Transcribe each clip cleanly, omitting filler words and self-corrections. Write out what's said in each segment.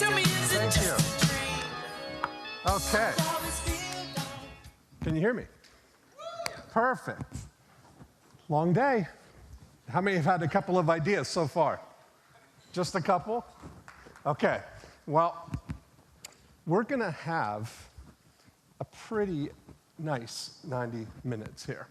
Thank you. Okay. Can you hear me? Perfect. Long day. How many have had a couple of ideas so far? Just a couple? Okay. Well, we're going to have a pretty nice 90 minutes here.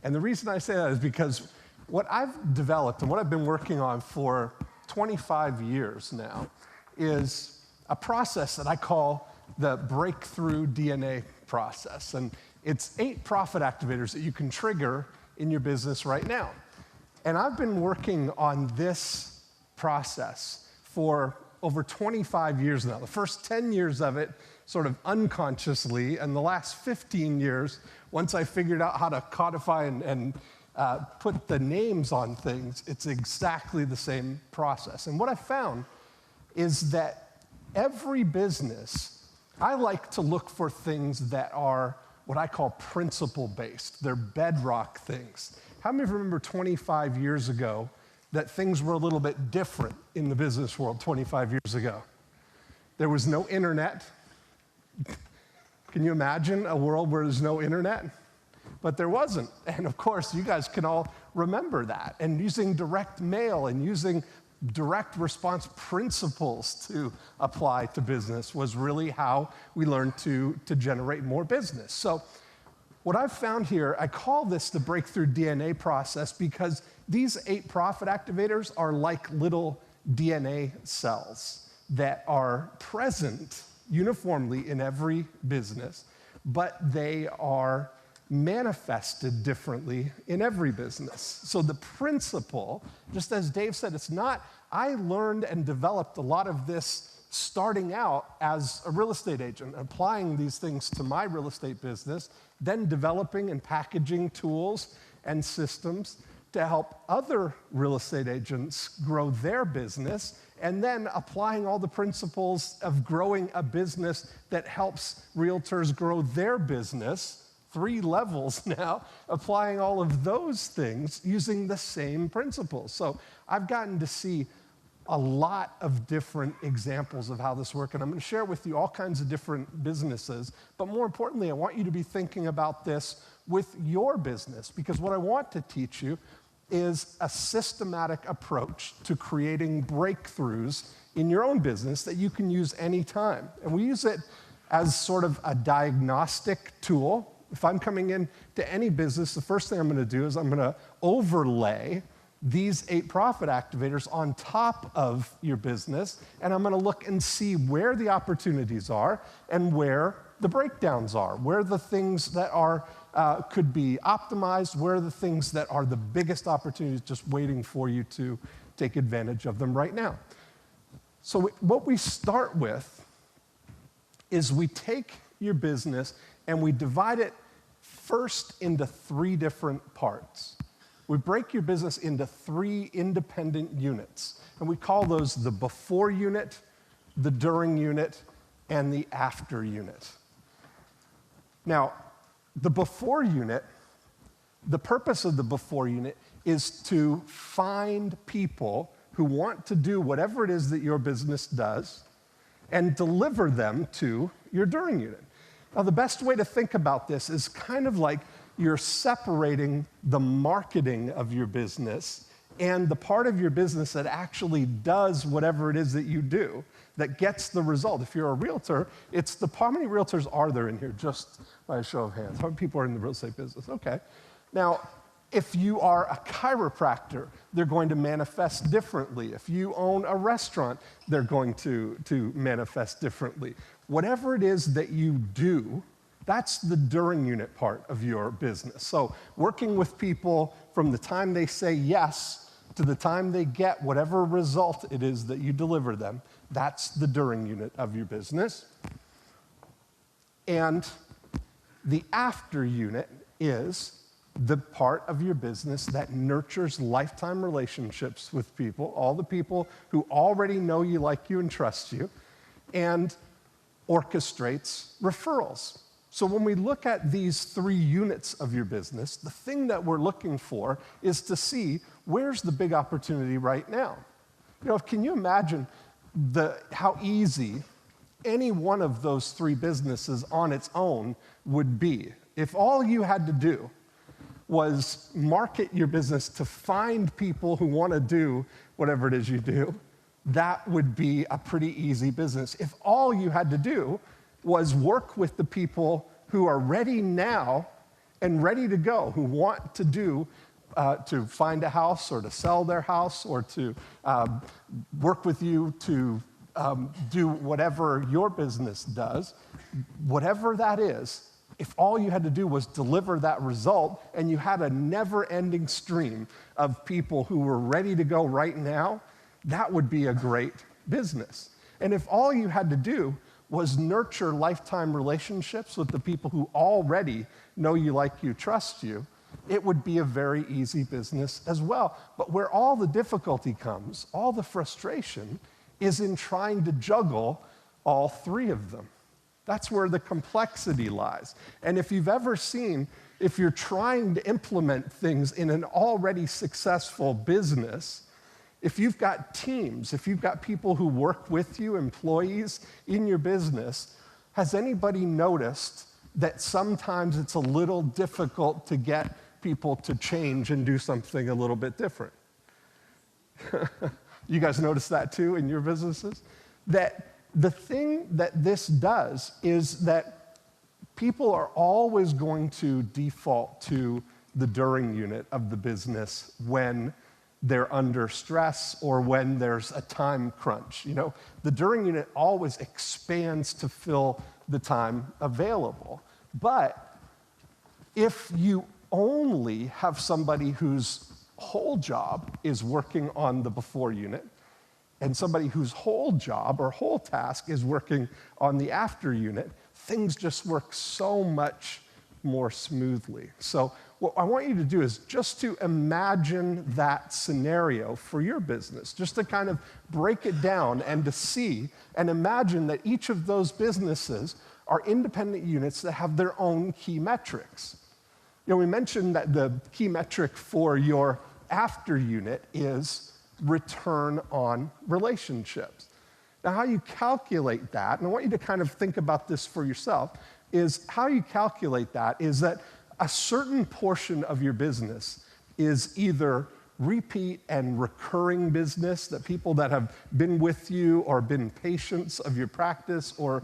And the reason I say that is because what I've developed and what I've been working on for 25 years now is a process that I call the breakthrough DNA process. And it's 8 profit activators that you can trigger in your business right now. And I've been working on this process for over 25 years now. The first 10 years of it sort of unconsciously, and the last 15 years, once I figured out how to codify and put the names on things, it's exactly the same process. And what I found is that every business, I like to look for things that are what I call principle-based. They're bedrock things. How many remember 25 years ago that things were a little bit different in the business world 25 years ago? There was no internet. Can you imagine a world where there's no internet? But there wasn't. And of course, you guys can all remember that. And using direct mail and using direct response principles to apply to business was really how we learned to generate more business. So what I've found here, I call this the breakthrough DNA process because these 8 profit activators are like little DNA cells that are present uniformly in every business, but they are manifested differently in every business. So the principle, just as Dave said, it's not, I learned and developed a lot of this starting out as a real estate agent, applying these things to my real estate business, then developing and packaging tools and systems to help other real estate agents grow their business, and then applying all the principles of growing a business that helps realtors grow their business. 3 levels now, applying all of those things using the same principles. So I've gotten to see a lot of different examples of how this works, and I'm going to share with you all kinds of different businesses. But more importantly, I want you to be thinking about this with your business, because what I want to teach you is a systematic approach to creating breakthroughs in your own business that you can use anytime. And we use it as sort of a diagnostic tool. If I'm coming in to any business, the first thing I'm going to do is I'm going to overlay these 8 profit activators on top of your business, and I'm going to look and see where the opportunities are and where the breakdowns are, where the things that are could be optimized, where are the things that are the biggest opportunities just waiting for you to take advantage of them right now. So what we start with is we take your business and we divide it first into 3 different parts. We break your business into 3 independent units, and we call those the before unit, the during unit, and the after unit. Now, the before unit, the purpose of the before unit is to find people who want to do whatever it is that your business does and deliver them to your during unit. Now, the best way to think about this is kind of like you're separating the marketing of your business and the part of your business that actually does whatever it is that you do, that gets the result. If you're a realtor, it's how many realtors are there in here, just by a show of hands? How many people are in the real estate business? Okay. Now, if you are a chiropractor, they're going to manifest differently. If you own a restaurant, they're going to manifest differently. Whatever it is that you do, that's the during unit part of your business. So working with people from the time they say yes to the time they get whatever result it is that you deliver them, that's the during unit of your business. And the after unit is the part of your business that nurtures lifetime relationships with people, all the people who already know you, like you, and trust you, and orchestrates referrals. So when we look at these 3 units of your business, the thing that we're looking for is to see where's the big opportunity right now. You know, can you imagine how easy any one of those three businesses on its own would be. If all you had to do was market your business to find people who want to do whatever it is you do, that would be a pretty easy business. If all you had to do was work with the people who are ready now and ready to go, who want to do, to find a house or to sell their house or to work with you to do whatever your business does, whatever that is, if all you had to do was deliver that result and you had a never-ending stream of people who were ready to go right now, that would be a great business. And if all you had to do was nurture lifetime relationships with the people who already know you, like you, trust you, it would be a very easy business as well. But where all the difficulty comes, all the frustration, is in trying to juggle all three of them. That's where the complexity lies. And if you've ever seen, if you're trying to implement things in an already successful business, if you've got teams, if you've got people who work with you, employees in your business, has anybody noticed that sometimes it's a little difficult to get people to change and do something a little bit different? You guys notice that too in your businesses? That the thing that this does is that people are always going to default to the during unit of the business when they're under stress or when there's a time crunch. You know, the during unit always expands to fill the time available. But if you only have somebody whose whole job is working on the before unit, and somebody whose whole job or whole task is working on the after unit, things just work so much more smoothly. So what I want you to do is just to imagine that scenario for your business, just to kind of break it down and to see and imagine that each of those businesses are independent units that have their own key metrics. You know, we mentioned that the key metric for your after unit is return on relationships. Now, how you calculate that, and I want you to kind of think about this for yourself, is how you calculate that is that a certain portion of your business is either repeat and recurring business, that people that have been with you or been patients of your practice or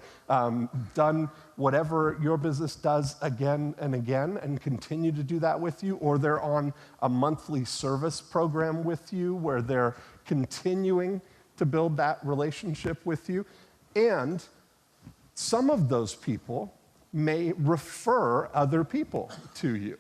done whatever your business does again and again and continue to do that with you, or they're on a monthly service program with you where they're continuing to build that relationship with you. And some of those people may refer other people to you.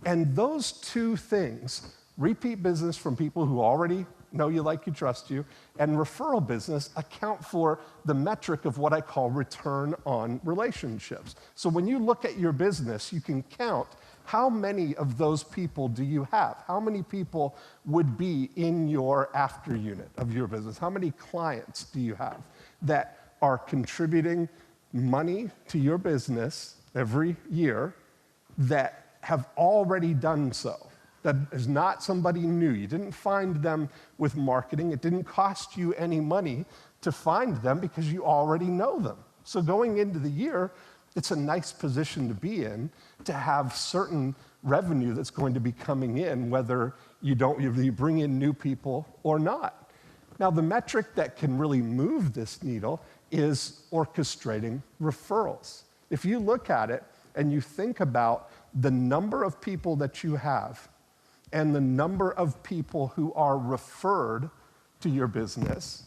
And those two things, repeat business from people who already know you, like you, trust you, and referral business account for the metric of what I call return on relationships. So when you look at your business, you can count how many of those people do you have? How many people would be in your after unit of your business? How many clients do you have that are contributing money to your business every year that have already done so? That is not somebody new. You didn't find them with marketing. It didn't cost you any money to find them because you already know them. So going into the year, it's a nice position to be in to have certain revenue that's going to be coming in, whether you bring in new people or not. Now, the metric that can really move this needle is orchestrating referrals. If you look at it and you think about the number of people that you have and the number of people who are referred to your business,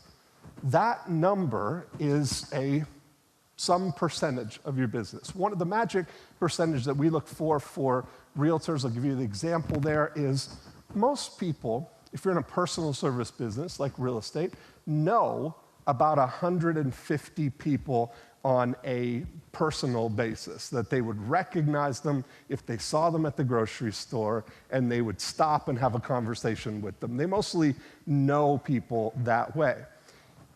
that number is some percentage of your business. One of the magic percentage that we look for realtors, I'll give you the example there, is most people, if you're in a personal service business like real estate, know about 150 people on a personal basis, that they would recognize them if they saw them at the grocery store and they would stop and have a conversation with them. They mostly know people that way.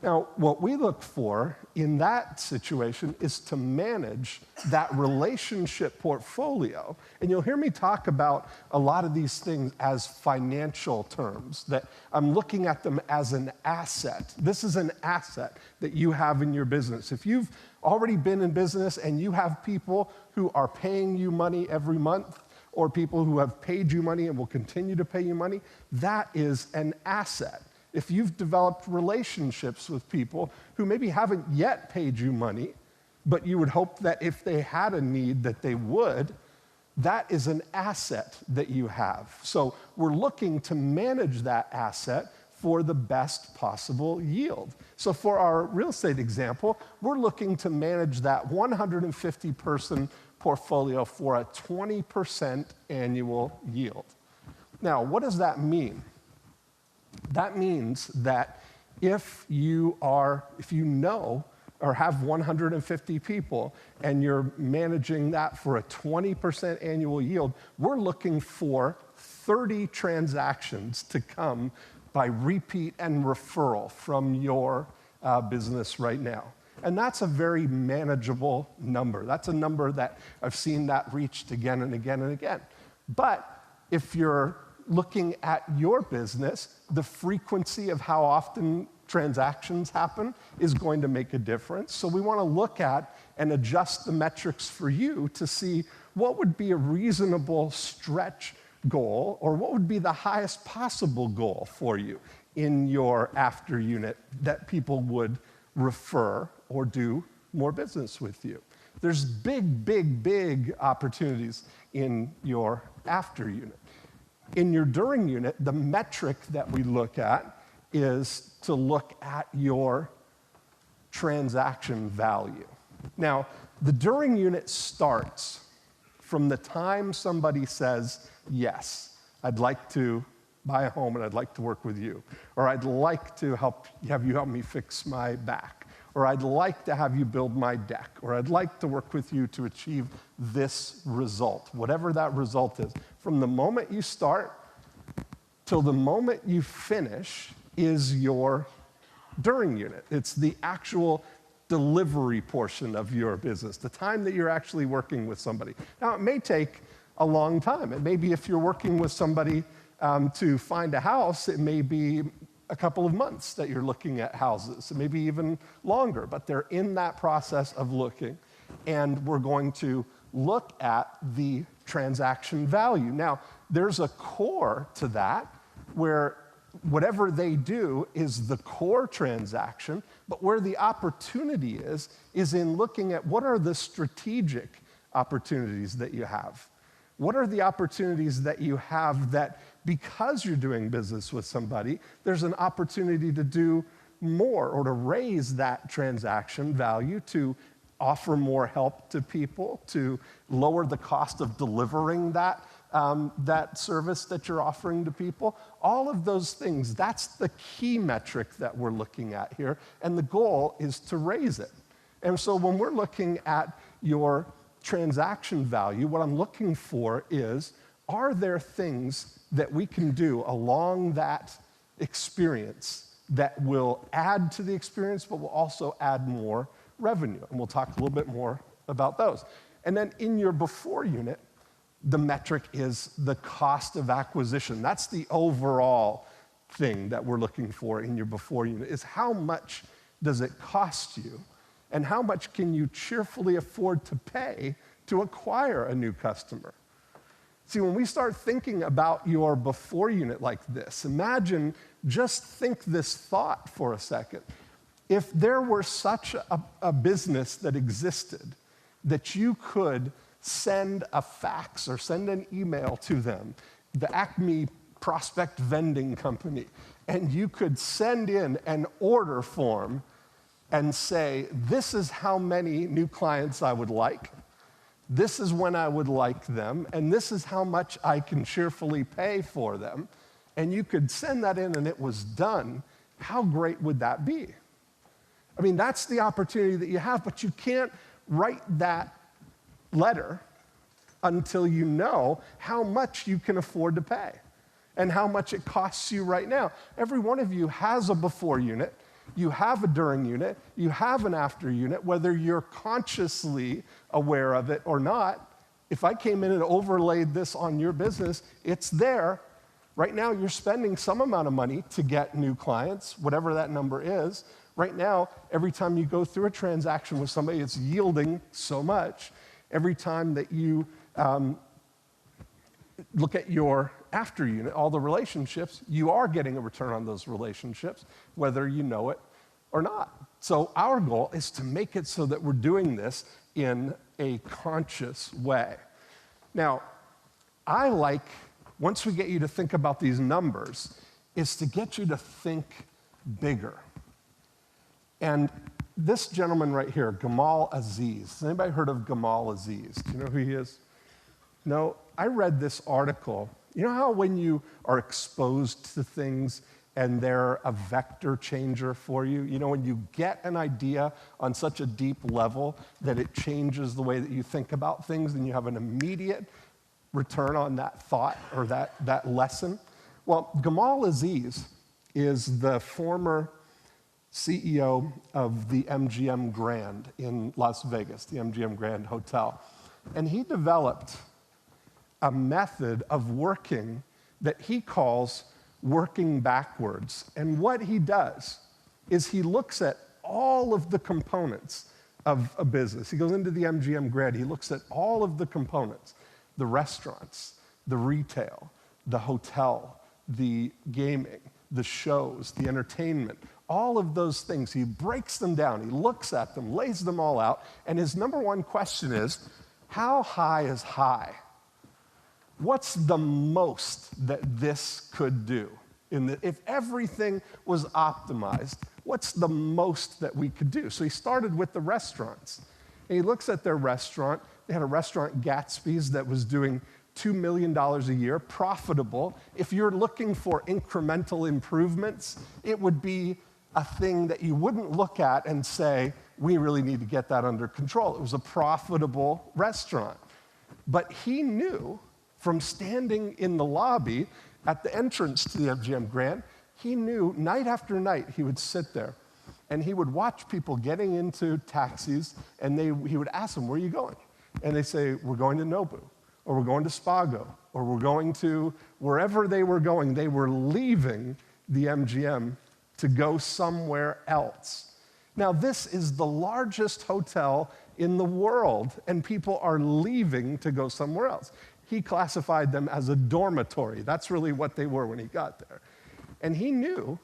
Now, what we look for in that situation is to manage that relationship portfolio. And you'll hear me talk about a lot of these things as financial terms, that I'm looking at them as an asset. This is an asset that you have in your business. If you've already been in business and you have people who are paying you money every month, or people who have paid you money and will continue to pay you money, that is an asset. If you've developed relationships with people who maybe haven't yet paid you money, but you would hope that if they had a need that they would, that is an asset that you have. So we're looking to manage that asset for the best possible yield. So for our real estate example, we're looking to manage that 150-person portfolio for a 20% annual yield. Now, what does that mean? That means that if you know or have 150 people and you're managing that for a 20% annual yield, we're looking for 30 transactions to come by repeat and referral from your business right now. And that's a very manageable number. That's a number that I've seen that reached again and again and again. But if you're looking at your business, the frequency of how often transactions happen is going to make a difference. So we want to look at and adjust the metrics for you to see what would be a reasonable stretch goal, or what would be the highest possible goal for you in your after unit that people would refer or do more business with you. There's big, big, big opportunities in your after unit. In your during unit, the metric that we look at is to look at your transaction value. Now, the during unit starts from the time somebody says, yes, I'd like to buy a home and I'd like to work with you, or I'd like to have you help me fix my back, or I'd like to have you build my deck, or I'd like to work with you to achieve this result, whatever that result is. From the moment you start till the moment you finish is your during unit. It's the actual delivery portion of your business, the time that you're actually working with somebody. Now, it may take a long time. It may be, if you're working with somebody to find a house, it may be a couple of months that you're looking at houses. It may be even longer, but they're in that process of looking. And we're going to look at the transaction value. Now, there's a core to that where whatever they do is the core transaction, but where the opportunity is in looking at what are the strategic opportunities that you have. What are the opportunities that you have that because you're doing business with somebody, there's an opportunity to do more or to raise that transaction value, to offer more help to people, to lower the cost of delivering that service that you're offering to people. All of those things, that's the key metric that we're looking at here, and the goal is to raise it. And so when we're looking at your transaction value, what I'm looking for is, are there things that we can do along that experience that will add to the experience, but will also add more revenue? And we'll talk a little bit more about those. And then in your before unit, the metric is the cost of acquisition. That's the overall thing that we're looking for in your before unit, is how much does it cost you, and how much can you cheerfully afford to pay to acquire a new customer? See, when we start thinking about your before unit like this, just think this thought for a second. If there were such a business that existed that you could send a fax or send an email to them, the Acme Prospect Vending Company, and you could send in an order form and say, this is how many new clients I would like, this is when I would like them, and this is how much I can cheerfully pay for them, and you could send that in and it was done, how great would that be? I mean, that's the opportunity that you have, but you can't write that letter until you know how much you can afford to pay and how much it costs you right now. Every one of you has a before unit, You have a during unit, you have an after unit, whether you're consciously aware of it or not. If I came in and overlaid this on your business, it's there. Right now, you're spending some amount of money to get new clients, whatever that number is. Right now, every time you go through a transaction with somebody, it's yielding so much. Every time that you look at your after unit, all the relationships, you are getting a return on those relationships, whether you know it or not. So our goal is to make it so that we're doing this in a conscious way. Now, I like, once we get you to think about these numbers, is to get you to think bigger. And this gentleman right here, Gamal Aziz. Has anybody heard of Gamal Aziz? Do you know who he is? No, I read this article. You know how when you are exposed to things and they're a vector changer for you? You know, when you get an idea on such a deep level that it changes the way that you think about things and you have an immediate return on that thought or that lesson? Well, Gamal Aziz is the former CEO of the MGM Grand in Las Vegas, the MGM Grand Hotel. And he developed a method of working that he calls working backwards. And what he does is he looks at all of the components of a business. He goes into the MGM Grand, he looks at all of the components, the restaurants, the retail, the hotel, the gaming, the shows, the entertainment, all of those things. He breaks them down, he looks at them, lays them all out, and his number one question is, how high is high? What's the most that this could do? If everything was optimized, what's the most that we could do? So he started with the restaurants. And he looks at their restaurant. They had a restaurant, Gatsby's, that was doing $2 million a year, profitable. If you're looking for incremental improvements, it would be a thing that you wouldn't look at and say, we really need to get that under control. It was a profitable restaurant. But he knew from standing in the lobby at the entrance to the MGM Grand, he knew night after night he would sit there and he would watch people getting into taxis and he would ask them, where are you going? And they say, we're going to Nobu, or we're going to Spago, or we're going to wherever they were going. They were leaving the MGM to go somewhere else. Now, this is the largest hotel in the world, and people are leaving to go somewhere else. He classified them as a dormitory. That's really what they were when he got there. And he knew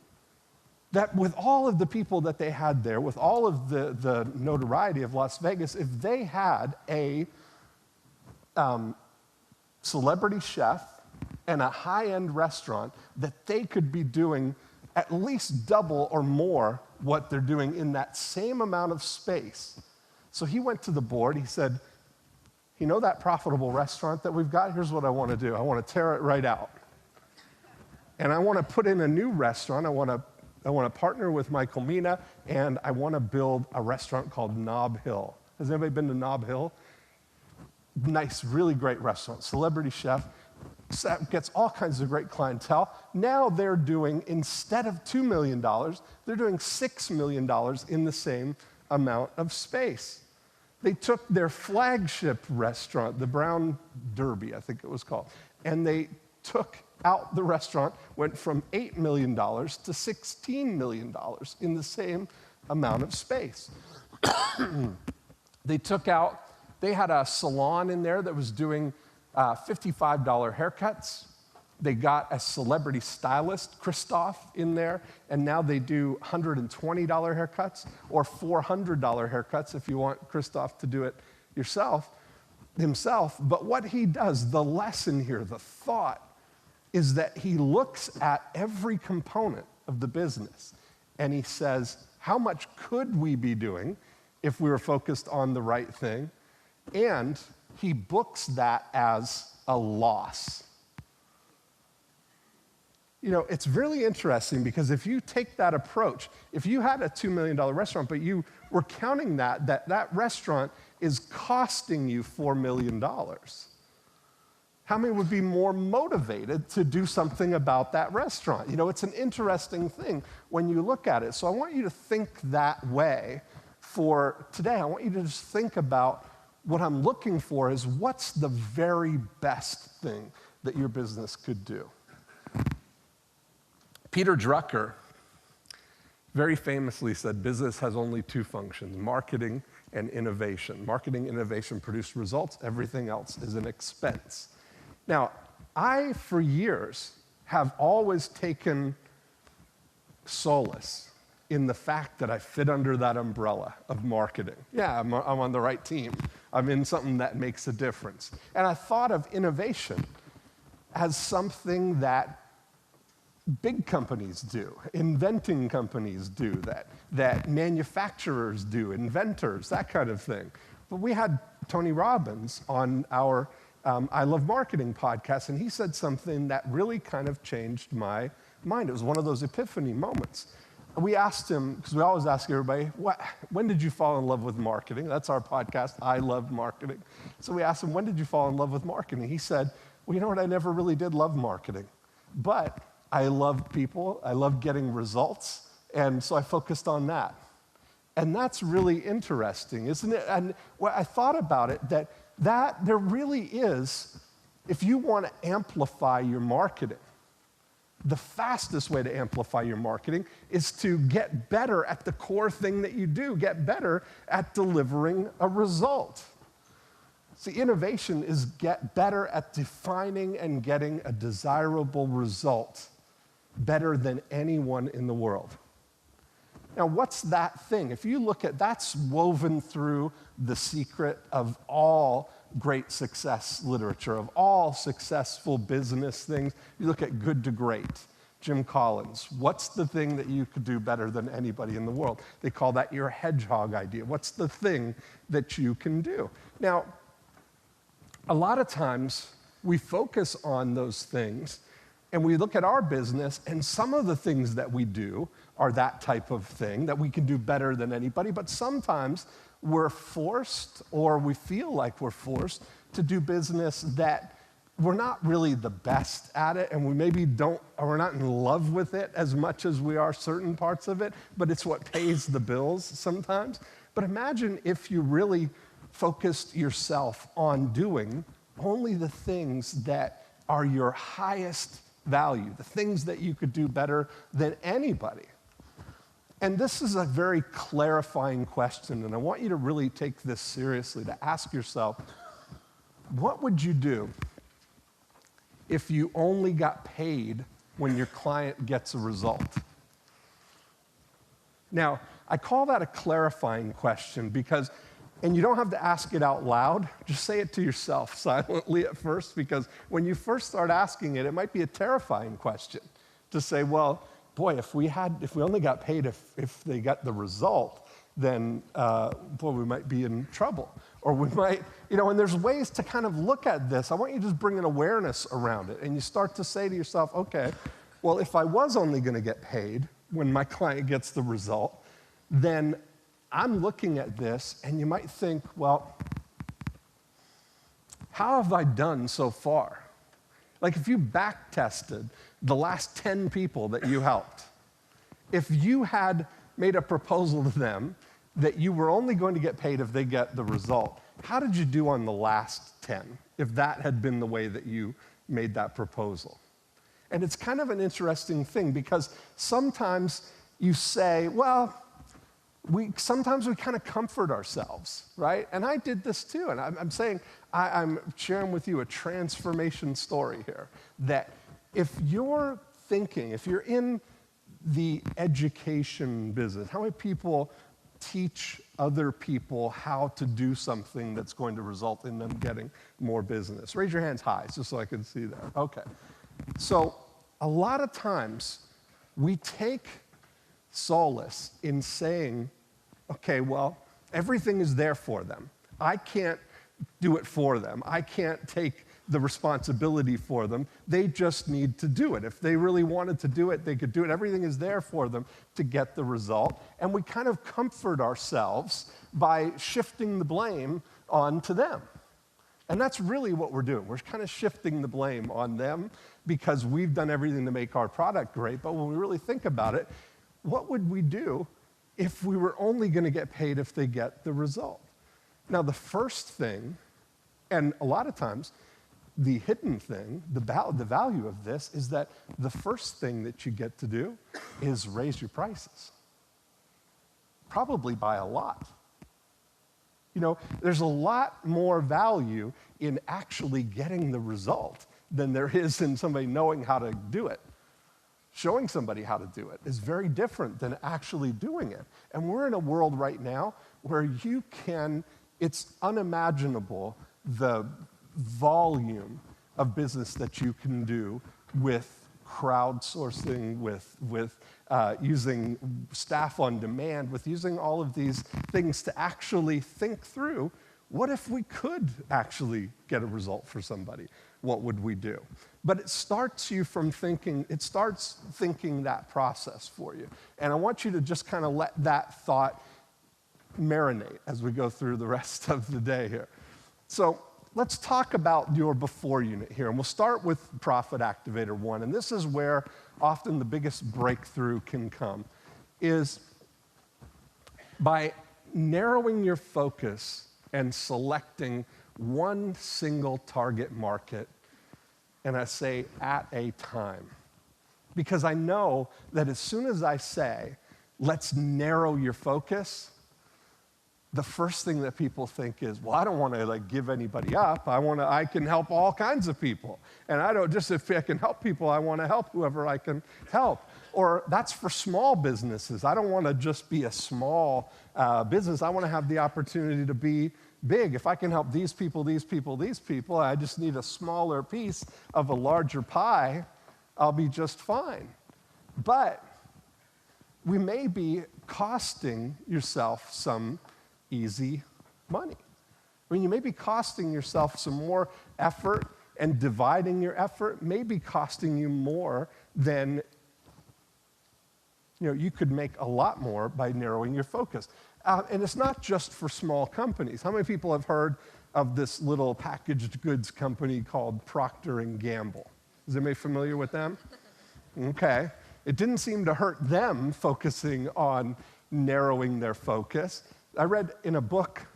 that with all of the people that they had there, with all of the notoriety of Las Vegas, if they had a celebrity chef and a high-end restaurant, that they could be doing at least double or more what they're doing in that same amount of space. So he went to the board. He said, you know that profitable restaurant that we've got? Here's what I want to do. I want to tear it right out. And I want to put in a new restaurant. I want to partner with Michael Mina, and I want to build a restaurant called Nob Hill. Has anybody been to Nob Hill? Nice, really great restaurant. Celebrity chef, gets all kinds of great clientele. Now they're doing, instead of $2 million, they're doing $6 million in the same amount of space. They took their flagship restaurant, the Brown Derby, I think it was called, and they took out the restaurant, went from $8 million to $16 million in the same amount of space. They had a salon in there that was doing $55 haircuts. They got a celebrity stylist, Christoph, in there, and now they do $120 haircuts or $400 haircuts if you want Christoph to do it himself. But what he does, the lesson here, the thought, is that he looks at every component of the business and he says, how much could we be doing if we were focused on the right thing? And he books that as a loss. You know, it's really interesting because if you take that approach, if you had a $2 million restaurant, but you were counting that restaurant is costing you $4 million, how many would be more motivated to do something about that restaurant? You know, it's an interesting thing when you look at it. So I want you to think that way for today. I want you to just think about what I'm looking for is what's the very best thing that your business could do. Peter Drucker very famously said business has only two functions, marketing and innovation. Marketing, innovation produce results. Everything else is an expense. Now, I, for years, have always taken solace in the fact that I fit under that umbrella of marketing. Yeah, I'm on the right team. I'm in something that makes a difference. And I thought of innovation as something that big companies do, inventing companies do, that manufacturers do, inventors, that kind of thing. But we had Tony Robbins on our I Love Marketing podcast, and he said something that really kind of changed my mind. It was one of those epiphany moments. We asked him, because we always ask everybody, when did you fall in love with marketing? That's our podcast, I Love Marketing. So we asked him, when did you fall in love with marketing? He said, well, you know what, I never really did love marketing, but I love people, I love getting results, and so I focused on that. And that's really interesting, isn't it? And when I thought about it, that there really is, if you want to amplify your marketing, the fastest way to amplify your marketing is to get better at the core thing that you do, get better at delivering a result. See, innovation is get better at defining and getting a desirable result better than anyone in the world. Now, what's that thing? If you look at, that's woven through the secret of all great success literature, of all successful business things. You look at Good to Great, Jim Collins. What's the thing that you could do better than anybody in the world? They call that your hedgehog idea. What's the thing that you can do? Now, a lot of times we focus on those things and we look at our business, and some of the things that we do are that type of thing that we can do better than anybody, but sometimes we're forced, or we feel like we're forced, to do business that we're not really the best at it, and we maybe don't, or we're not in love with it as much as we are certain parts of it, but it's what pays the bills sometimes. But imagine if you really focused yourself on doing only the things that are your highest value, the things that you could do better than anybody. And this is a very clarifying question, and I want you to really take this seriously, to ask yourself, what would you do if you only got paid when your client gets a result? Now, I call that a clarifying question because, and you don't have to ask it out loud, just say it to yourself silently at first, because when you first start asking it, it might be a terrifying question to say, well, boy, if we only got paid if they got the result, then boy, we might be in trouble. Or we might, and there's ways to kind of look at this. I want you to just bring an awareness around it, and you start to say to yourself, okay, well, if I was only going to get paid when my client gets the result, then I'm looking at this, and you might think, well, how have I done so far? Like if you back tested the last 10 people that you helped, if you had made a proposal to them that you were only going to get paid if they get the result, how did you do on the last 10 if that had been the way that you made that proposal? And it's kind of an interesting thing because sometimes you say, well, sometimes we kind of comfort ourselves, right? And I did this too, and I'm saying, I'm sharing with you a transformation story here, that if you're thinking, if you're in the education business, how many people teach other people how to do something that's going to result in them getting more business? Raise your hands high, just so I can see that. Okay. So a lot of times we take solace in saying, okay, well, everything is there for them. I can't do it for them. I can't take the responsibility for them. They just need to do it. If they really wanted to do it, they could do it. Everything is there for them to get the result. And we kind of comfort ourselves by shifting the blame onto them. And that's really what we're doing. We're kind of shifting the blame on them because we've done everything to make our product great. But when we really think about it, what would we do if we were only going to get paid if they get the result? Now, the first thing, and a lot of times, the hidden thing, the value of this is that the first thing that you get to do is raise your prices, probably by a lot. You know, there's a lot more value in actually getting the result than there is in somebody knowing how to do it. Showing somebody how to do it is very different than actually doing it. And we're in a world right now where it's unimaginable the volume of business that you can do with crowdsourcing, with using staff on demand, with using all of these things to actually think through, what if we could actually get a result for somebody? What would we do? But it starts thinking that process for you. And I want you to just kind of let that thought marinate as we go through the rest of the day here. So let's talk about your before unit here. And we'll start with Profit Activator 1. And this is where often the biggest breakthrough can come, is by narrowing your focus and selecting one single target market, and I say at a time. Because I know that as soon as I say, let's narrow your focus, the first thing that people think is, well, I don't want to give anybody up. I can help all kinds of people. And if I can help people, I want to help whoever I can help. Or that's for small businesses. I don't want to just be a small business. I want to have the opportunity to be big. If I can help these people, I just need a smaller piece of a larger pie, I'll be just fine. But we may be costing yourself some easy money. I mean, you may be costing yourself some more effort, and dividing your effort may be costing you more than, you could make a lot more by narrowing your focus. And it's not just for small companies. How many people have heard of this little packaged goods company called Procter & Gamble? Is anybody familiar with them? Okay. It didn't seem to hurt them focusing on narrowing their focus. I read in a book,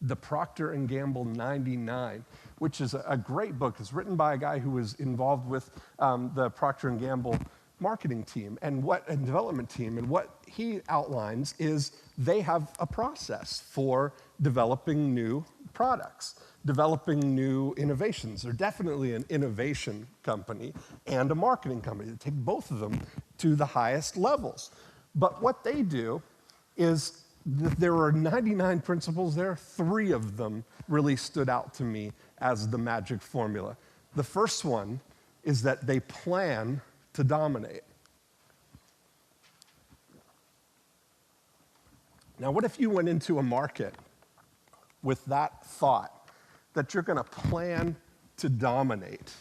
The Procter & Gamble 99, which is a great book. It's written by a guy who was involved with the Procter & Gamble marketing team and development team. And what he outlines is they have a process for developing new products, developing new innovations. They're definitely an innovation company and a marketing company. They take both of them to the highest levels. But what they do is, there are 99 principles there. 3 of them really stood out to me as the magic formula. The first one is that they plan to dominate. Now, what if you went into a market with that thought, that you're going to plan to dominate?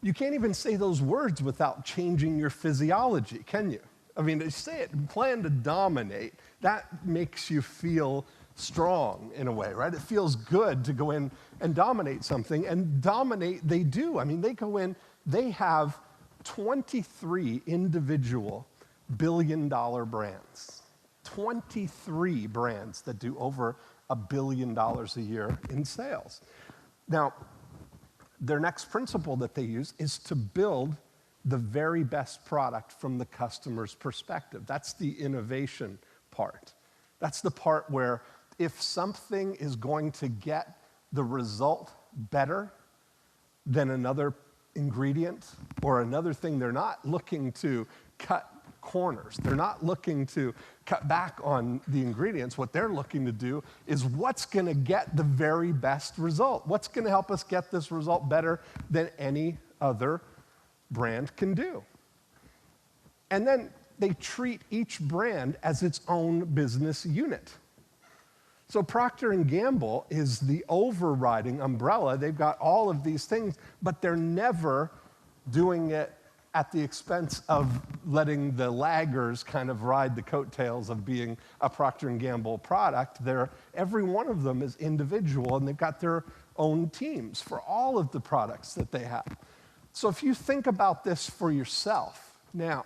You can't even say those words without changing your physiology, can you? I mean, to say it, plan to dominate, that makes you feel strong in a way, right? It feels good to go in and dominate something, and dominate they do. I mean, they go in, they have 23 individual billion-dollar brands. 23 brands that do over $1 billion a year in sales. Now, their next principle that they use is to build the very best product from the customer's perspective. That's the innovation part. That's the part where if something is going to get the result better than another ingredient or another thing, they're not looking to cut corners. They're not looking to cut back on the ingredients. What they're looking to do is what's going to get the very best result. What's going to help us get this result better than any other brand can do. And then they treat each brand as its own business unit. So Procter & Gamble is the overriding umbrella. They've got all of these things, but they're never doing it at the expense of letting the laggers kind of ride the coattails of being a Procter & Gamble product. Every one of them is individual, and they've got their own teams for all of the products that they have. So if you think about this for yourself, now,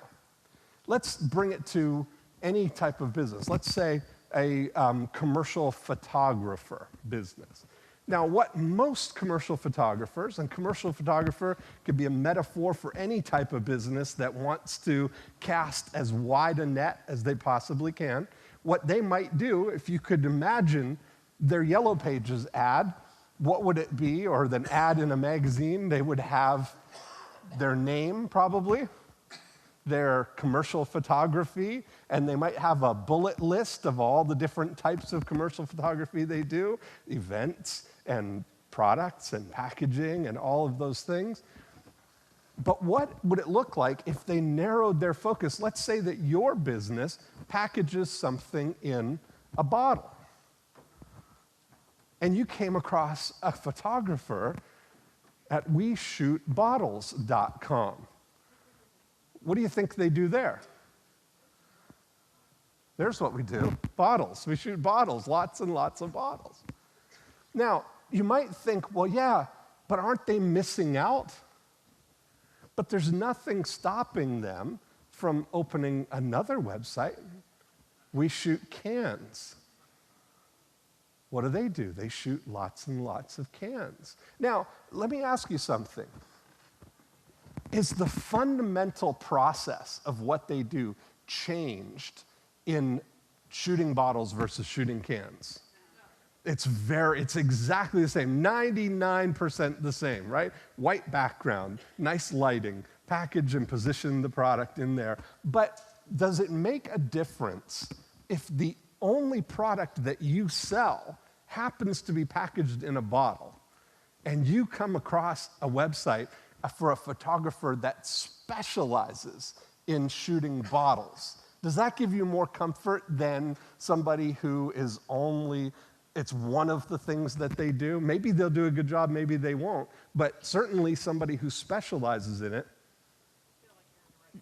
let's bring it to any type of business. Let's say a commercial photographer business. Now, what most commercial photographers, and commercial photographer could be a metaphor for any type of business that wants to cast as wide a net as they possibly can, what they might do, if you could imagine their Yellow Pages ad, what would it be? Or an ad in a magazine, they would have their name probably, their commercial photography, and they might have a bullet list of all the different types of commercial photography they do, events and products and packaging and all of those things. But what would it look like if they narrowed their focus? Let's say that your business packages something in a bottle, and you came across a photographer at WeShootBottles.com. What do you think they do there? There's what we do, bottles. We shoot bottles, lots and lots of bottles. Now, you might think, well, yeah, but aren't they missing out? But there's nothing stopping them from opening another website. We shoot cans. What do? They shoot lots and lots of cans. Now, let me ask you something. Is the fundamental process of what they do changed in shooting bottles versus shooting cans? It's exactly the same, 99% the same, right? White background, nice lighting, package and position the product in there. But does it make a difference if the only product that you sell happens to be packaged in a bottle, and you come across a website for a photographer that specializes in shooting bottles? Does that give you more comfort than somebody who is it's one of the things that they do? Maybe they'll do a good job, maybe they won't, but certainly somebody who specializes in it,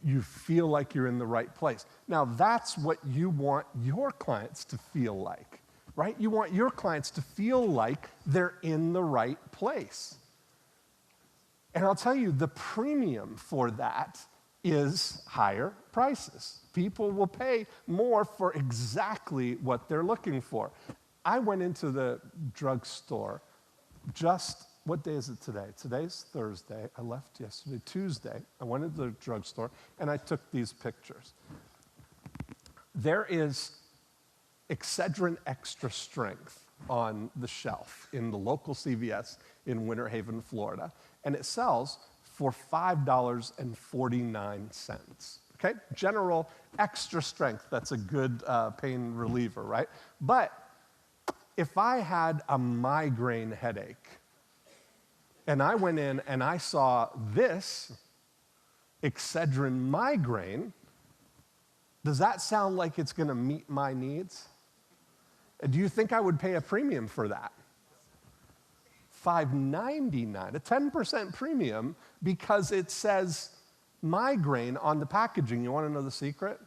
you feel like you're in the right place. Now, that's what you want your clients to feel like, right? You want your clients to feel like they're in the right place. And I'll tell you, the premium for that is higher prices. People will pay more for exactly what they're looking for. I went into the drugstore what day is it today? Today's Thursday. I left yesterday, Tuesday. I went into the drugstore, and I took these pictures. There is Excedrin Extra Strength on the shelf in the local CVS in Winter Haven, Florida, and it sells for $5.49. Okay? General extra strength, that's a good pain reliever, right? But if I had a migraine headache, and I went in and I saw this Excedrin Migraine, does that sound like it's going to meet my needs? Do you think I would pay a premium for that? $5.99, a 10% premium, because it says migraine on the packaging. You want to know the secret?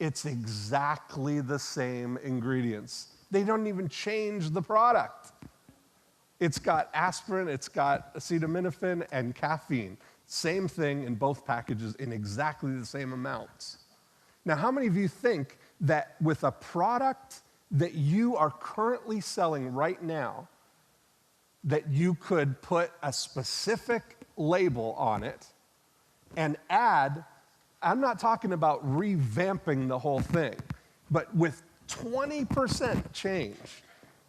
It's exactly the same ingredients. They don't even change the product. It's got aspirin, it's got acetaminophen, and caffeine. Same thing in both packages in exactly the same amounts. Now, how many of you think that with a product that you are currently selling right now, that you could put a specific label on it and add, I'm not talking about revamping the whole thing, but with 20% change,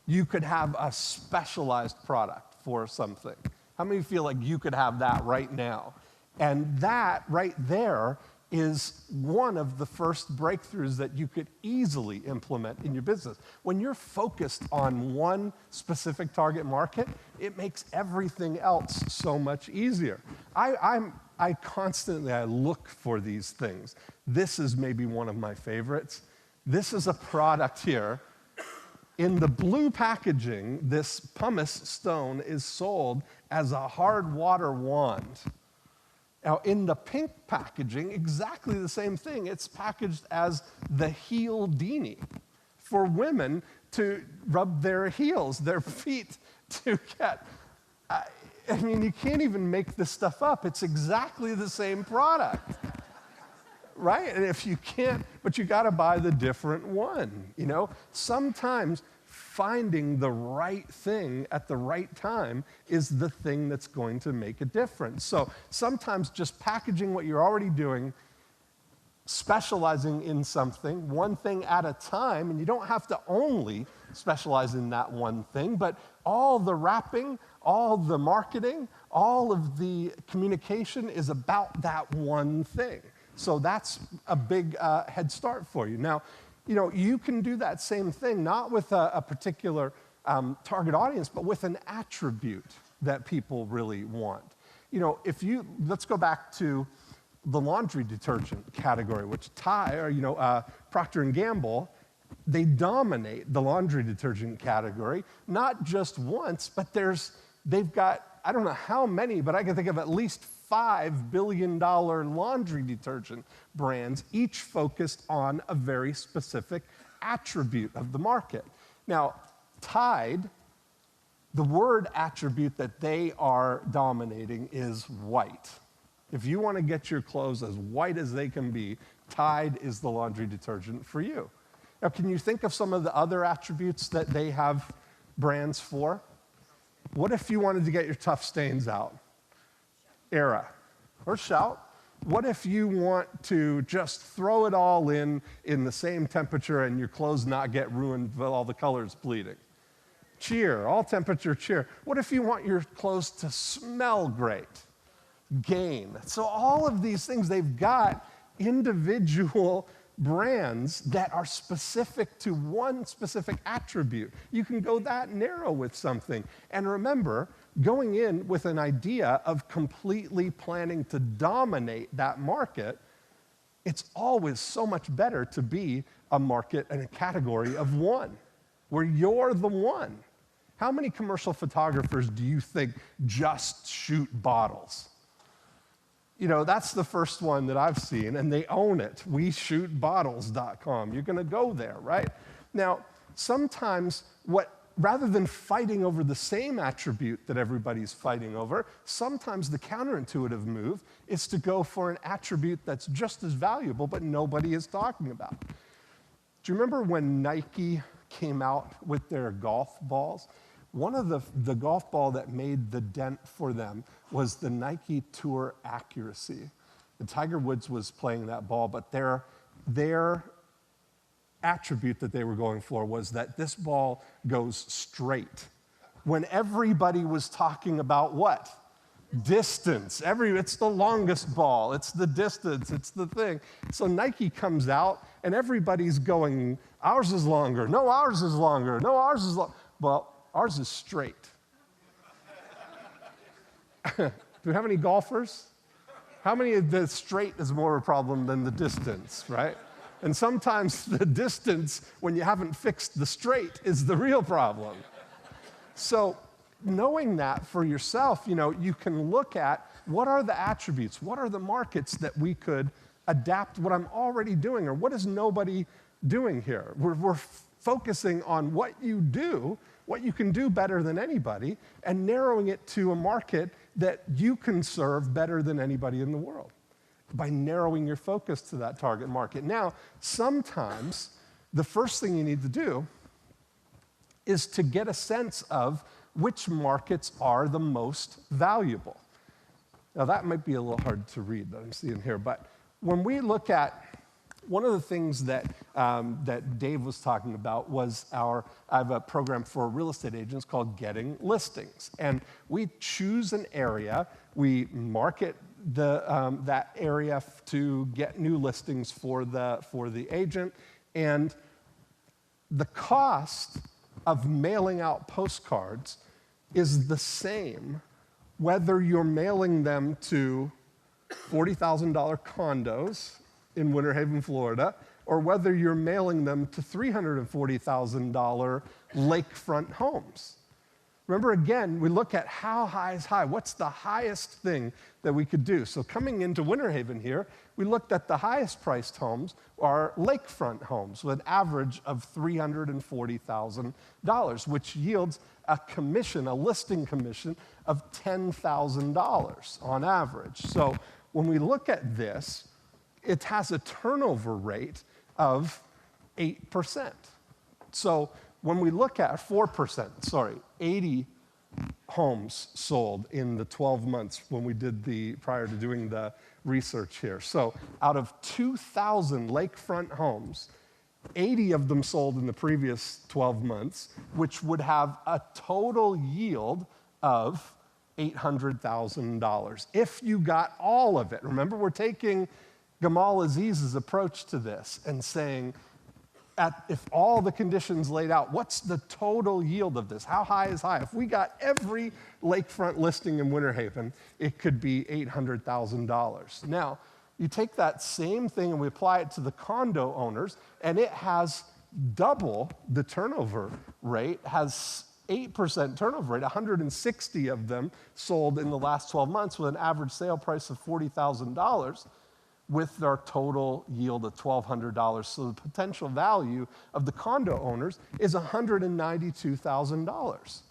you could have a specialized product for something? How many feel like you could have that right now? And that right there is one of the first breakthroughs that you could easily implement in your business. When you're focused on one specific target market, it makes everything else so much easier. I constantly look for these things. This is maybe one of my favorites. This is a product here. In the blue packaging, this pumice stone is sold as a hard water wand. Now, in the pink packaging, exactly the same thing. It's packaged as the heel beanie for women to rub their heels, their feet to get. I mean, you can't even make this stuff up. It's exactly the same product, right? And if you can't, but you got to buy the different one, you know? Sometimes finding the right thing at the right time is the thing that's going to make a difference. So sometimes just packaging what you're already doing, specializing in something, one thing at a time, and you don't have to only specialize in that one thing, but all the wrapping, all the marketing, all of the communication is about that one thing. So that's a big head start for you. Now, you know, you can do that same thing, not with a particular target audience, but with an attribute that people really want. You know, let's go back to the laundry detergent category, which Procter & Gamble, they dominate the laundry detergent category, not just once, but they've got, I don't know how many, but I can think of at least $5 billion laundry detergent brands, each focused on a very specific attribute of the market. Now, Tide, the word attribute that they are dominating is white. If you want to get your clothes as white as they can be, Tide is the laundry detergent for you. Now, can you think of some of the other attributes that they have brands for? What if you wanted to get your tough stains out? Era or Shout. What if you want to just throw it all in the same temperature and your clothes not get ruined with all the colors bleeding? Cheer, all temperature cheer. What if you want your clothes to smell great? Gain. So all of these things, they've got individual brands that are specific to one specific attribute. You can go that narrow with something. And remember, going in with an idea of completely planning to dominate that market, it's always so much better to be a market and a category of one, where you're the one. How many commercial photographers do you think just shoot bottles? You know, that's the first one that I've seen, and they own it. WeShootBottles.com. You're going to go there, right? Now, sometimes rather than fighting over the same attribute that everybody's fighting over, sometimes the counterintuitive move is to go for an attribute that's just as valuable, but nobody is talking about. Do you remember when Nike came out with their golf balls? One of the golf ball that made the dent for them was the Nike Tour Accuracy. And Tiger Woods was playing that ball, but their attribute that they were going for was that this ball goes straight. When everybody was talking about what? Distance. It's the longest ball. It's the distance. It's the thing. So Nike comes out, and everybody's going, ours is longer. No, ours is longer. No, ours is longer. Well, ours is straight. Do we have any golfers? How many of the straight is more a problem than the distance, right? And sometimes the distance, when you haven't fixed the straight, is the real problem. So knowing that for yourself, you know, you can look at what are the attributes, what are the markets that we could adapt what I'm already doing, or what is nobody doing here? We're focusing on what you do, what you can do better than anybody, and narrowing it to a market that you can serve better than anybody in the world by narrowing your focus to that target market. Now, sometimes the first thing you need to do is to get a sense of which markets are the most valuable. Now, that might be a little hard to read that I'm seeing here, but when we look at one of the things that Dave was talking about was I have a program for real estate agents called Getting Listings. And we choose an area, we market that area to get new listings for the agent, and the cost of mailing out postcards is the same whether you're mailing them to $40,000 condos in Winter Haven, Florida, or whether you're mailing them to $340,000 lakefront homes. Remember, again, we look at how high is high. What's the highest thing that we could do? So coming into Winter Haven here, we looked at the highest priced homes are lakefront homes with an average of $340,000, which yields a commission, a listing commission of $10,000 on average. So when we look at this, it has a turnover rate of 8%. So when we look at 80 homes sold in the 12 months when we did prior to doing the research here. So out of 2,000 lakefront homes, 80 of them sold in the previous 12 months, which would have a total yield of $800,000 if you got all of it. Remember, we're taking Gamal Aziz's approach to this and saying, if all the conditions laid out, what's the total yield of this? How high is high? If we got every lakefront listing in Winter Haven, it could be $800,000. Now, you take that same thing and we apply it to the condo owners, and it has double the turnover rate, has 8% turnover rate, 160 of them sold in the last 12 months with an average sale price of $40,000. With their total yield of $1,200. So the potential value of the condo owners is $192,000.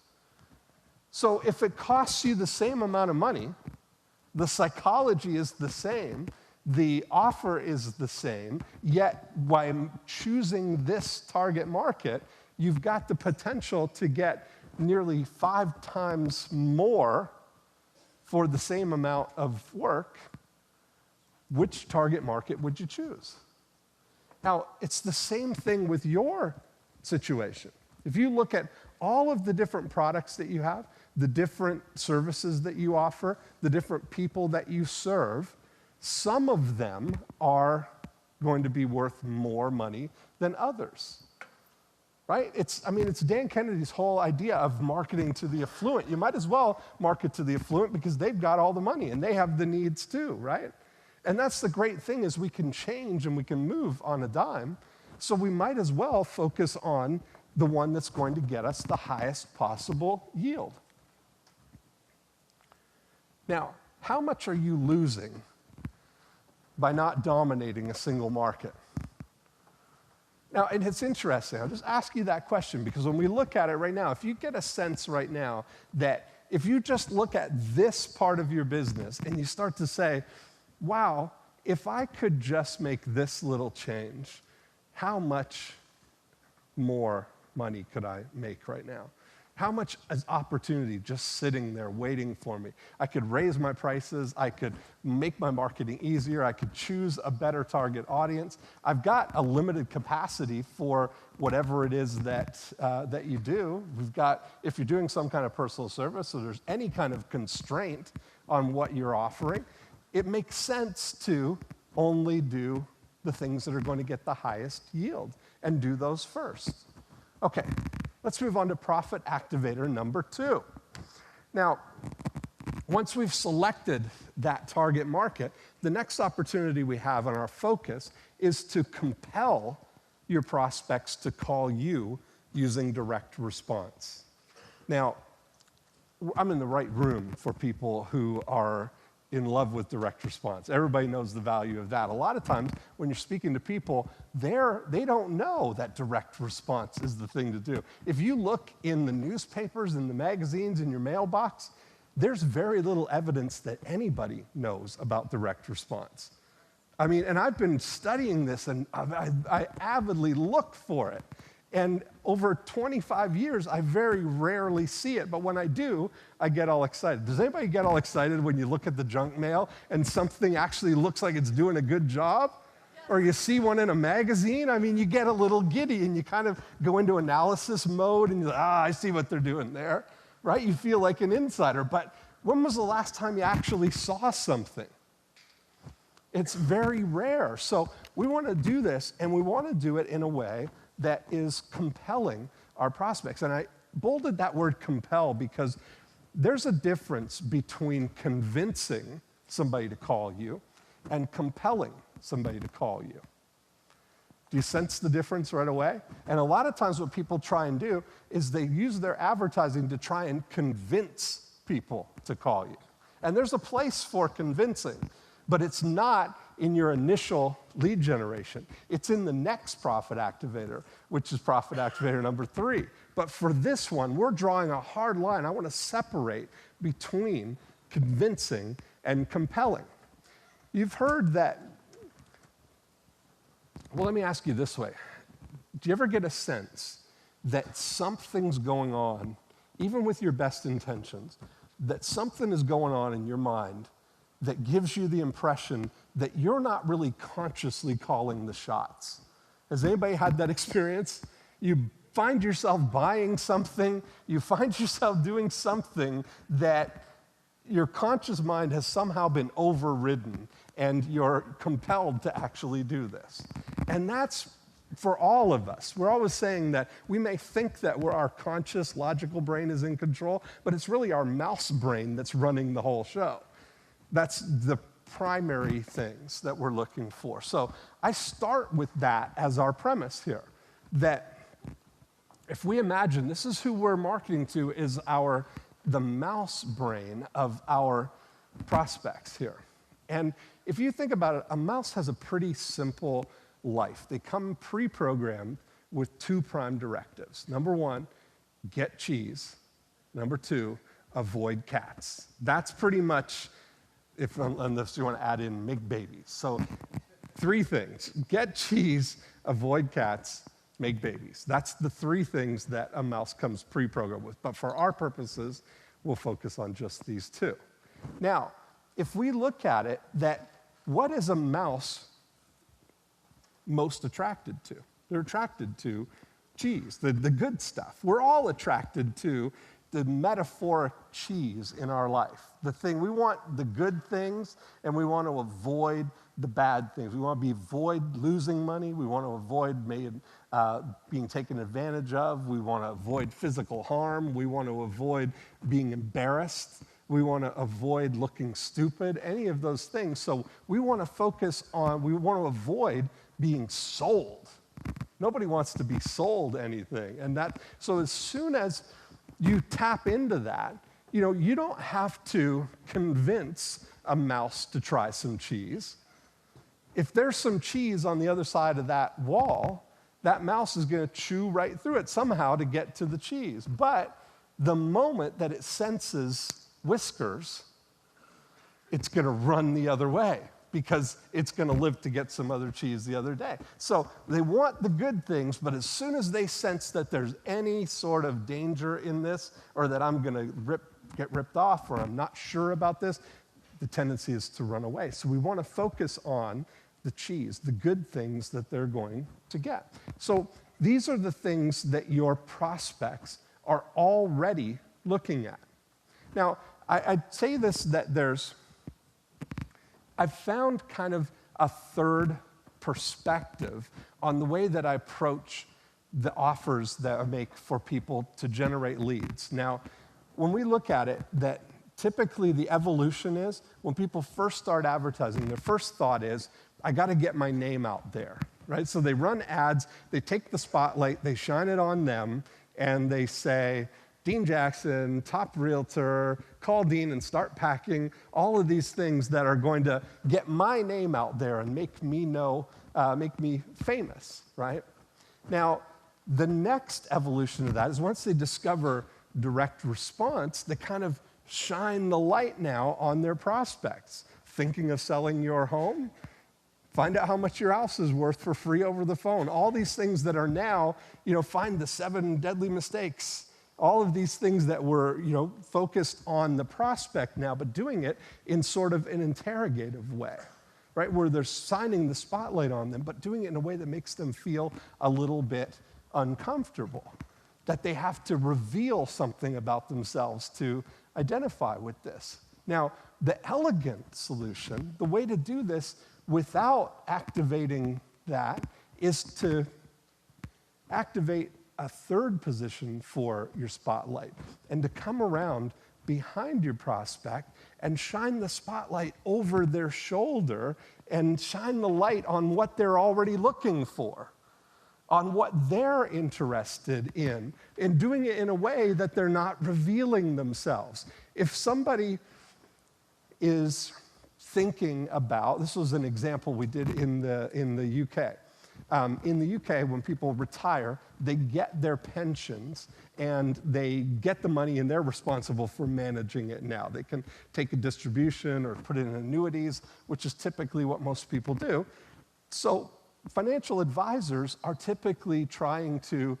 So if it costs you the same amount of money, the psychology is the same, the offer is the same, yet by choosing this target market, you've got the potential to get nearly 5 times more for the same amount of work. Which target market would you choose? Now, it's the same thing with your situation. If you look at all of the different products that you have, the different services that you offer, the different people that you serve, some of them are going to be worth more money than others. Right? It's Dan Kennedy's whole idea of marketing to the affluent. You might as well market to the affluent because they've got all the money and they have the needs too, right? And that's the great thing is we can change and we can move on a dime. So we might as well focus on the one that's going to get us the highest possible yield. Now, how much are you losing by not dominating a single market? Now, and it's interesting. I'll just ask you that question because when we look at it right now, if you get a sense right now that if you just look at this part of your business and you start to say, wow, if I could just make this little change, how much more money could I make right now? How much is opportunity just sitting there waiting for me? I could raise my prices, I could make my marketing easier, I could choose a better target audience. I've got a limited capacity for whatever it is that you do. We've got, if you're doing some kind of personal service, so there's any kind of constraint on what you're offering, it makes sense to only do the things that are going to get the highest yield and do those first. Okay, let's move on to profit activator number 2. Now, once we've selected that target market, the next opportunity we have on our focus is to compel your prospects to call you using direct response. Now, I'm in the right room for people who are in love with direct response. Everybody knows the value of that. A lot of times when you're speaking to people, they don't know that direct response is the thing to do. If you look in the newspapers, in the magazines, in your mailbox, there's very little evidence that anybody knows about direct response. I mean, and I've been studying this and I avidly look for it. And over 25 years, I very rarely see it, but when I do, I get all excited. Does anybody get all excited when you look at the junk mail and something actually looks like it's doing a good job? Or you see one in a magazine? I mean, you get a little giddy and you kind of go into analysis mode and you're like, I see what they're doing there, right? You feel like an insider, but when was the last time you actually saw something? It's very rare. So we want to do this, and we want to do it in a way that is compelling our prospects. And I bolded that word compel because there's a difference between convincing somebody to call you and compelling somebody to call you. Do you sense the difference right away? And a lot of times what people try and do is they use their advertising to try and convince people to call you. And there's a place for convincing, but it's not in your initial lead generation. It's in the next profit activator, which is profit activator number 3. But for this one, we're drawing a hard line. I want to separate between convincing and compelling. You've heard that. Well, let me ask you this way. Do you ever get a sense that something's going on, even with your best intentions, that something is going on in your mind that gives you the impression that you're not really consciously calling the shots? Has anybody had that experience? You find yourself buying something, you find yourself doing something that your conscious mind has somehow been overridden, and you're compelled to actually do this. And that's for all of us. We're always saying that we may think that our conscious, logical brain is in control, but it's really our mouse brain that's running the whole show. That's the primary things that we're looking for. So I start with that as our premise here, that if we imagine this is who we're marketing to is the mouse brain of our prospects here. And if you think about it, a mouse has a pretty simple life. They come pre-programmed with 2 prime directives. Number 1, get cheese. Number 2, avoid cats. That's pretty much, unless you want to add in make babies. So 3 things: get cheese, avoid cats, make babies. That's the 3 things that a mouse comes pre-programmed with. But for our purposes, we'll focus on just these 2. Now, if we look at it, what is a mouse most attracted to? They're attracted to cheese, the good stuff. We're all attracted to the metaphoric cheese in our life. We want the good things, and we want to avoid the bad things. We want to avoid losing money. We want to avoid being taken advantage of. We want to avoid physical harm. We want to avoid being embarrassed. We want to avoid looking stupid, any of those things. So we want to avoid being sold. Nobody wants to be sold anything. So as soon as you tap into that, you don't have to convince a mouse to try some cheese. If there's some cheese on the other side of that wall, that mouse is going to chew right through it somehow to get to the cheese. But the moment that it senses whiskers, it's going to run the other way because it's going to live to get some other cheese the other day. So they want the good things, but as soon as they sense that there's any sort of danger in this, or that I'm going to get ripped off, or I'm not sure about this, the tendency is to run away. So we want to focus on the cheese, the good things that they're going to get. So these are the things that your prospects are already looking at. Now, I'd say this, that I've found kind of a third perspective on the way that I approach the offers that I make for people to generate leads. Now, when we look at it, that typically the evolution is when people first start advertising, their first thought is, I got to get my name out there, right? So they run ads, they take the spotlight, they shine it on them, and they say, Dean Jackson, top realtor, call Dean and start packing, all of these things that are going to get my name out there and make me famous, right? Now, the next evolution of that is once they discover direct response, they kind of shine the light now on their prospects. Thinking of selling your home? Find out how much your house is worth for free over the phone. All these things that are now, find the 7 deadly mistakes. All of these things that were, focused on the prospect now, but doing it in sort of an interrogative way, right? Where they're shining the spotlight on them, but doing it in a way that makes them feel a little bit uncomfortable, that they have to reveal something about themselves to identify with this. Now, the elegant solution, the way to do this without activating that, is to activate a third position for your spotlight and to come around behind your prospect and shine the spotlight over their shoulder and shine the light on what they're already looking for. on what they're interested in and doing it in a way that they're not revealing themselves. If somebody is thinking about, this was an example we did in the UK. In the UK, when people retire, they get their pensions and they get the money and they're responsible for managing it now. They can take a distribution or put it in annuities, which is typically what most people do. So financial advisors are typically trying to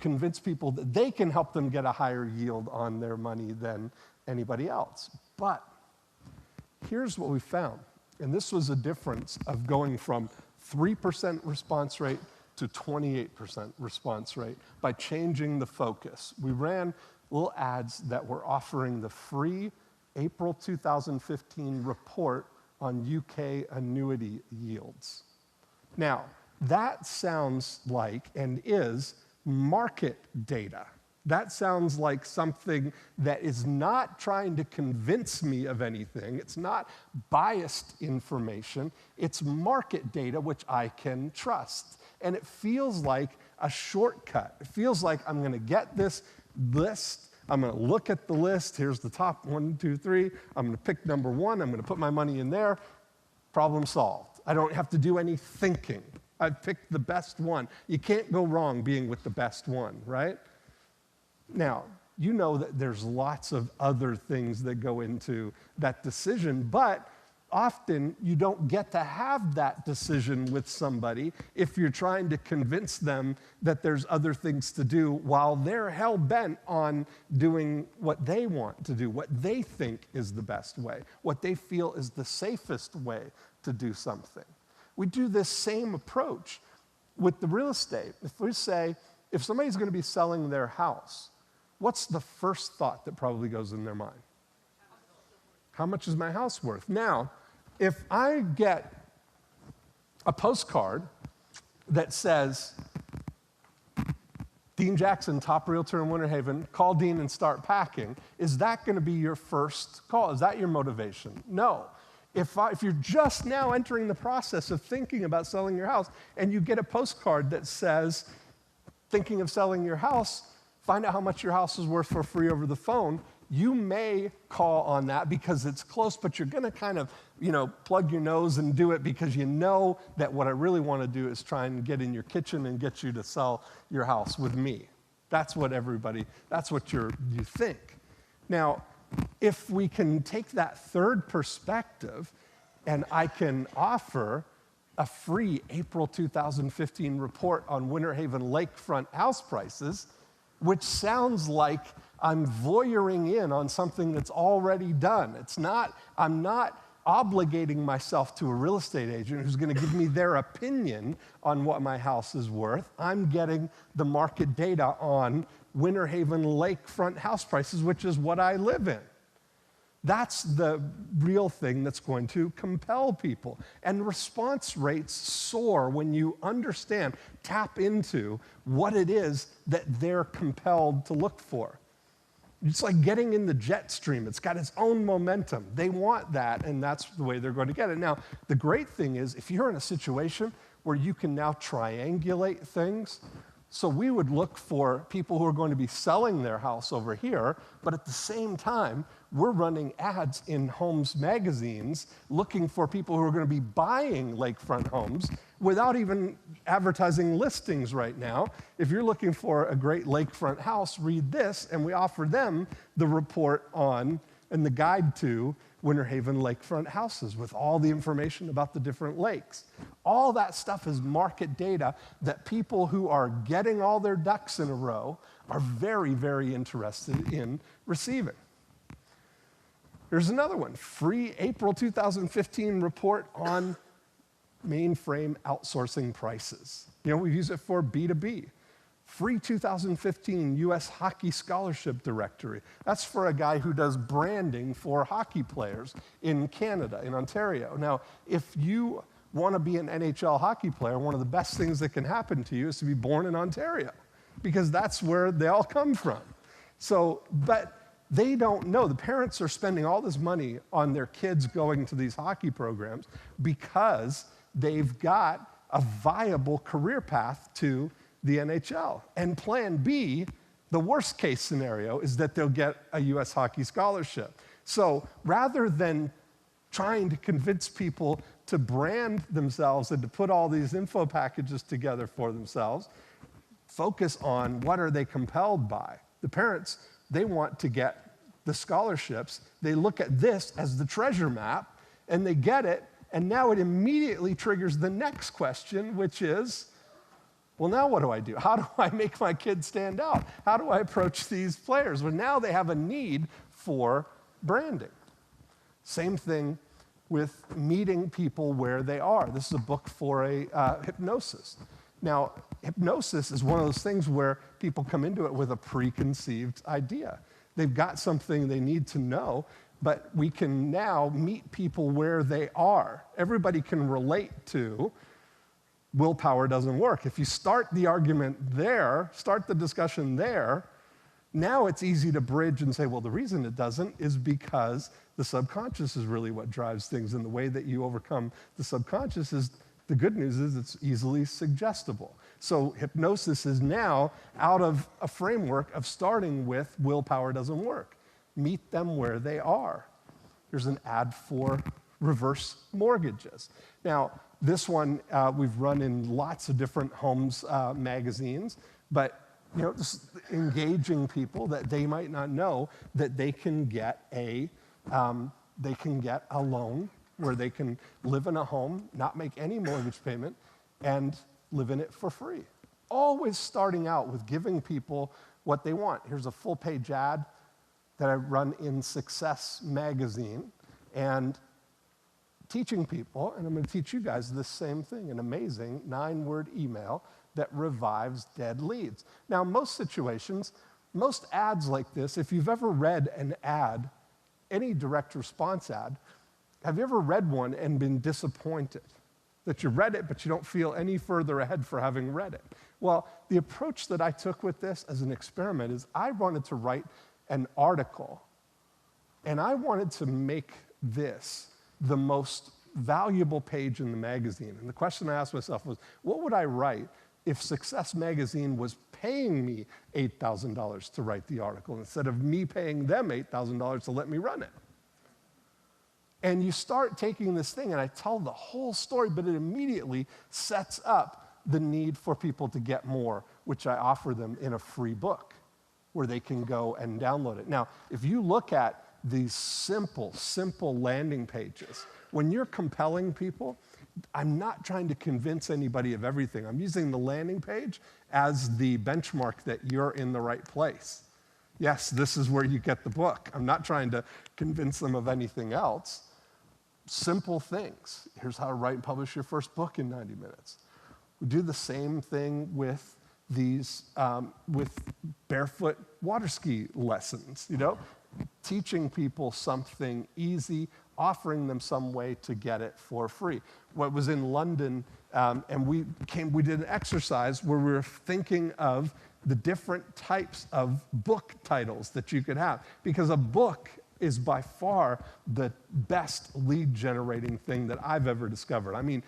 convince people that they can help them get a higher yield on their money than anybody else. But here's what we found, and this was a difference of going from 3% response rate to 28% response rate by changing the focus. We ran little ads that were offering the free April 2015 report on UK annuity yields. Now, that sounds like and is market data. That sounds like something that is not trying to convince me of anything. It's not biased information. It's market data, which I can trust. And it feels like a shortcut. It feels like I'm going to get this list. I'm going to look at the list. Here's the top 1, 2, 3. I'm going to pick number 1. I'm going to put my money in there. Problem solved. I don't have to do any thinking. I've picked the best one. You can't go wrong being with the best one, right? Now, you know that there's lots of other things that go into that decision, but often you don't get to have that decision with somebody if you're trying to convince them that there's other things to do while they're hell-bent on doing what they want to do, what they think is the best way, what they feel is the safest way to do something. We do this same approach with the real estate. If we say, if somebody's going to be selling their house, what's the first thought that probably goes in their mind? How much is my house worth? Now, if I get a postcard that says, Dean Jackson, top realtor in Winter Haven, call Dean and start packing, is that going to be your first call? Is that your motivation? No. If you're just now entering the process of thinking about selling your house and you get a postcard that says, thinking of selling your house, find out how much your house is worth for free over the phone, you may call on that because it's close, but you're going to kind of, plug your nose and do it because you know that what I really want to do is try and get in your kitchen and get you to sell your house with me. That's what you think. Now, if we can take that third perspective and I can offer a free April 2015 report on Winter Haven lakefront house prices, which sounds like I'm voyeuring in on something that's already done. I'm not obligating myself to a real estate agent who's going to give me their opinion on what my house is worth. I'm getting the market data on Winter Haven lakefront house prices, which is what I live in. That's the real thing that's going to compel people. And response rates soar when you understand, tap into what it is that they're compelled to look for. It's like getting in the jet stream. It's got its own momentum. They want that, and that's the way they're going to get it. Now, the great thing is, if you're in a situation where you can now triangulate things, so we would look for people who are going to be selling their house over here, but at the same time, we're running ads in homes magazines looking for people who are going to be buying lakefront homes without even advertising listings right now. If you're looking for a great lakefront house, read this, and we offer them the report on and the guide to Winter Haven lakefront houses with all the information about the different lakes. All that stuff is market data that people who are getting all their ducks in a row are very, very interested in receiving. Here's another one, free April 2015 report on mainframe outsourcing prices. We use it for B2B. Free 2015 U.S. Hockey Scholarship Directory. That's for a guy who does branding for hockey players in Canada, in Ontario. Now, if you want to be an NHL hockey player, one of the best things that can happen to you is to be born in Ontario, because that's where they all come from. But they don't know. The parents are spending all this money on their kids going to these hockey programs because they've got a viable career path to the NHL. And plan B, the worst case scenario, is that they'll get a U.S. hockey scholarship. So rather than trying to convince people to brand themselves and to put all these info packages together for themselves, focus on what are they compelled by. The parents, they want to get the scholarships. They look at this as the treasure map, and they get it, and now it immediately triggers the next question, which is, well, now what do I do? How do I make my kids stand out? How do I approach these players? Well, now they have a need for branding. Same thing with meeting people where they are. This is a book for a hypnosis. Now, hypnosis is one of those things where people come into it with a preconceived idea. They've got something they need to know, but we can now meet people where they are. Everybody can relate to willpower doesn't work. If you start the argument there, start the discussion there, now it's easy to bridge and say, well, the reason it doesn't is because the subconscious is really what drives things, and the way that you overcome the subconscious is, the good news is it's easily suggestible. So hypnosis is now out of a framework of starting with willpower doesn't work. Meet them where they are. Here's an ad for reverse mortgages. Now, this one we've run in lots of different homes magazines, but just engaging people that they might not know that they can get a loan where they can live in a home, not make any mortgage payment, and live in it for free. Always starting out with giving people what they want. Here's a full-page ad that I run in Success magazine, and teaching people, and I'm going to teach you guys this same thing, an amazing 9-word email that revives dead leads. Now, most situations, most ads like this, if you've ever read an ad, any direct response ad, have you ever read one and been disappointed that you read it, but you don't feel any further ahead for having read it? Well, the approach that I took with this as an experiment is I wanted to write an article, and I wanted to make this the most valuable page in the magazine. And the question I asked myself was, what would I write if Success Magazine was paying me $8,000 to write the article instead of me paying them $8,000 to let me run it? And you start taking this thing, and I tell the whole story, but it immediately sets up the need for people to get more, which I offer them in a free book where they can go and download it. Now, if you look at these simple landing pages, when you're compelling people, I'm not trying to convince anybody of everything. I'm using the landing page as the benchmark that you're in the right place. Yes, this is where you get the book. I'm not trying to convince them of anything else. Simple things. Here's how to write and publish your first book in 90 minutes. We do the same thing with these, with barefoot water ski lessons, teaching people something easy, offering them some way to get it for free. What was in London, and we did an exercise where we were thinking of the different types of book titles that you could have, because a book is by far the best lead generating thing that I've ever discovered. I mean,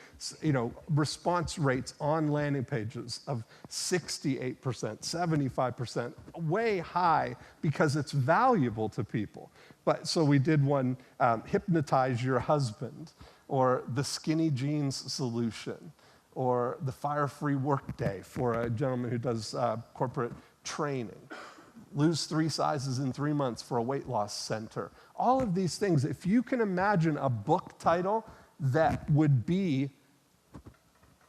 response rates on landing pages of 68%, 75%, way high because it's valuable to people. But so we did one, hypnotize your husband, or the skinny jeans solution, or the fire-free workday for a gentleman who does corporate training. Lose 3 sizes in 3 months for a weight loss center. All of these things, if you can imagine a book title that would be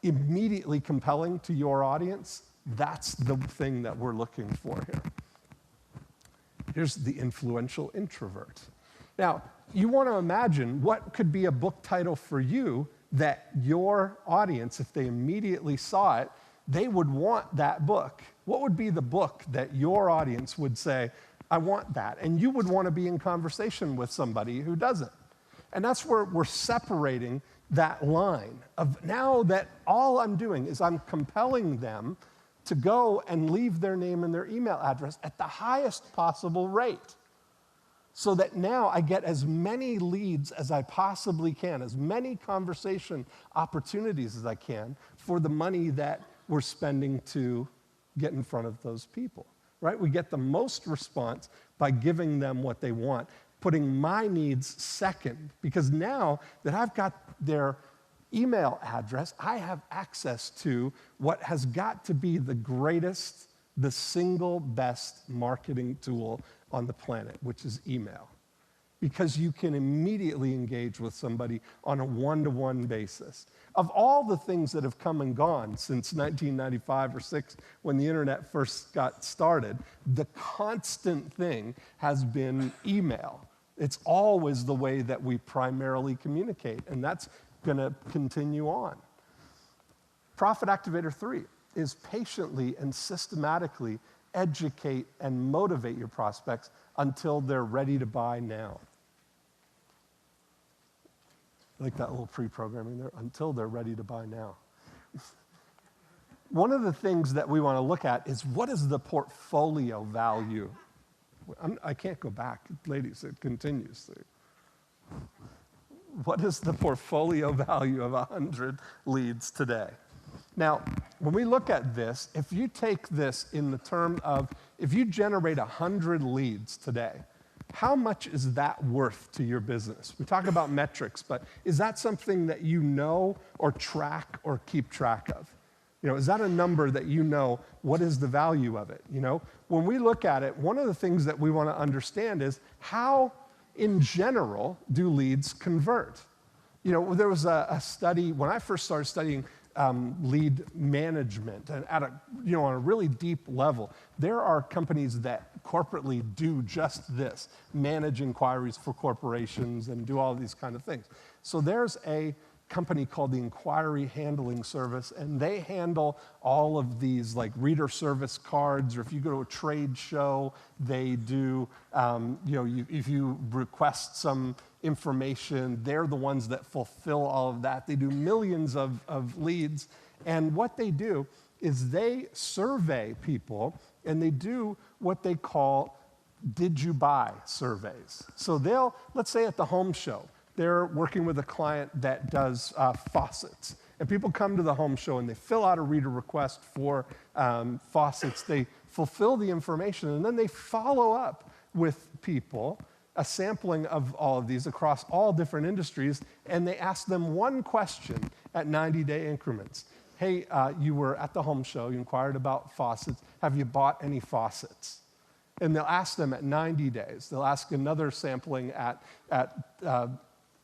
immediately compelling to your audience, that's the thing that we're looking for here. Here's the influential introvert. Now, you want to imagine what could be a book title for you that your audience, if they immediately saw it, they would want that book. What would be the book that your audience would say, I want that? And you would want to be in conversation with somebody who doesn't. And that's where we're separating that line of now that all I'm doing is I'm compelling them to go and leave their name and their email address at the highest possible rate. so that now I get as many leads as I possibly can, as many conversation opportunities as I can for the money that we're spending to get in front of those people, right? We get the most response by giving them what they want, putting my needs second, because now that I've got their email address, I have access to what has got to be the greatest, the single best marketing tool on the planet, which is email. Because you can immediately engage with somebody on a one-to-one basis. Of all the things that have come and gone since 1995 or 6, when the internet first got started, the constant thing has been email. It's always the way that we primarily communicate, and that's going to continue on. Profit Activator 3 is patiently and systematically educate and motivate your prospects until they're ready to buy now. I like that little pre-programming there, until they're ready to buy now. One of the things that we want to look at is, what is the portfolio value? I can't go back, ladies, it continues. What is the portfolio value of 100 leads today? Now, when we look at this, if you take this in the term of, if you generate 100 leads today, how much is that worth to your business? We talk about metrics, but is that something that you know or track or keep track of? You know, is that a number that you know, what is the value of it? You know, when we look at it, one of the things that we want to understand is, how, in general, do leads convert? You know, there was a study, when I first started studying lead management, and at a, on a really deep level, there are companies that corporately do just this, manage inquiries for corporations and do all these kind of things. So there's a company called the Inquiry Handling Service, and they handle all of these like reader service cards, or if you go to a trade show, they do, if you request some information, they're the ones that fulfill all of that. They do millions of leads, and what they do is they survey people, and they do what they call did you buy surveys. So they'll, let's say at the home show, they're working with a client that does faucets. And people come to the home show and they fill out a reader request for faucets. They fulfill the information, and then they follow up with people, a sampling of all of these across all different industries, and they ask them one question at 90-day increments. Hey, you were at the home show, you inquired about faucets. Have you bought any faucets? And they'll ask them at 90 days. They'll ask another sampling at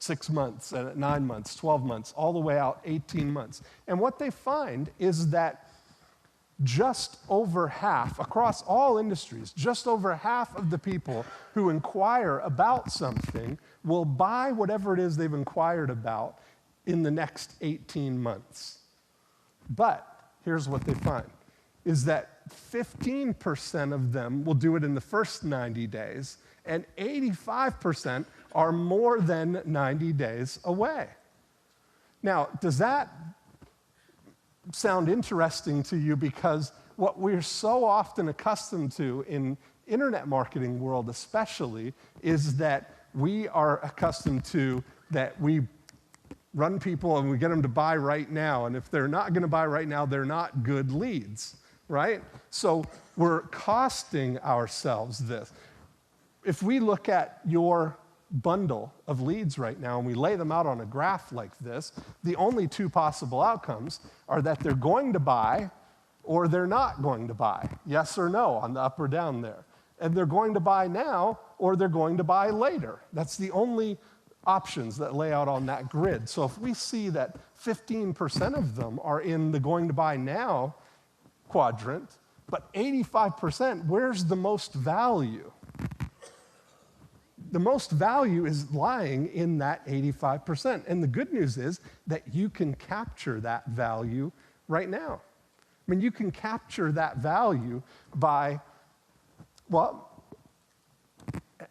6 months, and at 9 months, 12 months, all the way out 18 months. And what they find is that just over half, across all industries, just over half of the people who inquire about something will buy whatever it is they've inquired about in the next 18 months. But here's what they find, is that 15% of them will do it in the first 90 days, and 85% are more than 90 days away. Now, does that sound interesting to you? Because what we're so often accustomed to in internet marketing world especially is that we are accustomed to that we run people and we get them to buy right now, and if they're not going to buy right now, they're not good leads, right? So we're costing ourselves this. If we look at your bundle of leads right now and we lay them out on a graph like this, the only two possible outcomes are that they're going to buy or they're not going to buy. Yes or no on the up or down there. And they're going to buy now or they're going to buy later. That's the only options that lay out on that grid. So if we see that 15% of them are in the going to buy now quadrant, but 85%, where's the most value? The most value is lying in that 85%. And the good news is that you can capture that value right now. I mean, you can capture that value by, well,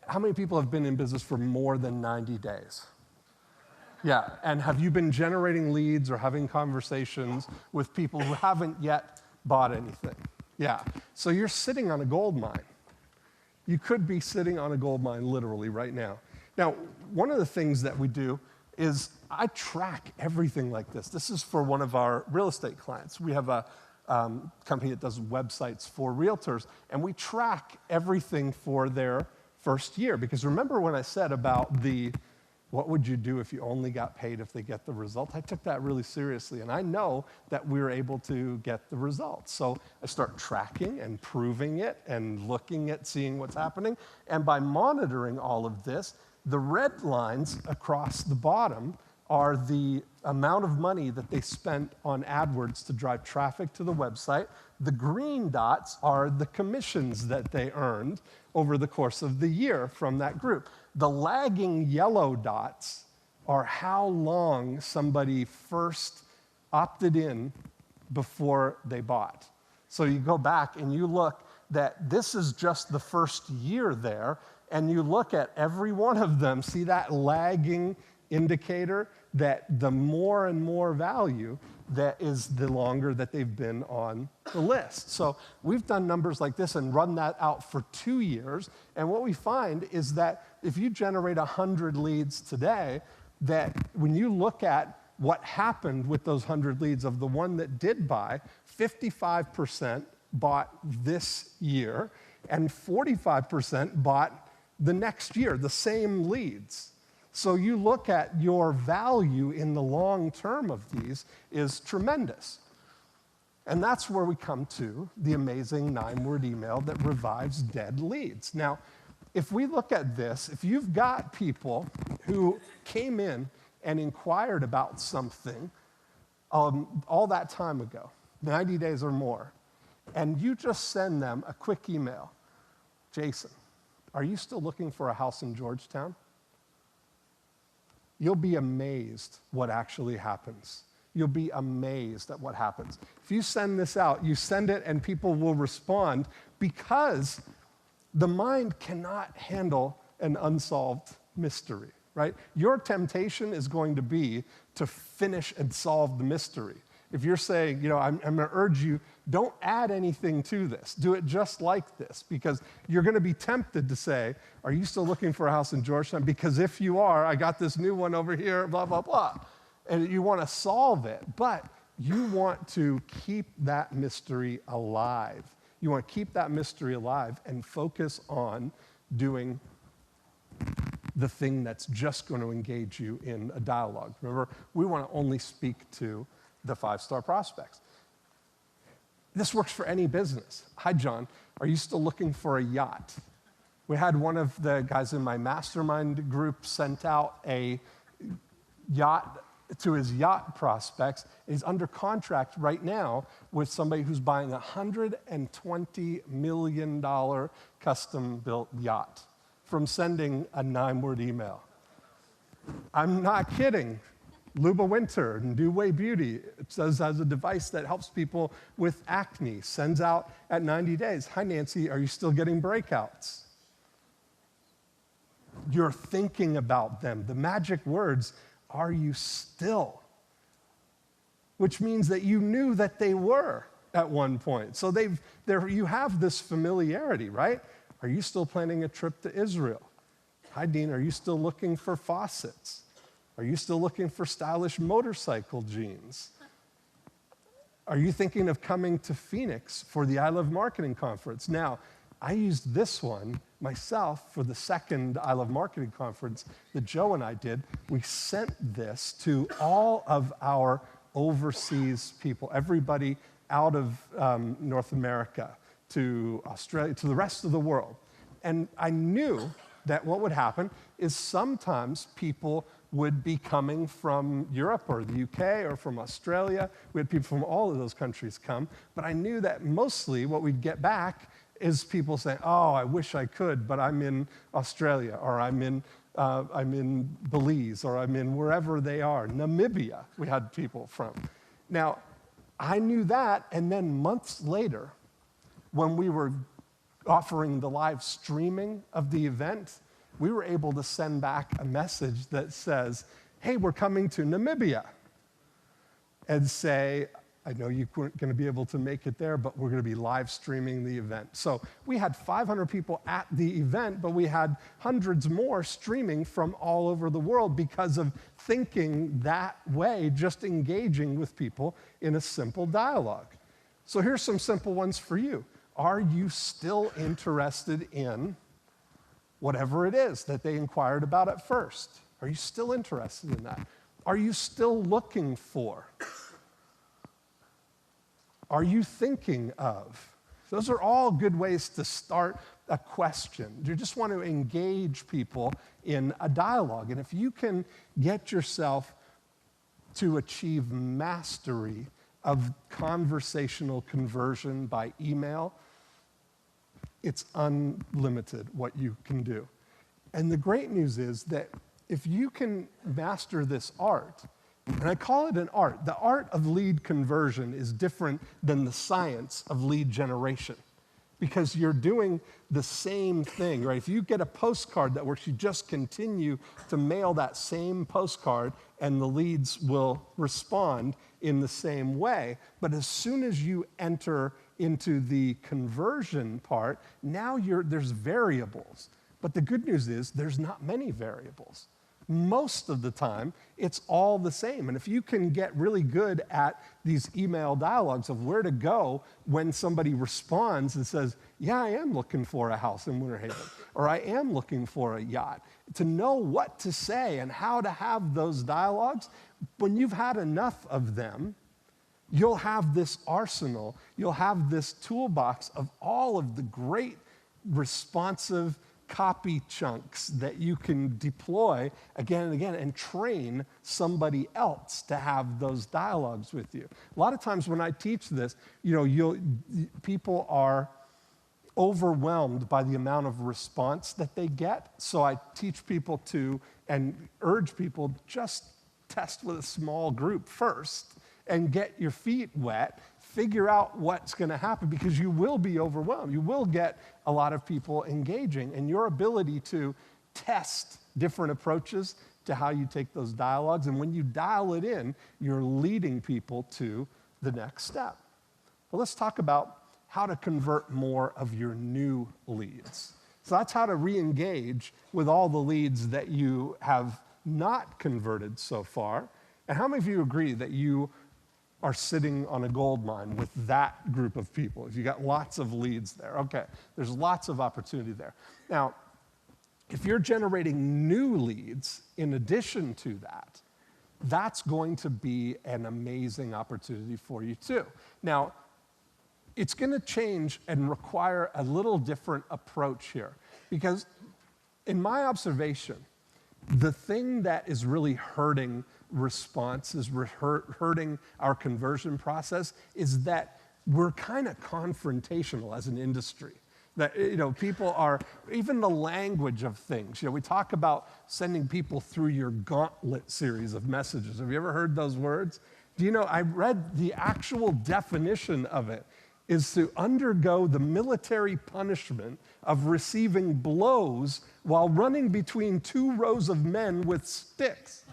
how many people have been in business for more than 90 days? Yeah, and have you been generating leads or having conversations with people who haven't yet bought anything? Yeah, so you're sitting on a gold mine. you could be sitting on a gold mine literally right now. Now, one of the things that we do is I track everything like this. This is for one of our real estate clients. We have a company that does websites for realtors, and we track everything for their first year. Because remember when I said about what would you do if you only got paid if they get the result? I took that really seriously, and I know that we're able to get the results. So I start tracking and proving it and looking at seeing what's happening. And by monitoring all of this, the red lines across the bottom are the amount of money that they spent on AdWords to drive traffic to the website. The green dots are the commissions that they earned over the course of the year from that group. The lagging yellow dots are how long somebody first opted in before they bought. So you go back and you look that this is just the first year there, and you look at every one of them, see that lagging indicator that the more and more value that is the longer that they've been on the list. So we've done numbers like this and run that out for 2 years, and what we find is that if you generate 100 leads today, that when you look at what happened with those 100 leads of the one that did buy, 55% bought this year, and 45% bought the next year, the same leads. So you look at your value in the long term of these is tremendous. And that's where we come to the amazing 9-word email that revives dead leads. Now, if we look at this, if you've got people who came in and inquired about something all that time ago, 90 days or more, and you just send them a quick email, Jason, are you still looking for a house in Georgetown? You'll be amazed what actually happens. You'll be amazed at what happens. If you send this out, you send it and people will respond because the mind cannot handle an unsolved mystery, right? Your temptation is going to be to finish and solve the mystery. If you're saying, I'm going to urge you, don't add anything to this. Do it just like this, because you're going to be tempted to say, are you still looking for a house in Georgetown? Because if you are, I got this new one over here, blah, blah, blah. And you want to solve it, but you want to keep that mystery alive. You want to keep that mystery alive and focus on doing the thing that's just going to engage you in a dialogue. Remember, we want to only speak to the 5-star prospects. This works for any business. Hi, John. Are you still looking for a yacht? We had one of the guys in my mastermind group sent out a yacht to his yacht prospects. He's under contract right now with somebody who's buying a $120 million custom-built yacht from sending a 9-word email. I'm not kidding. Luba Winter and New Way Beauty has a device that helps people with acne, sends out at 90 days. Hi, Nancy, are you still getting breakouts? You're thinking about them. The magic words, are you still? Which means that you knew that they were at one point. So you have this familiarity, right? Are you still planning a trip to Israel? Hi, Dean, are you still looking for faucets? Are you still looking for stylish motorcycle jeans? Are you thinking of coming to Phoenix for the I Love Marketing conference? Now, I used this one myself for the second I Love Marketing conference that Joe and I did. We sent this to all of our overseas people, everybody out of North America, to Australia, to the rest of the world. And I knew that what would happen is sometimes people would be coming from Europe or the UK or from Australia. We had people from all of those countries come, but I knew that mostly what we'd get back is people saying, oh, I wish I could, but I'm in Australia, or I'm in Belize, or I'm in wherever they are. Namibia, we had people from. Now, I knew that, and then months later, when we were offering the live streaming of the event, we were able to send back a message that says, hey, we're coming to Namibia. And say, I know you weren't going to be able to make it there, but we're going to be live streaming the event. So we had 500 people at the event, but we had hundreds more streaming from all over the world because of thinking that way, just engaging with people in a simple dialogue. So here's some simple ones for you. Are you still interested in whatever it is that they inquired about at first? Are you still interested in that? Are you still looking for? Are you thinking of? Those are all good ways to start a question. You just want to engage people in a dialogue. And if you can get yourself to achieve mastery of conversational conversion by email, it's unlimited what you can do. And the great news is that if you can master this art, and I call it an art. The art of lead conversion is different than the science of lead generation because you're doing the same thing, right? If you get a postcard that works, you just continue to mail that same postcard and the leads will respond in the same way. But as soon as you enter into the conversion part, now there's variables. But the good news is there's not many variables. Most of the time, it's all the same. And if you can get really good at these email dialogues of where to go when somebody responds and says, yeah, I am looking for a house in Winter Haven, or I am looking for a yacht, to know what to say and how to have those dialogues, when you've had enough of them, you'll have this arsenal, you'll have this toolbox of all of the great responsive copy chunks that you can deploy again and again and train somebody else to have those dialogues with you. A lot of times when I teach this, people are overwhelmed by the amount of response that they get. So I teach people to and urge people just test with a small group first and get your feet wet. Figure out what's going to happen because you will be overwhelmed. You will get a lot of people engaging, and your ability to test different approaches to how you take those dialogues, and when you dial it in, you're leading people to the next step. Well, let's talk about how to convert more of your new leads. So that's how to re-engage with all the leads that you have not converted so far. And how many of you agree that you are sitting on a gold mine with that group of people? If you got lots of leads there, okay, there's lots of opportunity there. Now, if you're generating new leads in addition to that, that's going to be an amazing opportunity for you too. Now, it's going to change and require a little different approach here because in my observation, the thing that is really hurting response, is hurting our conversion process, is that we're kind of confrontational as an industry. That, people are, even the language of things. We talk about sending people through your gauntlet series of messages. Have you ever heard those words? Do you know, I read the actual definition of it is to undergo the military punishment of receiving blows while running between two rows of men with sticks.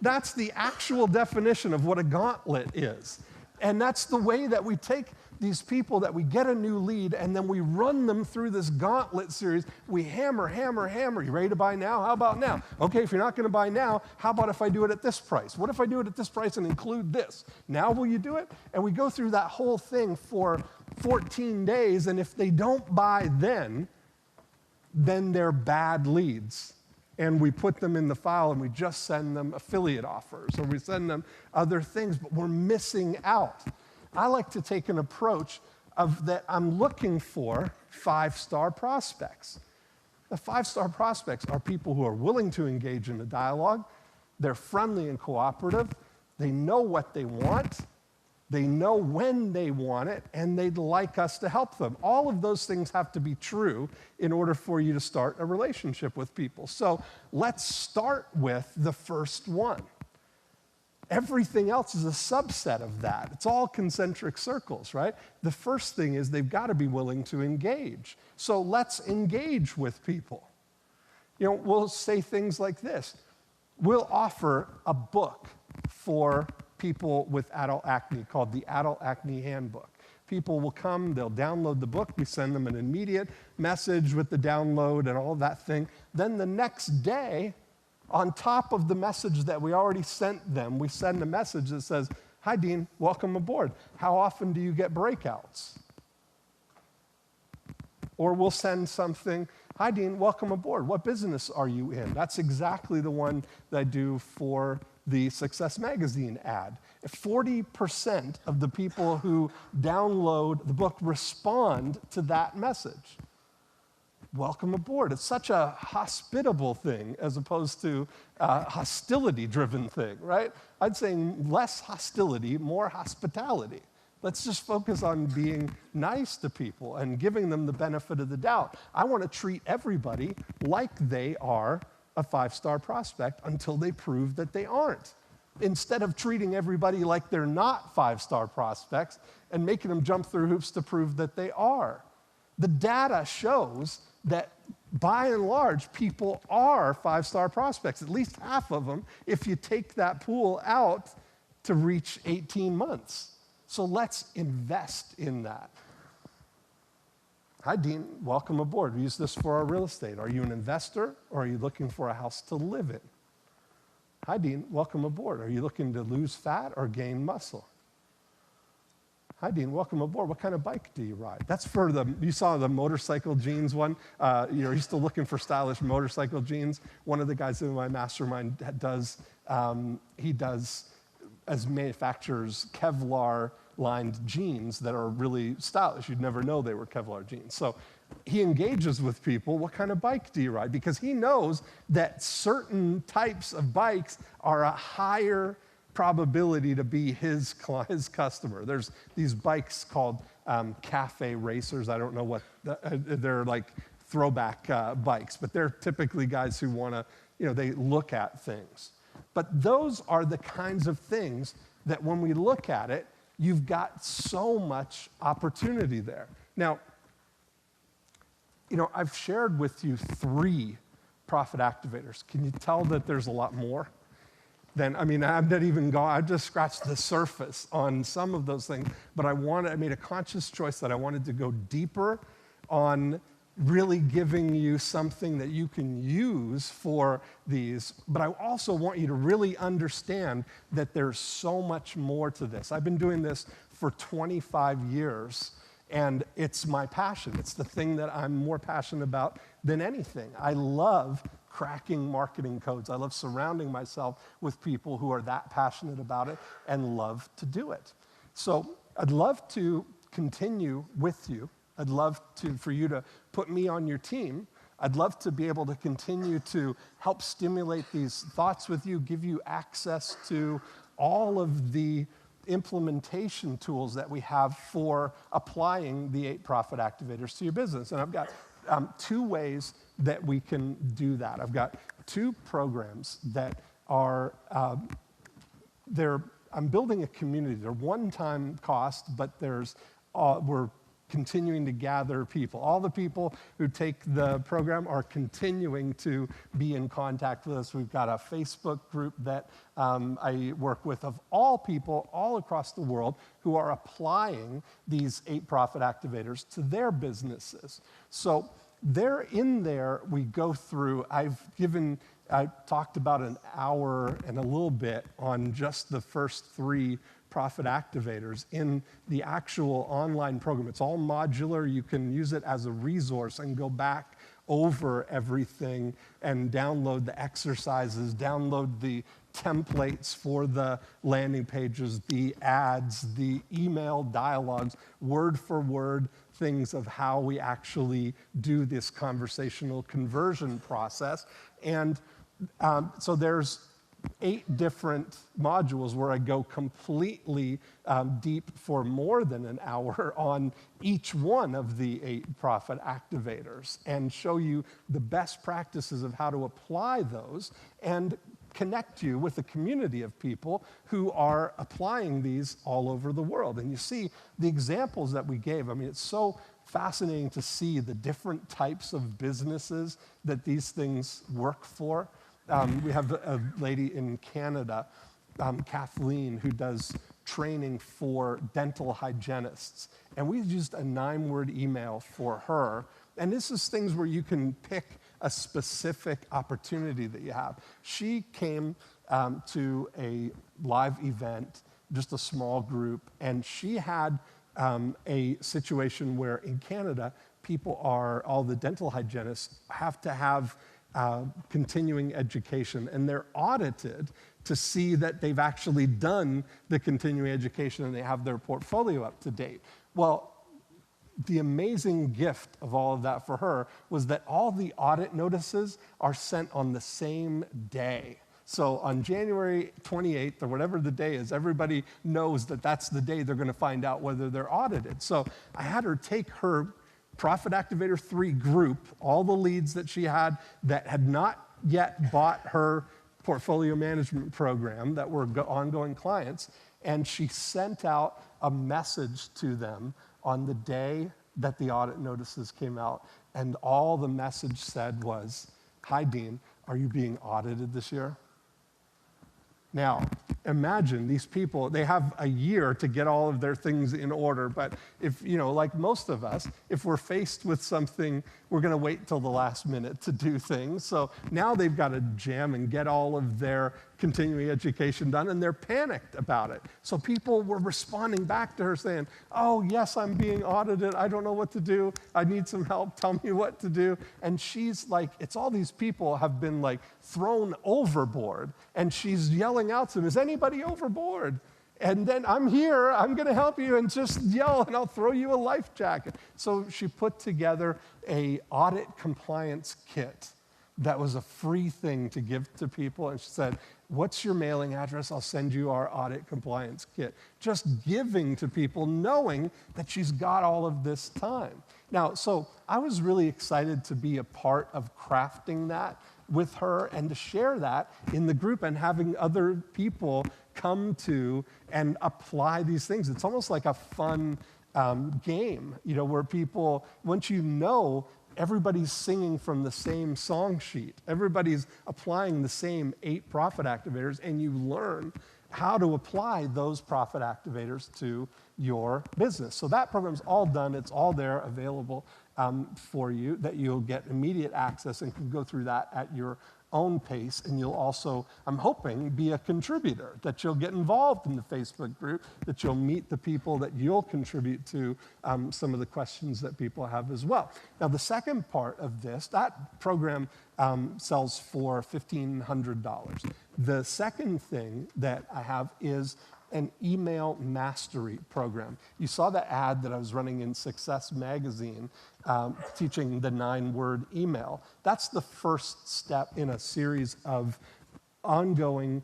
That's the actual definition of what a gauntlet is. And that's the way that we take these people that we get a new lead and then we run them through this gauntlet series. We hammer, hammer, hammer. You ready to buy now? How about now? Okay, if you're not going to buy now, how about if I do it at this price? What if I do it at this price and include this? Now will you do it? And we go through that whole thing for 14 days, and if they don't buy then they're bad leads. And we put them in the file and we just send them affiliate offers or we send them other things, but we're missing out. I like to take an approach of that I'm looking for 5-star prospects. The 5-star prospects are people who are willing to engage in a dialogue. They're friendly and cooperative. They know what they want. They know when they want it, and they'd like us to help them. All of those things have to be true in order for you to start a relationship with people. So let's start with the first one. Everything else is a subset of that. It's all concentric circles, right? The first thing is they've got to be willing to engage. So let's engage with people. We'll say things like this. We'll offer a book for people with adult acne called the Adult Acne Handbook. People will come, they'll download the book, we send them an immediate message with the download and all that thing. Then the next day, on top of the message that we already sent them, we send a message that says, "Hi, Dean, welcome aboard. How often do you get breakouts?" Or we'll send something, "Hi, Dean, welcome aboard. What business are you in?" That's exactly the one that I do for the Success Magazine ad. 40% of the people who download the book respond to that message. Welcome aboard. It's such a hospitable thing as opposed to a hostility-driven thing, right? I'd say less hostility, more hospitality. Let's just focus on being nice to people and giving them the benefit of the doubt. I want to treat everybody like they are a 5-star prospect until they prove that they aren't. Instead of treating everybody like they're not 5-star prospects and making them jump through hoops to prove that they are. The data shows that by and large, people are 5-star prospects, at least half of them, if you take that pool out to reach 18 months. So let's invest in that. "Hi, Dean, welcome aboard. We use this for our real estate. Are you an investor or are you looking for a house to live in?" "Hi, Dean, welcome aboard. Are you looking to lose fat or gain muscle?" "Hi, Dean, welcome aboard. What kind of bike do you ride?" That's for you saw the motorcycle jeans one. You're still looking for stylish motorcycle jeans. One of the guys in my mastermind as manufacturers, Kevlar-lined jeans that are really stylish. You'd never know they were Kevlar jeans. So he engages with people, "What kind of bike do you ride?" Because he knows that certain types of bikes are a higher probability to be his customer. There's these bikes called cafe racers. I don't know what, they're like throwback bikes, but they're typically guys who want to, they look at things. But those are the kinds of things that when we look at it, you've got so much opportunity there. Now, I've shared with you 3 profit activators. Can you tell that there's a lot more? I'm not even I've just scratched the surface on some of those things, but I made a conscious choice that I wanted to go deeper on really giving you something that you can use for these, but I also want you to really understand that there's so much more to this. I've been doing this for 25 years, and it's my passion. It's the thing that I'm more passionate about than anything. I love cracking marketing codes. I love surrounding myself with people who are that passionate about it and love to do it. So I'd love to continue with you. I'd love for you to put me on your team. I'd love to be able to continue to help stimulate these thoughts with you, give you access to all of the implementation tools that we have for applying the 8 profit activators to your business. And I've got 2 ways that we can do that. I've got 2 programs that are, I'm building a community. They're one-time cost, but we're continuing to gather people. All the people who take the program are continuing to be in contact with us. We've got a Facebook group that I work with of all people all across the world who are applying these 8 profit activators to their businesses. So they're in there. We go through, I talked about an hour and a little bit on just the first 3 profit activators in the actual online program. It's all modular. You can use it as a resource and go back over everything and download the exercises, download the templates for the landing pages, the ads, the email dialogues, word for word things of how we actually do this conversational conversion process. And so there's 8 different modules where I go completely deep for more than an hour on each one of the 8 profit activators and show you the best practices of how to apply those and connect you with a community of people who are applying these all over the world. And you see the examples that we gave. It's so fascinating to see the different types of businesses that these things work for. We have a lady in Canada Kathleen, who does training for dental hygienists. And we used a 9-word email for her. And this is things where you can pick a specific opportunity that you have. She came to a live event, just a small group, and she had a situation where in Canada, all the dental hygienists have to have continuing education, and they're audited to see that they've actually done the continuing education and they have their portfolio up to date. Well, the amazing gift of all of that for her was that all the audit notices are sent on the same day. So on January 28th, or whatever the day is, everybody knows that that's the day they're going to find out whether they're audited. So I had her take her Profit Activator 3 group, all the leads that she had that had not yet bought her portfolio management program that were ongoing clients, and she sent out a message to them on the day that the audit notices came out, and all the message said was, "Hi, Dean, are you being audited this year?" Now, imagine these people, they have a year to get all of their things in order, but if, like most of us, if we're faced with something, we're gonna wait till the last minute to do things. So now they've got to jam and get all of their continuing education done, and they're panicked about it. So people were responding back to her saying, "Oh, yes, I'm being audited. I don't know what to do. I need some help. Tell me what to do." And she's like, it's all these people have been like thrown overboard, and she's yelling out to them, "Is anybody overboard? And then I'm here, I'm gonna help you, and just yell and I'll throw you a life jacket." So she put together a audit compliance kit that was a free thing to give to people, and she said, "What's your mailing address? I'll send you our audit compliance kit." Just giving to people, knowing that she's got all of this time. Now, so I was really excited to be a part of crafting that with her and to share that in the group and having other people come to and apply these things. It's almost like a fun game, where people, once everybody's singing from the same song sheet, everybody's applying the same 8 profit activators, and you learn how to apply those profit activators to your business. So that program's all done. It's all there available for you, that you'll get immediate access and can go through that at your own pace. And you'll also, I'm hoping, be a contributor, that you'll get involved in the Facebook group, that you'll meet the people, that you'll contribute to some of the questions that people have as well. Now, the second part of this, that program sells for $1,500. The second thing that I have is an email mastery program. You saw the ad that I was running in Success Magazine teaching the 9-word email. That's the first step in a series of ongoing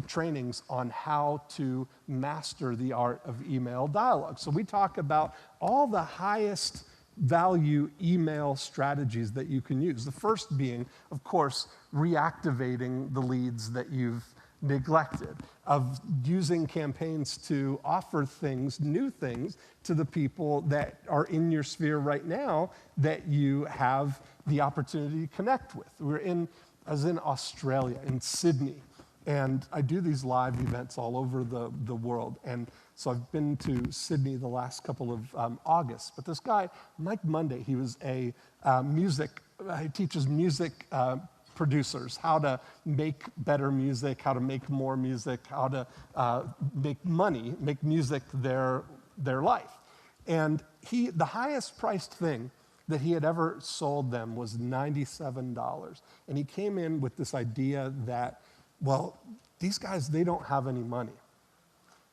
trainings on how to master the art of email dialogue. So we talk about all the highest value email strategies that you can use. The first being, of course, reactivating the leads that you've neglected, of using campaigns to offer things, new things, to the people that are in your sphere right now that you have the opportunity to connect with. I was in Australia, in Sydney, and I do these live events all over the world. And so I've been to Sydney the last couple of August. But this guy, Mike Monday, he was he teaches music producers how to make better music, how to make more music, how to make money, make music their life. And the highest priced thing that he had ever sold them was $97. And he came in with this idea that, well, these guys, they don't have any money.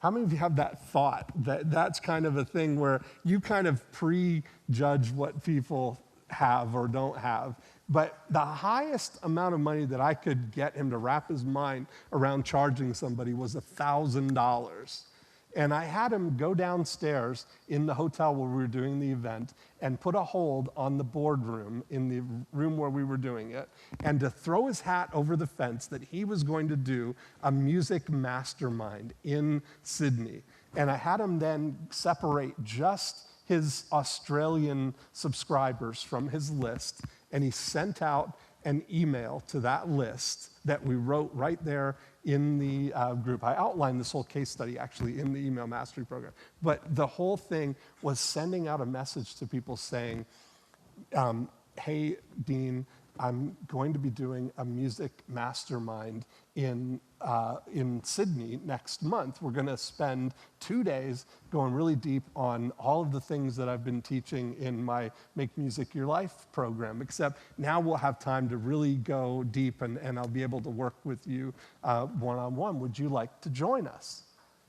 How many of you have that thought, that that's kind of a thing where you kind of prejudge what people have or don't have? But the highest amount of money that I could get him to wrap his mind around charging somebody was $1,000. And I had him go downstairs in the hotel where we were doing the event and put a hold on the boardroom in the room where we were doing it, and to throw his hat over the fence that he was going to do a music mastermind in Sydney. And I had him then separate just his Australian subscribers from his list, and he sent out an email to that list that we wrote right there in the group. I outlined this whole case study actually in the email mastery program. But the whole thing was sending out a message to people saying, hey, Dean, I'm going to be doing a music mastermind in Sydney next month. We're going to spend 2 days going really deep on all of the things that I've been teaching in my Make Music Your Life program, except now we'll have time to really go deep and I'll be able to work with you one-on-one. Would you like to join us?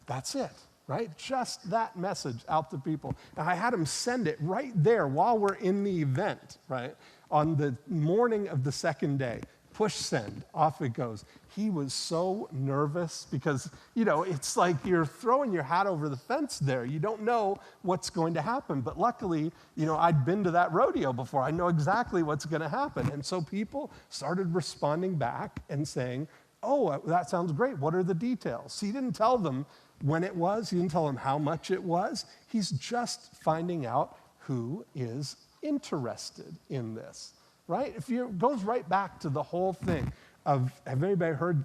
That's it. Right? Just that message out to people. And I had him send it right there while we're in the event, right? On the morning of the second day, push send, off it goes. He was so nervous because, it's like you're throwing your hat over the fence there. You don't know what's going to happen. But luckily, I'd been to that rodeo before. I know exactly what's going to happen. And so people started responding back and saying, oh, that sounds great. What are the details? So he didn't tell them when it was. He didn't tell them how much it was. He's just finding out who is interested in this, right? It goes right back to the whole thing of, have anybody heard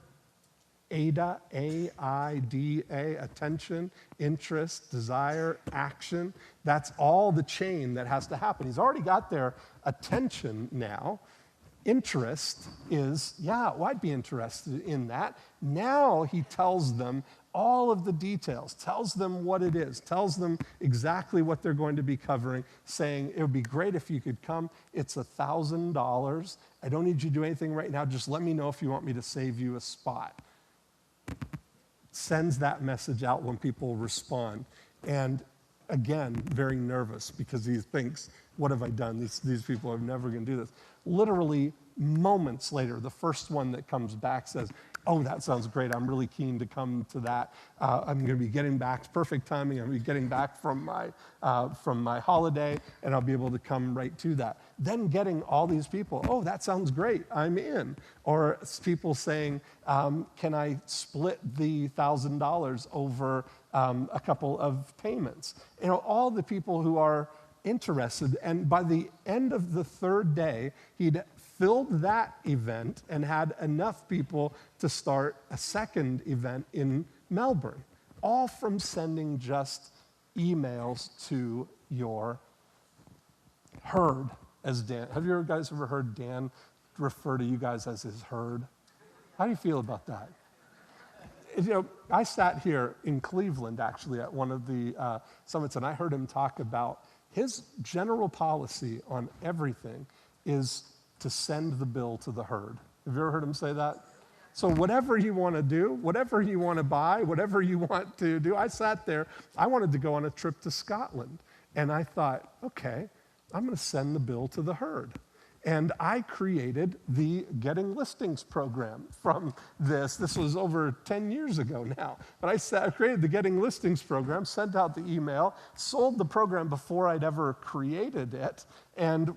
AIDA, A-I-D-A, attention, interest, desire, action? That's all the chain that has to happen. He's already got their attention now. Interest is, I'd be interested in that. Now he tells them all of the details, tells them what it is, tells them exactly what they're going to be covering, saying, it would be great if you could come. It's $1,000. I don't need you to do anything right now. Just let me know if you want me to save you a spot. Sends that message out when people respond. And again, very nervous because he thinks, what have I done? These people are never going to do this. Literally moments later, the first one that comes back says, oh, that sounds great. I'm really keen to come to that. I'm going to be getting back, perfect timing. I'm going to be getting back from my holiday, and I'll be able to come right to that. Then getting all these people, oh, that sounds great. I'm in. Or people saying, can I split the $1,000 over a couple of payments? All the people who are interested. And by the end of the third day, he'd filled that event and had enough people to start a second event in Melbourne, all from sending just emails to your herd, as Dan. Have you guys ever heard Dan refer to you guys as his herd? How do you feel about that? I sat here in Cleveland, actually, at one of the summits, and I heard him talk about his general policy on everything is to send the bill to the herd. Have you ever heard him say that? So whatever you want to do, whatever you want to buy, whatever you want to do, I sat there. I wanted to go on a trip to Scotland. And I thought, okay, I'm going to send the bill to the herd. And I created the Getting Listings program from this. This was over 10 years ago now. But I created the Getting Listings program, sent out the email, sold the program before I'd ever created it, and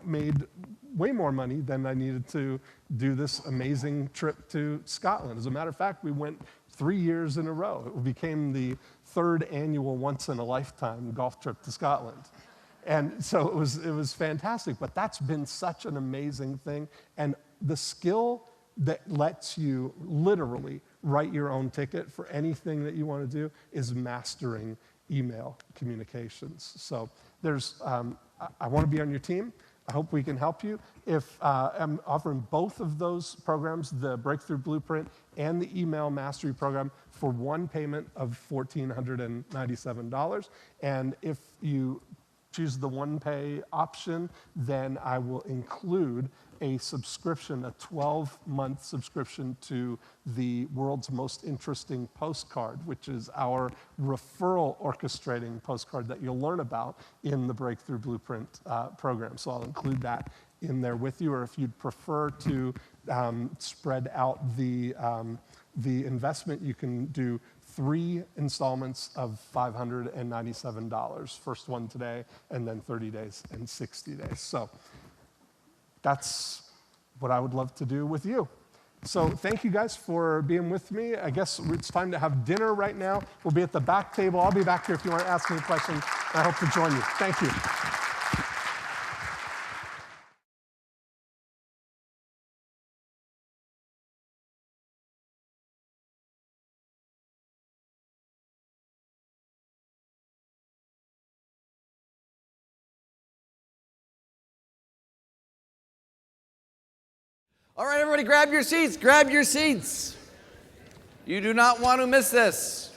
made way more money than I needed to do this amazing trip to Scotland. As a matter of fact, we went 3 years in a row. It became the third annual once-in-a-lifetime golf trip to Scotland. And so it was fantastic, but that's been such an amazing thing. And the skill that lets you literally write your own ticket for anything that you want to do is mastering email communications. So I want to be on your team. I hope we can help you. I'm offering both of those programs, the Breakthrough Blueprint and the Email Mastery Program, for one payment of $1,497. And if you choose the one-pay option, then I will include a subscription, a 12-month subscription to the World's Most Interesting Postcard, which is our referral orchestrating postcard that you'll learn about in the Breakthrough Blueprint program. So I'll include that in there with you, or if you'd prefer to spread out the investment, you can do 3 installments of $597. First one today, and then 30 days and 60 days. So that's what I would love to do with you. So thank you guys for being with me. I guess it's time to have dinner right now. We'll be at the back table. I'll be back here if you want to ask me questions. I hope to join you. Thank you. All right, everybody, grab your seats. Grab your seats. You do not want to miss this.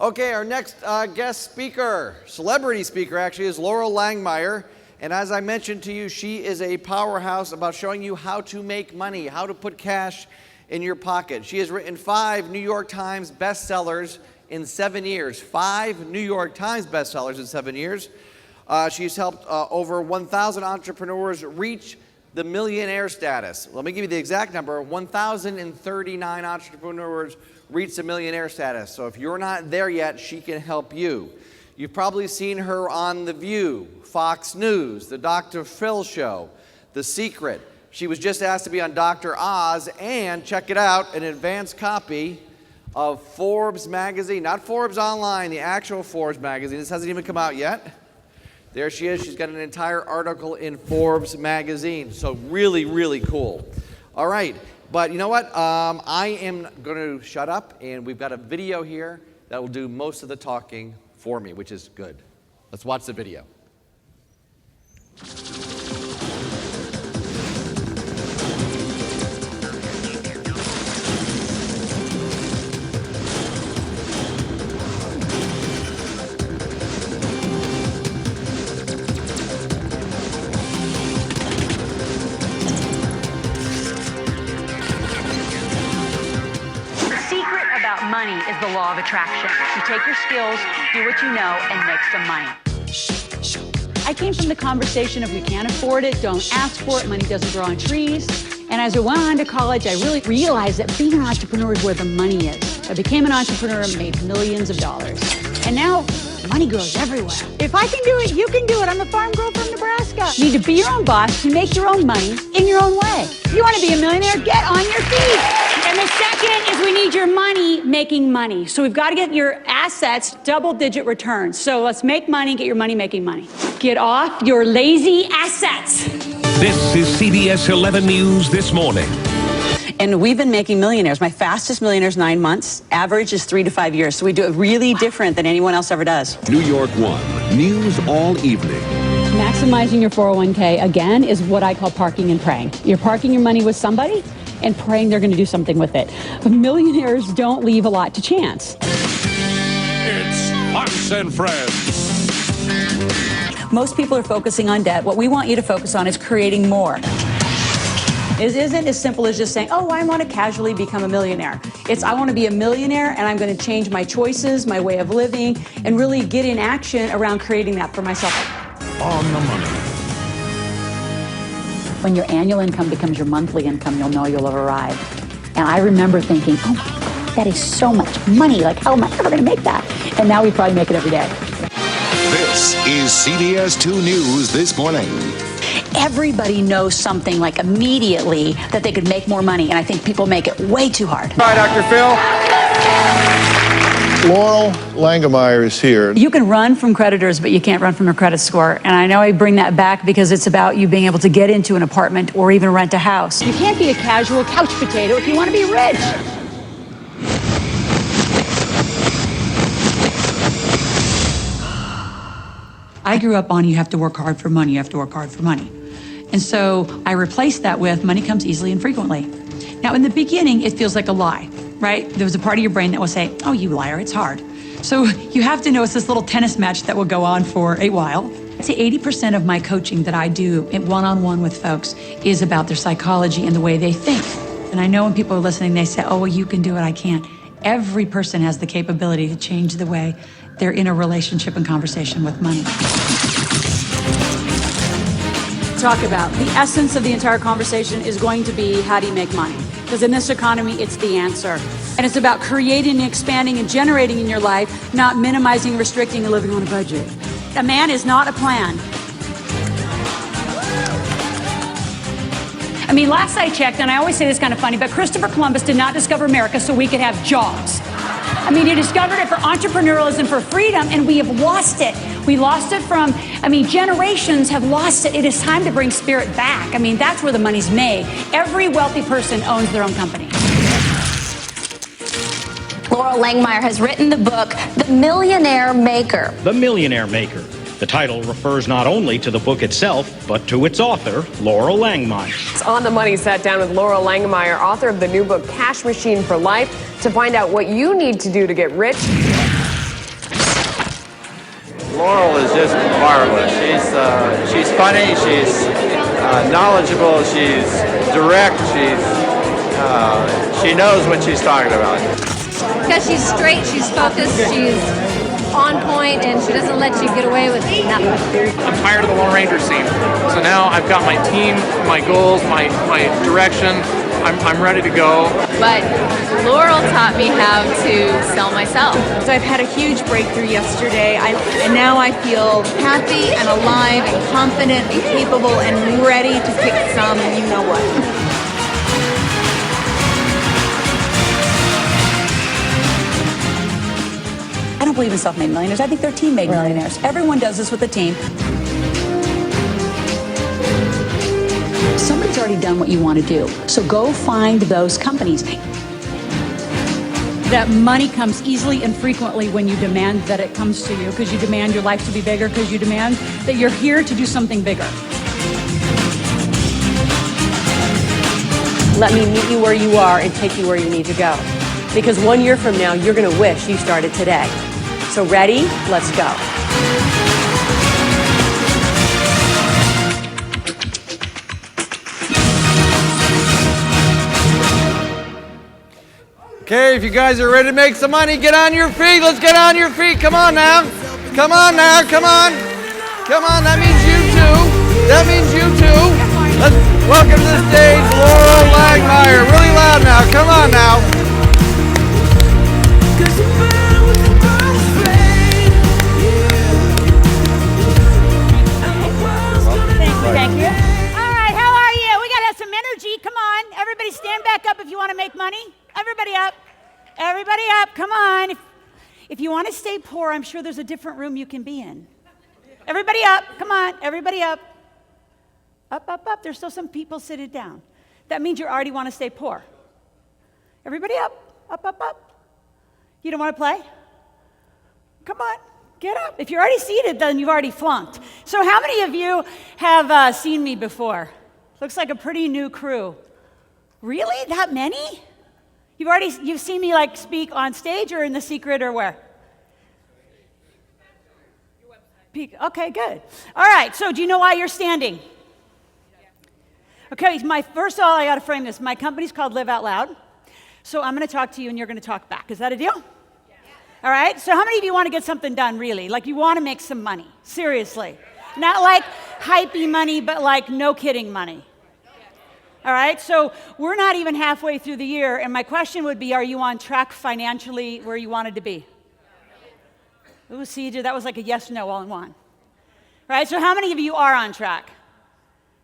Okay, our next guest speaker, celebrity speaker actually, is Laurel Langmeyer. And as I mentioned to you, she is a powerhouse about showing you how to make money, how to put cash in your pocket. She has written 5 New York Times bestsellers in 7 years. 5 New York Times bestsellers in 7 years. She's helped over 1,000 entrepreneurs reach the millionaire status. Let me give you the exact number. 1,039 entrepreneurs reach the millionaire status. So if you're not there yet, she can help you. You've probably seen her on The View, Fox News, The Dr. Phil Show, The Secret. She was just asked to be on Dr. Oz, and check it out, an advanced copy of Forbes magazine. Not Forbes Online, the actual Forbes magazine. This hasn't even come out yet. There she is. She's got an entire article in Forbes magazine. So really, really cool. All right. But you know what? I am going to shut up, and we've got a video here that will do most of the talking for me, which is good. Let's watch the video. Money is the law of attraction. You take your skills, do what you know, and make some money. I came from the conversation of we can't afford it, don't ask for it, money doesn't grow on trees. And as I went on to college, I really realized that being an entrepreneur is where the money is. I became an entrepreneur and made millions of dollars. And now, money grows everywhere. If I can do it, you can do it. I'm a farm girl from Nebraska. You need to be your own boss to make your own money in your own way. If you want to be a millionaire, get on your feet. And the second is we need your money making money. So we've got to get your assets double-digit returns. So let's make money, get your money making money. Get off your lazy assets. This is CBS 11 News This Morning. And we've been making millionaires. My fastest millionaire is 9 months. Average is 3 to 5 years. So we do it really different than anyone else ever does. New York One, news all evening. Maximizing your 401k, again, is what I call parking and praying. You're parking your money with somebody and praying they're going to do something with it. But millionaires don't leave a lot to chance. It's Hunts and Friends. Most people are focusing on debt. What we want you to focus on is creating more. It isn't as simple as just saying, oh, I want to casually become a millionaire. It's I want to be a millionaire and I'm going to change my choices, my way of living, and really get in action around creating that for myself. On the money. When your annual income becomes your monthly income, you'll know you'll have arrived. And I remember thinking, oh my God, that is so much money. Like, how am I ever going to make that? And now we probably make it every day. This is CBS 2 News This Morning. Everybody knows something like immediately that they could make more money. And I think people make it way too hard. All right, Dr. Phil. Laurel Langmeyer is here. You can run from creditors, but you can't run from your credit score. And I know I bring that back because it's about you being able to get into an apartment or even rent a house. You can't be a casual couch potato if you want to be rich. I grew up on you have to work hard for money, you have to work hard for money. And so I replaced that with money comes easily and frequently. Now, in the beginning, it feels like a lie, right? There was a part of your brain that will say, oh, you liar, it's hard. So you have to know it's this little tennis match that will go on for a while. I'd say 80% of my coaching that I do one-on-one with folks is about their psychology and the way they think. And I know when people are listening, they say, oh, well, you can do it, I can't. Every person has the capability to change the way they're in a relationship and conversation with money. Talk about the essence of the entire conversation is going to be how do you make money? Because in this economy, it's the answer. And it's about creating, expanding, and generating in your life, not minimizing, restricting, and living on a budget. A man is not a plan. I mean, last I checked, and I always say this kind of funny, but Christopher Columbus did not discover America so we could have jobs. I mean, he discovered it for entrepreneurialism, for freedom, and we have lost it. We lost it from, generations have lost it. It is time to bring spirit back. I mean, that's where the money's made. Every wealthy person owns their own company. Laurel Langmeyer has written the book, The Millionaire Maker. The Millionaire Maker. The title refers not only to the book itself, but to its author, Laurel Langmeyer. On the Money sat down with Laurel Langmeyer, author of the new book, Cash Machine for Life, to find out what you need to do to get rich. Laurel is just marvelous. She's funny, she's knowledgeable, she's direct, she knows what she's talking about. Because she's straight, she's focused, she's on point, and she doesn't let you get away with nothing. I'm tired of the Lone Ranger scene. So now I've got my team, my goals, my direction. I'm ready to go. But Laurel taught me how to sell myself. So I've had a huge breakthrough yesterday, and now I feel happy and alive and confident and capable and ready to kick some you know what. I don't believe in self-made millionaires. I think they're team-made millionaires. Everyone does this with a team. Somebody's already done what you want to do. So go find those companies. That money comes easily and frequently when you demand that it comes to you, because you demand your life to be bigger, because you demand that you're here to do something bigger. Let me meet you where you are and take you where you need to go. Because 1 year from now, you're going to wish you started today. So ready? Let's go. Okay, if you guys are ready to make some money, get on your feet. Let's get on your feet. Come on now. Come on now. Come on. Come on. That means you too. That means you too. Let's welcome to the stage Laurel Langmeyer. Really loud now. Come on now. Thank you. All right, how are you? We got to have some energy. Come on. Everybody stand back up if you want to make money. Everybody up. Everybody up. Come on. If you want to stay poor, I'm sure there's a different room you can be in. Everybody up. Come on. Everybody up. Up, up, up. There's still some people sitting down. That means you already want to stay poor. Everybody up. Up, up, up. You don't want to play? Come on. Get up. If you're already seated, then you've already flunked. So how many of you have seen me before? Looks like a pretty new crew. Really? That many? You've seen me like speak on stage or in The Secret or where? Okay, good. All right, so do you know why you're standing? Okay, first of all, I got to frame this. My company's called Live Out Loud. So I'm going to talk to you and you're going to talk back. Is that a deal? Yeah. All right, so how many of you want to get something done really? Like you want to make some money, seriously. Not like hypey money, but like no kidding money. All right, so we're not even halfway through the year, and my question would be, are you on track financially where you wanted to be? Ooh, see, that was like a yes, no, all in one. All right, so how many of you are on track?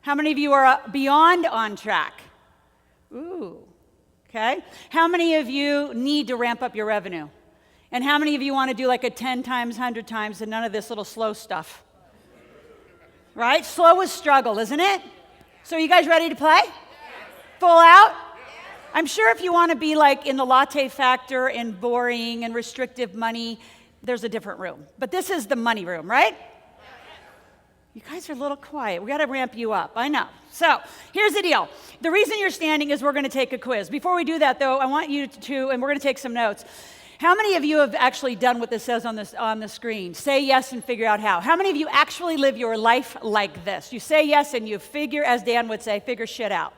How many of you are beyond on track? Ooh, okay. How many of you need to ramp up your revenue? And how many of you want to do like a 10 times, 100 times, and none of this little slow stuff? Right? Slow is struggle, isn't it? So you guys ready to play? Full out? I'm sure if you want to be like in the latte factor and boring and restrictive money, there's a different room. But this is the money room, right? You guys are a little quiet. We got to ramp you up. I know. So here's the deal. The reason you're standing is we're going to take a quiz. Before we do that, though, I want you to, and we're going to take some notes. How many of you have actually done what this says on the screen? Say yes and figure out how. How many of you actually live your life like this? You say yes and you figure, as Dan would say, figure shit out.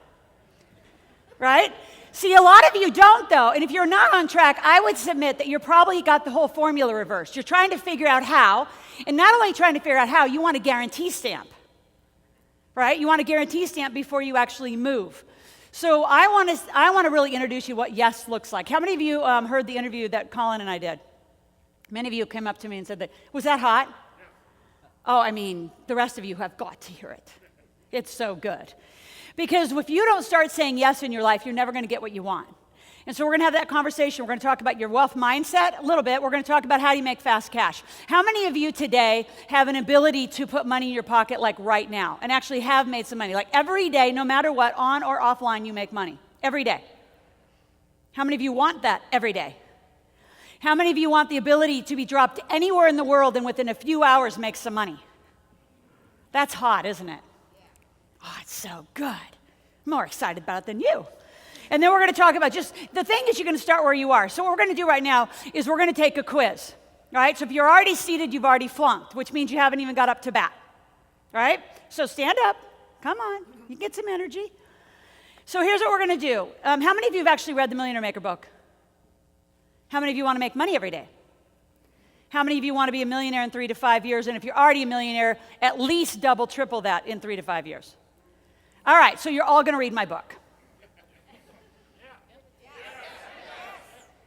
Right? See, a lot of you don't, though. And if you're not on track, I would submit that you're probably got the whole formula reversed. You're trying to figure out how. And not only trying to figure out how, you want a guarantee stamp. Right? You want a guarantee stamp before you actually move. So I want to really introduce you what yes looks like. How many of you heard the interview that Colin and I did? Many of you came up to me and said, was that hot? Oh, I mean, the rest of you have got to hear it. It's so good. Because if you don't start saying yes in your life, you're never going to get what you want. And so we're going to have that conversation. We're going to talk about your wealth mindset a little bit. We're going to talk about how do you make fast cash. How many of you today have an ability to put money in your pocket like right now and actually have made some money? Like every day, no matter what, on or offline, you make money. Every day. How many of you want that every day? How many of you want the ability to be dropped anywhere in the world and within a few hours make some money? That's hot, isn't it? Oh, it's so good. I'm more excited about it than you. And then we're going to talk about just the thing is you're going to start where you are. So what we're going to do right now is we're going to take a quiz. Right? So if you're already seated, you've already flunked, which means you haven't even got up to bat. Right? So stand up. Come on. You get some energy. So here's what we're going to do. How many of you have actually read the Millionaire Maker book? How many of you want to make money every day? How many of you want to be a millionaire in 3 to 5 years? And if you're already a millionaire, at least double, triple that in 3 to 5 years. All right, so you're all going to read my book.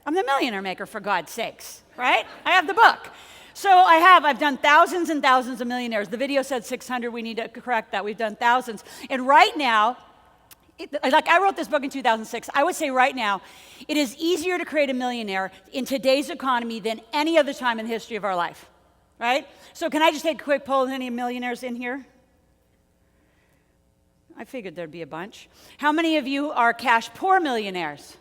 I'm the Millionaire Maker, for God's sakes, right? I have the book. So I've done thousands and thousands of millionaires. The video said 600. We need to correct that. We've done thousands. And right now, I wrote this book in 2006. I would say right now, it is easier to create a millionaire in today's economy than any other time in the history of our life, right? So can I just take a quick poll of any millionaires in here? I figured there'd be a bunch. How many of you are cash poor millionaires?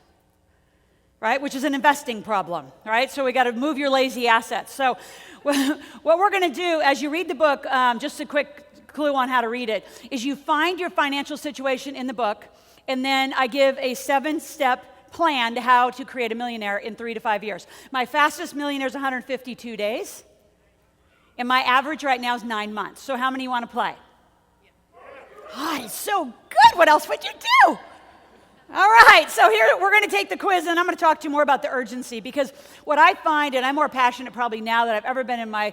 Right, which is an investing problem, right? So we got to move your lazy assets. So what we're going to do as you read the book, just a quick clue on how to read it, is you find your financial situation in the book, and then I give a 7-step plan to how to create a millionaire in 3 to 5 years. My fastest millionaire is 152 days, and my average right now is 9 months. So how many want to play? Oh, it's so good. What else would you do? All right, so here we're going to take the quiz, and I'm going to talk to you more about the urgency, because what I find, and I'm more passionate probably now than I've ever been in my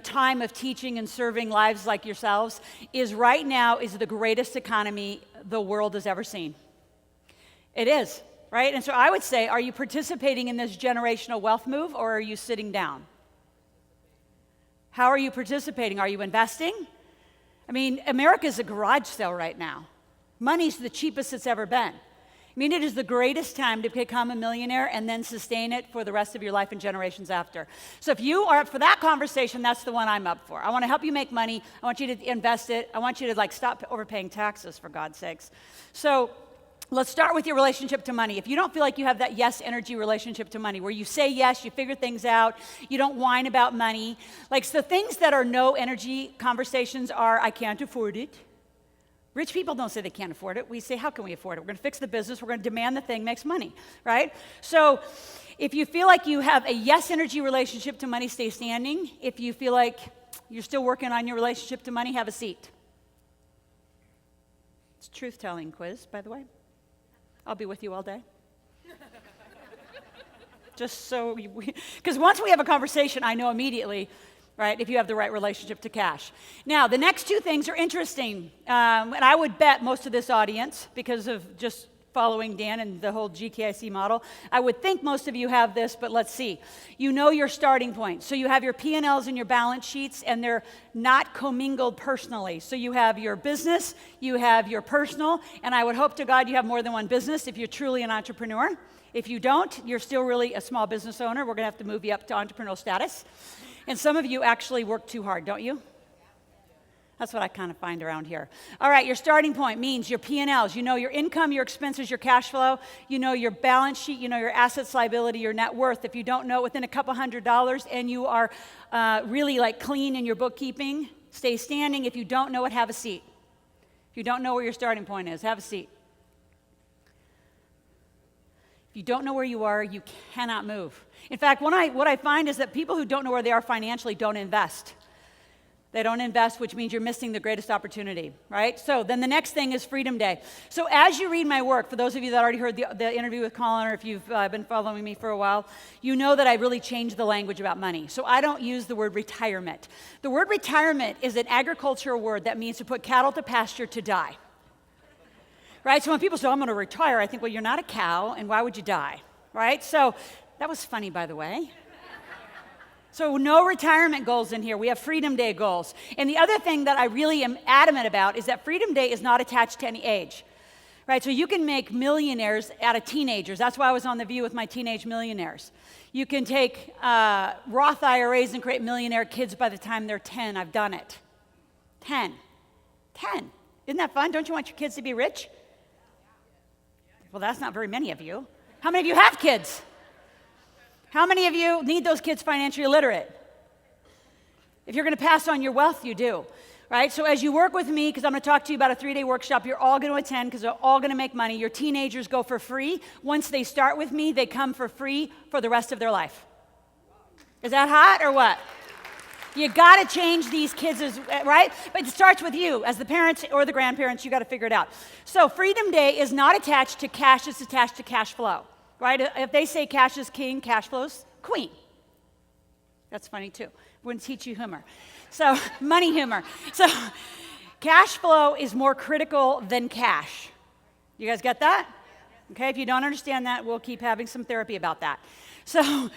time of teaching and serving lives like yourselves, is right now is the greatest economy the world has ever seen. It is, right? And so I would say, are you participating in this generational wealth move, or are you sitting down? How are you participating? Are you investing? I mean, America's a garage sale right now. Money's the cheapest it's ever been. I mean, it is the greatest time to become a millionaire and then sustain it for the rest of your life and generations after. So if you are up for that conversation, that's the one I'm up for. I want to help you make money. I want you to invest it. I want you to stop overpaying taxes, for God's sakes. So let's start with your relationship to money. If you don't feel like you have that yes energy relationship to money, where you say yes, you figure things out, you don't whine about money. So things that are no energy conversations are, I can't afford it. Rich people don't say they can't afford it. We say, how can we afford it? We're going to fix the business. We're going to demand the thing makes money, right? So if you feel like you have a yes energy relationship to money, stay standing. If you feel like you're still working on your relationship to money, have a seat. It's a truth-telling quiz, by the way. I'll be with you all day. Just so, because once we have a conversation, I know immediately, right, if you have the right relationship to cash. Now, the next two things are interesting, and I would bet most of this audience, because of just following Dan and the whole GKIC model, I would think most of you have this, but let's see. You know your starting point. So you have your P&Ls and your balance sheets, and they're not commingled personally. So you have your business, you have your personal, and I would hope to God you have more than one business if you're truly an entrepreneur. If you don't, you're still really a small business owner. We're going to have to move you up to entrepreneurial status. And some of you actually work too hard, don't you? That's what I kind of find around here. All right, your starting point means your P&Ls. You know your income, your expenses, your cash flow. You know your balance sheet. You know your assets, liability, your net worth. If you don't know within a couple $100 and you are really clean in your bookkeeping, stay standing. If you don't know it, have a seat. If you don't know where your starting point is, have a seat. If you don't know where you are, you cannot move. In fact, what I find is that people who don't know where they are financially don't invest. They don't invest, which means you're missing the greatest opportunity, right? So then the next thing is Freedom Day. So as you read my work, for those of you that already heard the interview with Colin, or if you've been following me for a while, you know that I really changed the language about money. So I don't use the word retirement. The word retirement is an agricultural word that means to put cattle to pasture to die. Right? So when people say, I'm going to retire, I think, well, you're not a cow, and why would you die? Right? So that was funny, by the way. So no retirement goals in here. We have Freedom Day goals. And the other thing that I really am adamant about is that Freedom Day is not attached to any age. Right? So you can make millionaires out of teenagers. That's why I was on The View with my teenage millionaires. You can take Roth IRAs and create millionaire kids by the time they're 10. I've done it. 10. Isn't that fun? Don't you want your kids to be rich? Well, that's not very many of you. How many of you have kids? How many of you need those kids financially illiterate? If you're going to pass on your wealth, you do. Right? So as you work with me, because I'm going to talk to you about a 3-day workshop you're all going to attend because they're all going to make money. Your teenagers go for free. Once they start with me, they come for free for the rest of their life. Is that hot or what? You got to change these kids, right? But it starts with you. As the parents or the grandparents, you got to figure it out. So Freedom Day is not attached to cash, it's attached to cash flow. Right? If they say cash is king, cash flow's queen. That's funny too. We're going to teach you humor. So, money humor. So, cash flow is more critical than cash. You guys get that? Okay, if you don't understand that, we'll keep having some therapy about that. So,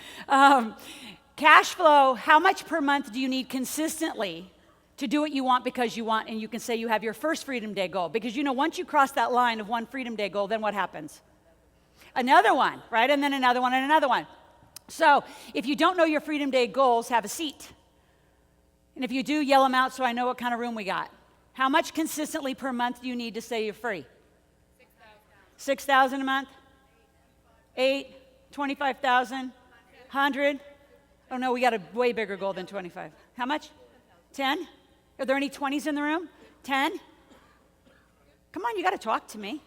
cash flow, how much per month do you need consistently to do what you want because you want, and you can say you have your first Freedom Day goal? Because once you cross that line of one Freedom Day goal, then what happens? Another one, right? And then another one and another one. So, if you don't know your Freedom Day goals, have a seat. And if you do, yell them out so I know what kind of room we got. How much consistently per month do you need to say you're free? 6,000 a month? 8? 25,000? 100? Oh no, we got a way bigger goal than 25. How much? 10? Are there any 20s in the room? 10? Come on, you got to talk to me.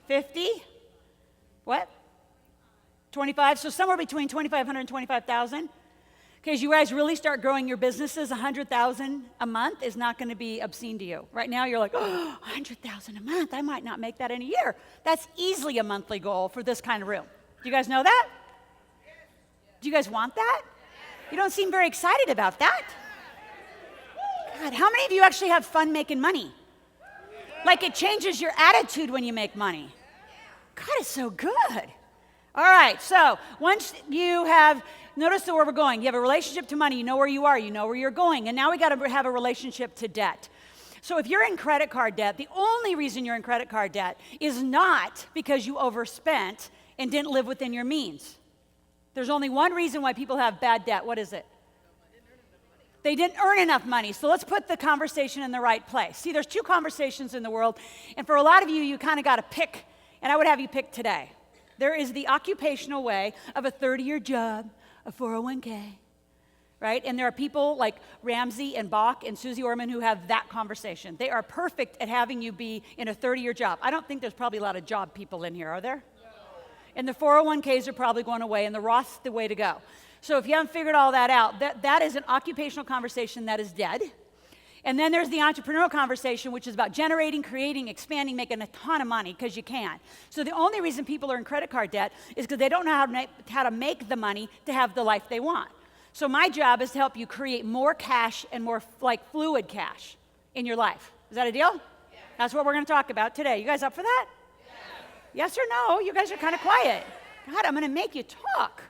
50? What? 25? So somewhere between 2,500 and 25,000. Okay, as you guys really start growing your businesses, 100,000 a month is not going to be obscene to you. Right now, you're like, oh, 100,000 a month. I might not make that in a year. That's easily a monthly goal for this kind of room. Do you guys know that? Do you guys want that? You don't seem very excited about that. God, how many of you actually have fun making money? Like it changes your attitude when you make money. God, it's so good. All right, so once you have, notice where we're going. You have a relationship to money. You know where you are. You know where you're going. And now we got to have a relationship to debt. So if you're in credit card debt, the only reason you're in credit card debt is not because you overspent and didn't live within your means. There's only one reason why people have bad debt. What is it? They didn't earn enough money. So let's put the conversation in the right place. See, there's two conversations in the world. And for a lot of you, you kind of got to pick. And I would have you pick today. There is the occupational way of a 30-year job, a 401k, right? And there are people like Ramsey and Bach and Susie Orman who have that conversation. They are perfect at having you be in a 30-year job. I don't think there's probably a lot of job people in here, are there? No. And the 401ks are probably going away, and the Roth's the way to go. So if you haven't figured all that out, that is an occupational conversation that is dead. And then there's the entrepreneurial conversation, which is about generating, creating, expanding, making a ton of money because you can. So the only reason people are in credit card debt is because they don't know how to make the money to have the life they want. So my job is to help you create more cash and more like fluid cash in your life. Is that a deal? Yeah. That's what we're going to talk about today. You guys up for that? Yeah. Yes or no? You guys are kind of quiet. God, I'm going to make you talk.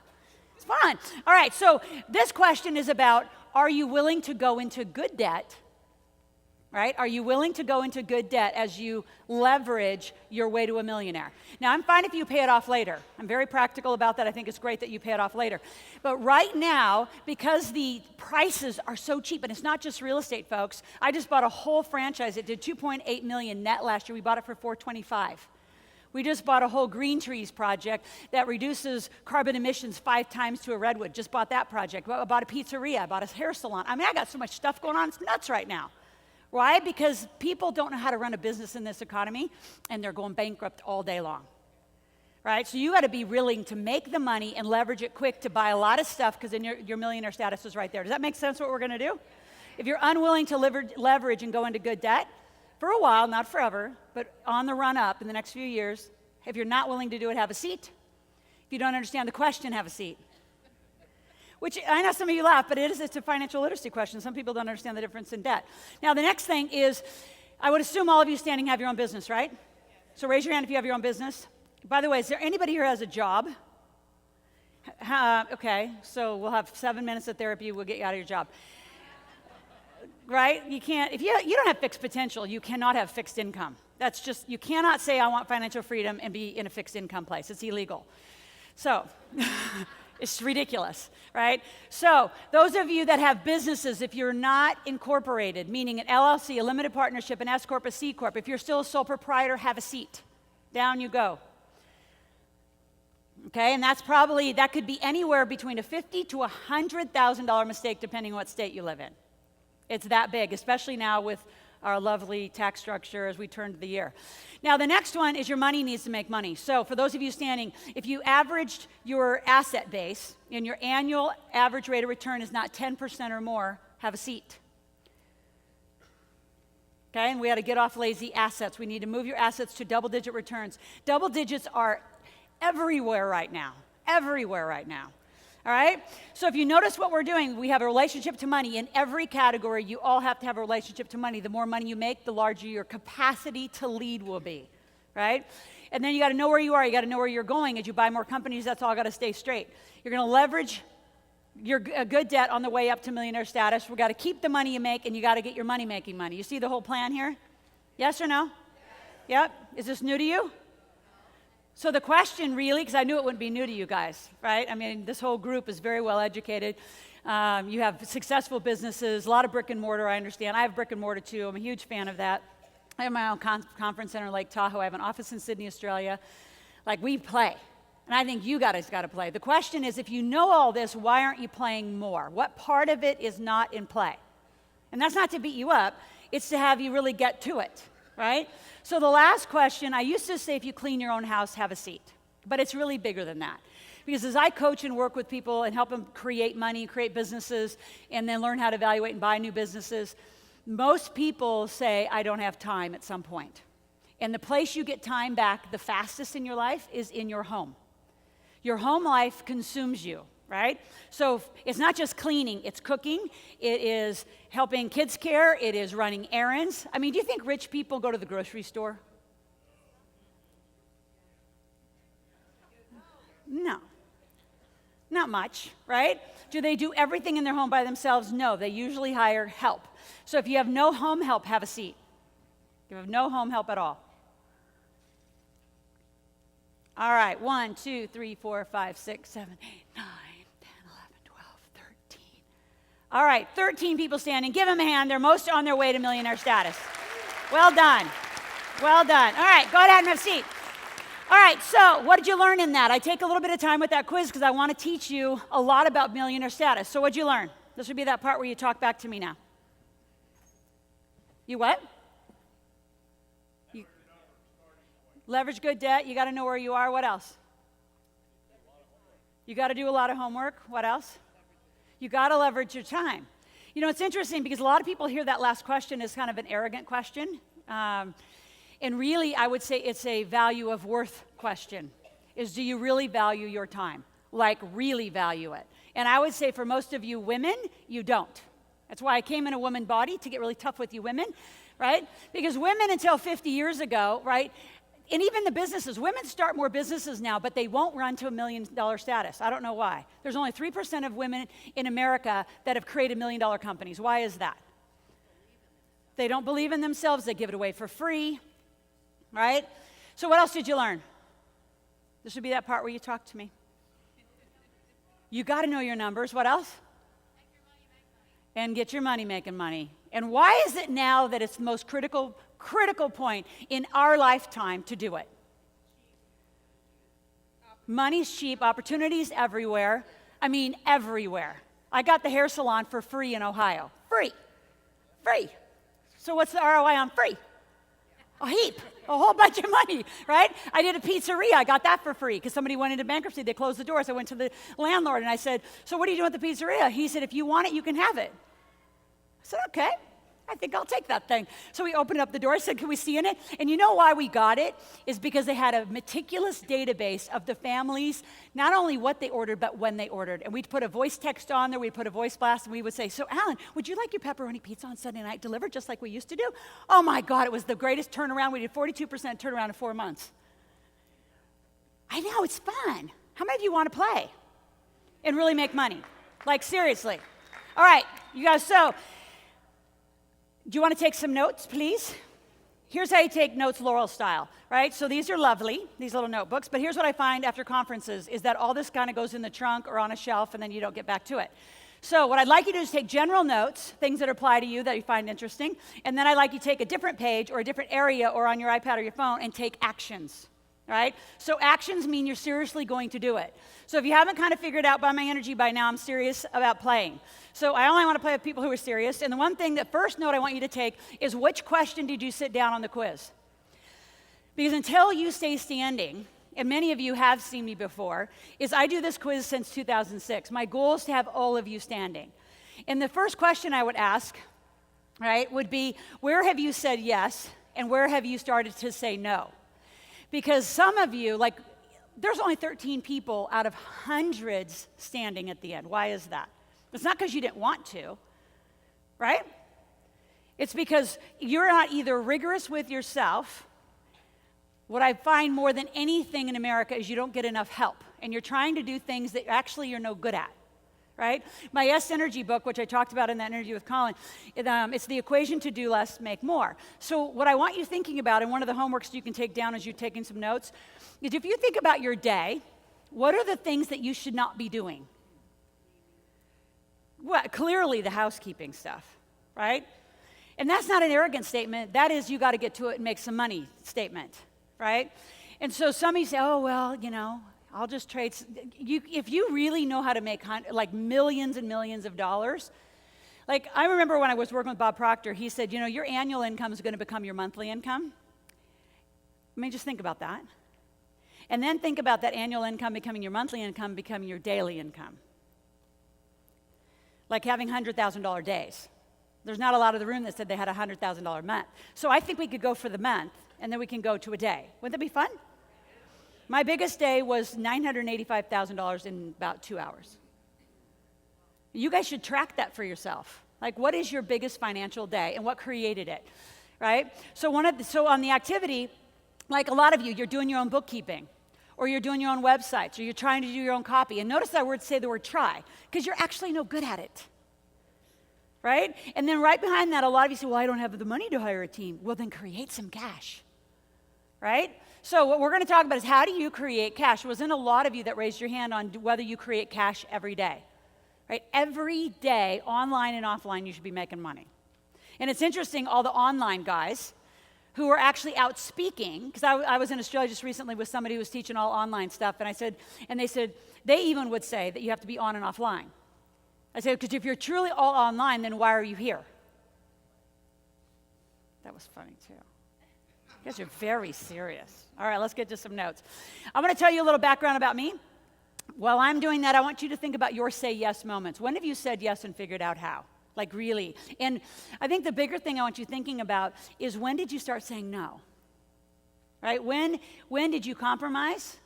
It's fun. All right, so this question is about, are you willing to go into good debt? Right? Are you willing to go into good debt as you leverage your way to a millionaire? Now, I'm fine if you pay it off later. I'm very practical about that. I think it's great that you pay it off later. But right now, because the prices are so cheap, and it's not just real estate, folks, I just bought a whole franchise. It did $2.8 million net last year. We bought it for $425. We just bought a whole green trees project that reduces carbon emissions 5 times to a redwood. Just bought that project. I bought a pizzeria. I bought a hair salon. I mean, I got so much stuff going on. It's nuts right now. Why? Because people don't know how to run a business in this economy, and they're going bankrupt all day long. Right? So you got to be willing to make the money and leverage it quick to buy a lot of stuff, because then your millionaire status is right there. Does that make sense what we're going to do? If you're unwilling to leverage and go into good debt, for a while, not forever, but on the run up in the next few years, if you're not willing to do it, have a seat. If you don't understand the question, have a seat. Which, I know some of you laugh, but it's a financial literacy question. Some people don't understand the difference in debt. Now, the next thing is, I would assume all of you standing have your own business, right? So raise your hand if you have your own business. By the way, is there anybody here who has a job? Okay, so we'll have 7 minutes of therapy. We'll get you out of your job. Right? You can't, if you don't have fixed potential, you cannot have fixed income. That's just, you cannot say I want financial freedom and be in a fixed income place. It's illegal. So, it's ridiculous, right? So, those of you that have businesses, if you're not incorporated, meaning an LLC, a limited partnership, an S Corp, a C Corp, if you're still a sole proprietor, have a seat. Down you go. Okay, and that could be anywhere between a $50,000 to $100,000 mistake, depending on what state you live in. It's that big, especially now with our lovely tax structure as we turn to the year. Now, the next one is your money needs to make money. So for those of you standing, if you averaged your asset base and your annual average rate of return is not 10% or more, have a seat. Okay, and we got to get off lazy assets. We need to move your assets to double-digit returns. Double digits are everywhere right now. Everywhere right now. All right? So if you notice what we're doing, we have a relationship to money. In every category, you all have to have a relationship to money. The more money you make, the larger your capacity to lead will be. Right? And then you got to know where you are. You got to know where you're going. As you buy more companies, that's all got to stay straight. You're going to leverage your good debt on the way up to millionaire status. We've got to keep the money you make, and you got to get your money making money. You see the whole plan here? Yes or no? Yes. Yep. Is this new to you? So the question really, because I knew it wouldn't be new to you guys, right? I mean, this whole group is very well educated. You have successful businesses, a lot of brick and mortar, I understand. I have brick and mortar too. I'm a huge fan of that. I have my own conference center in Lake Tahoe. I have an office in Sydney, Australia. Like, we play. And I think you guys got to play. The question is, if you know all this, why aren't you playing more? What part of it is not in play? And that's not to beat you up. It's to have you really get to it, right? So the last question, I used to say if you clean your own house, have a seat. But it's really bigger than that. Because as I coach and work with people and help them create money, create businesses, and then learn how to evaluate and buy new businesses, most people say, I don't have time at some point. And the place you get time back the fastest in your life is in your home. Your home life consumes you, right? So it's not just cleaning, it's cooking, it is helping kids care, it is running errands. I mean, do you think rich people go to the grocery store? No. Not much, right? Do they do everything in their home by themselves? No, they usually hire help. So if you have no home help, have a seat. You have no home help at all. All right, 1, 2, 3, 4, 5, 6, 7, 8, 9, 10, 11, 12, 13. All right, 13 people standing. Give them a hand. They're most on their way to millionaire status. Well done. Well done. All right, go ahead and have a seat. All right, so what did you learn in that? I take a little bit of time with that quiz because I want to teach you a lot about millionaire status. So what did you learn? This would be that part where you talk back to me now. You what? Leverage good debt. You got to know where you are. What else? You got to do a lot of homework. What else? You got to leverage your time. You know, it's interesting because a lot of people hear that last question as kind of an arrogant question. And really, I would say it's a value of worth question. Is do you really value your time? Like, really value it? And I would say for most of you women, you don't. That's why I came in a woman body, to get really tough with you women, right? Because women until 50 years ago, right? And even the businesses, women start more businesses now, but they won't run to $1 million status. I don't know why. There's only 3% of women in America that have created $1 million companies. Why is that? They don't believe in themselves. They give it away for free, right? So what else did you learn? This would be that part where you talk to me. You got to know your numbers. What else? And get your money making money. And why is it now that it's the most critical point in our lifetime to do it? Money's cheap, opportunities everywhere. I mean, everywhere. I got the hair salon for free in Ohio. Free. Free. So what's the ROI on free? A heap. A whole bunch of money, right? I did a pizzeria. I got that for free because somebody went into bankruptcy. They closed the doors. I went to the landlord and I said, so what are you doing with the pizzeria? He said, if you want it, you can have it. I said, okay. I think I'll take that thing. So we opened up the door, said, can we see in it? And you know why we got it? Is because they had a meticulous database of the families, not only what they ordered, but when they ordered. And we'd put a voice text on there, we'd put a voice blast, and we would say, so Alan, would you like your pepperoni pizza on Sunday night delivered just like we used to do? Oh my God, it was the greatest turnaround. We did 42% turnaround in 4 months. I know, it's fun. How many of you want to play and really make money? Like, seriously. All right, you guys, so do you want to take some notes, please? Here's how you take notes Laurel style, right? So these are lovely, these little notebooks, but here's what I find after conferences is that all this kind of goes in the trunk or on a shelf and then you don't get back to it. So what I'd like you to do is take general notes, things that apply to you that you find interesting, and then I'd like you to take a different page or a different area or on your iPad or your phone and take actions, right? So actions mean you're seriously going to do it. So if you haven't kind of figured out by my energy by now, I'm serious about playing. So I only want to play with people who are serious. And the one thing, that first note I want you to take is, which question did you sit down on the quiz? Because until you stay standing, and many of you have seen me before, is I do this quiz since 2006. My goal is to have all of you standing. And the first question I would ask, right, would be, where have you said yes, and where have you started to say no? Because some of you, like, there's only 13 people out of hundreds standing at the end. Why is that? It's not because you didn't want to, right? It's because you're not either rigorous with yourself. What I find more than anything in America is you don't get enough help, and you're trying to do things that actually you're no good at, right? My Yes Energy book, which I talked about in that interview with Colin, it's the equation to do less, make more. So what I want you thinking about, and one of the homeworks you can take down as you're taking some notes, is if you think about your day, what are the things that you should not be doing? Well, clearly the housekeeping stuff, right? And that's not an arrogant statement. That is, you got to get to it and make some money statement. Right? And so some of you say, oh, well, you know, I'll just trade. If you really know how to make like millions and millions of dollars, like I remember when I was working with Bob Proctor, he said, you know, your annual income is going to become your monthly income. I mean, just think about that. And then think about that annual income becoming your monthly income, becoming your daily income. Like having $100,000 days. There's not a lot of the room that said they had a $100,000 month. So I think we could go for the month, and then we can go to a day. Wouldn't that be fun? My biggest day was $985,000 in about 2 hours. You guys should track that for yourself. Like, what is your biggest financial day, and what created it, right? So on the activity, like a lot of you, you're doing your own bookkeeping, or you're doing your own websites, or you're trying to do your own copy. And notice that word, say the word try, because you're actually no good at it. Right? And then right behind that, a lot of you say, well, I don't have the money to hire a team. Well, then create some cash. Right? So what we're going to talk about is, how do you create cash? There wasn't a lot of you that raised your hand on whether you create cash every day. Right? Every day, online and offline, you should be making money. And it's interesting, all the online guys who are actually out speaking, because I was in Australia just recently with somebody who was teaching all online stuff, and they said, they even would say that you have to be on and offline. I said, because if you're truly all online, then why are you here? That was funny, too. You guys are very serious. All right, let's get to some notes. I'm going to tell you a little background about me. While I'm doing that, I want you to think about your say yes moments. When have you said yes and figured out how? Like, really? And I think the bigger thing I want you thinking about is, when did you start saying no? Right? When did you compromise?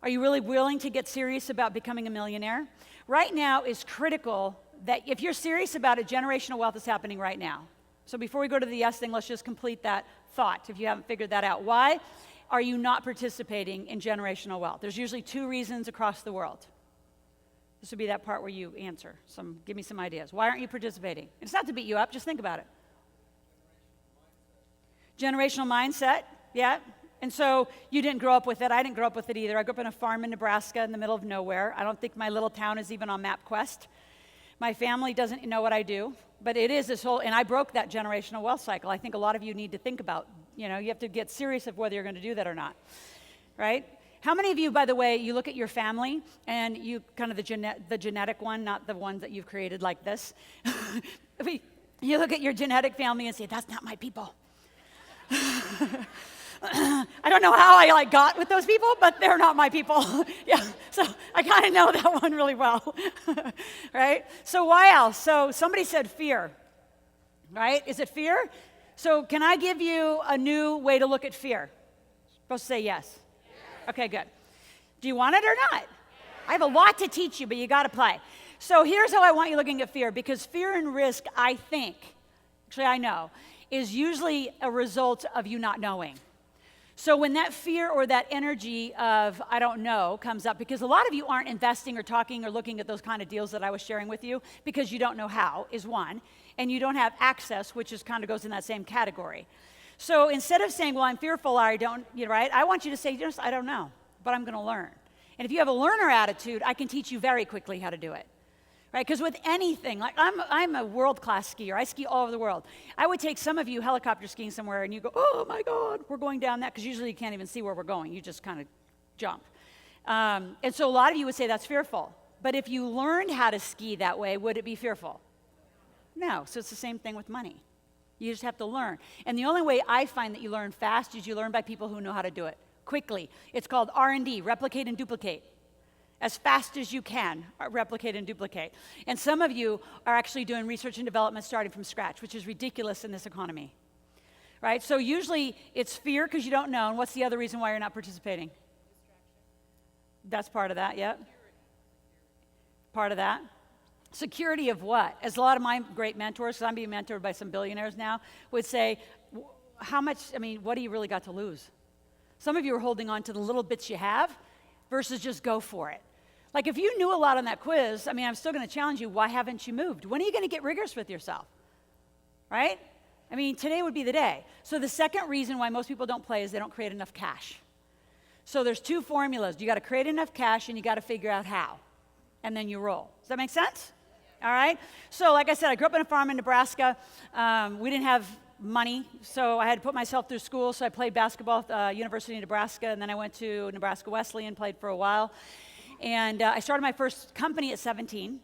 Are you really willing to get serious about becoming a millionaire? Right now is critical that if you're serious about it, generational wealth is happening right now. So before we go to the yes thing, let's just complete that thought if you haven't figured that out. Why are you not participating in generational wealth? There's usually 2 reasons across the world. This would be that part where you answer. Give me some ideas. Why aren't you participating? It's not to beat you up, just think about it. Generational mindset, yeah. And so you didn't grow up with it. I didn't grow up with it either. I grew up in a farm in Nebraska in the middle of nowhere. I don't think my little town is even on MapQuest. My family doesn't know what I do, but it is this whole, and I broke that generational wealth cycle. I think a lot of you need to think about, you have to get serious of whether you're going to do that or not, right? How many of you, by the way, you look at your family and you kind of the genetic one, not the ones that you've created like this. You look at your genetic family and say, that's not my people. I don't know how I got with those people, but they're not my people. Yeah, so I kind of know that one really well, right? So why else? So somebody said fear, right? Is it fear? So can I give you a new way to look at fear? Supposed to say yes. Okay, good. Do you want it or not? I have a lot to teach you, but you got to play. So here's how I want you looking at fear, because fear and risk, I think, actually I know, is usually a result of you not knowing. So when that fear or that energy of I don't know comes up, because a lot of you aren't investing or talking or looking at those kind of deals that I was sharing with you because you don't know how, is one, and you don't have access, which is kind of goes in that same category. So instead of saying, well, I'm fearful, or I don't, right? I want you to say, I don't know, but I'm going to learn. And if you have a learner attitude, I can teach you very quickly how to do it, right? Because with anything, like I'm a world-class skier. I ski all over the world. I would take some of you helicopter skiing somewhere and you go, oh my God, we're going down that, because usually you can't even see where we're going. You just kind of jump. And so a lot of you would say that's fearful. But if you learned how to ski that way, would it be fearful? No. So it's the same thing with money. You just have to learn. And the only way I find that you learn fast is you learn by people who know how to do it quickly. It's called R&D, replicate and duplicate. As fast as you can, replicate and duplicate. And some of you are actually doing research and development starting from scratch, which is ridiculous in this economy, right? So usually it's fear because you don't know. And what's the other reason why you're not participating? That's part of that, yep. Part of that. Security of what? As a lot of my great mentors, because I'm being mentored by some billionaires now, would say, how much, what do you really got to lose? Some of you are holding on to the little bits you have versus just go for it. Like if you knew a lot on that quiz, I'm still going to challenge you, why haven't you moved? When are you going to get rigorous with yourself? Right? Today would be the day. So the second reason why most people don't play is they don't create enough cash. So there's two formulas. You got to create enough cash and you got to figure out how. And then you roll. Does that make sense? All right? So like I said, I grew up on a farm in Nebraska. We didn't have money, so I had to put myself through school. So I played basketball at University of Nebraska, and then I went to Nebraska Wesleyan, played for a while. And I started my first company at 17.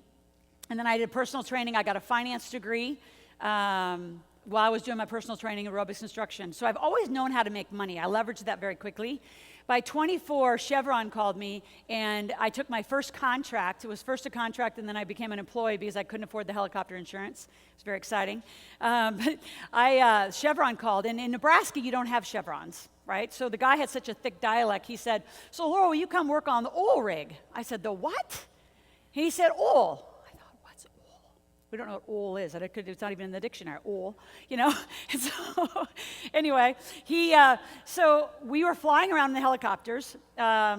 And then I did personal training. I got a finance degree while I was doing my personal training in aerobics instruction. So I've always known how to make money. I leveraged that very quickly. By 24, Chevron called me, and I took my first contract. It was first a contract, and then I became an employee because I couldn't afford the helicopter insurance. It was very exciting. But Chevron called, and in Nebraska, you don't have Chevrons, right? So the guy had such a thick dialect. He said, so Laura, will you come work on the oil rig? I said, the what? He said, oil. We don't know what oil is. It's not even in the dictionary, oil, And so anyway, so we were flying around in the helicopters,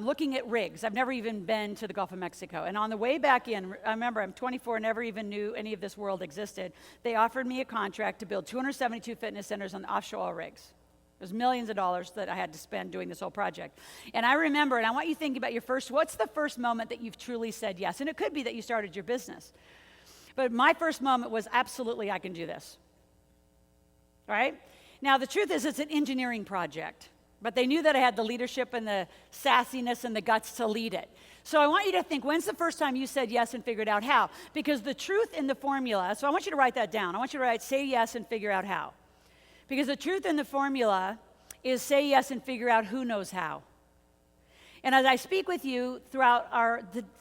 looking at rigs. I've never even been to the Gulf of Mexico. And on the way back in, I remember I'm 24, never even knew any of this world existed. They offered me a contract to build 272 fitness centers on offshore oil rigs. It was millions of dollars that I had to spend doing this whole project. And I remember, and I want you to think about what's the first moment that you've truly said yes? And it could be that you started your business. But my first moment was absolutely, I can do this, right? Now, the truth is it's an engineering project, but they knew that I had the leadership and the sassiness and the guts to lead it. So I want you to think, when's the first time you said yes and figured out how? Because the truth in the formula, so I want you to write that down. I want you to write, say yes and figure out how. Because the truth in the formula is say yes and figure out who knows how. And as I speak with you throughout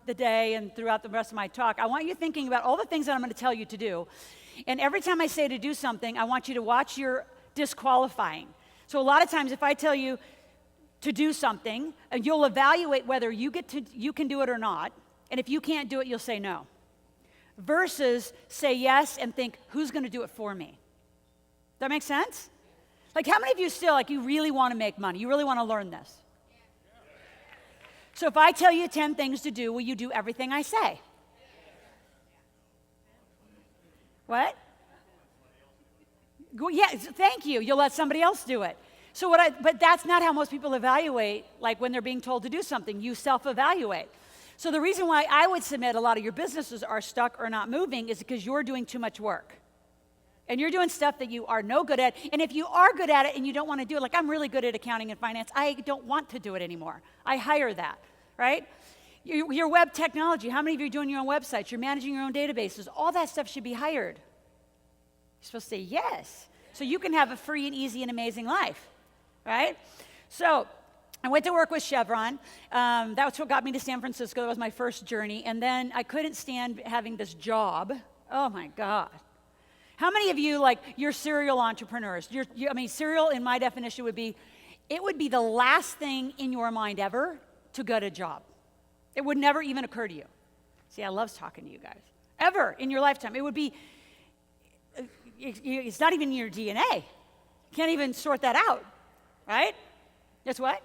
the day and throughout the rest of my talk, I want you thinking about all the things that I'm going to tell you to do. And every time I say to do something, I want you to watch your disqualifying. So a lot of times if I tell you to do something, you'll evaluate whether you can do it or not. And if you can't do it, you'll say no. Versus say yes and think, who's going to do it for me? Does that make sense? Like how many of you still, you really want to make money? You really want to learn this? So if I tell you 10 things to do, will you do everything I say? What? Yeah, thank you. You'll let somebody else do it. But that's not how most people evaluate, when they're being told to do something. You self-evaluate. So the reason why I would submit a lot of your businesses are stuck or not moving is because you're doing too much work. And you're doing stuff that you are no good at. And if you are good at it and you don't want to do it, I'm really good at accounting and finance, I don't want to do it anymore. I hire that, right? Your web technology, how many of you are doing your own websites? You're managing your own databases. All that stuff should be hired. You're supposed to say yes. So you can have a free and easy and amazing life, right? So I went to work with Chevron. That's what got me to San Francisco. That was my first journey. And then I couldn't stand having this job. Oh, my God. How many of you, you're serial entrepreneurs? Serial, in my definition, would be the last thing in your mind ever to get a job. It would never even occur to you. See, I love talking to you guys. Ever in your lifetime. It would be, it's not even in your DNA. You can't even sort that out, right? That's what?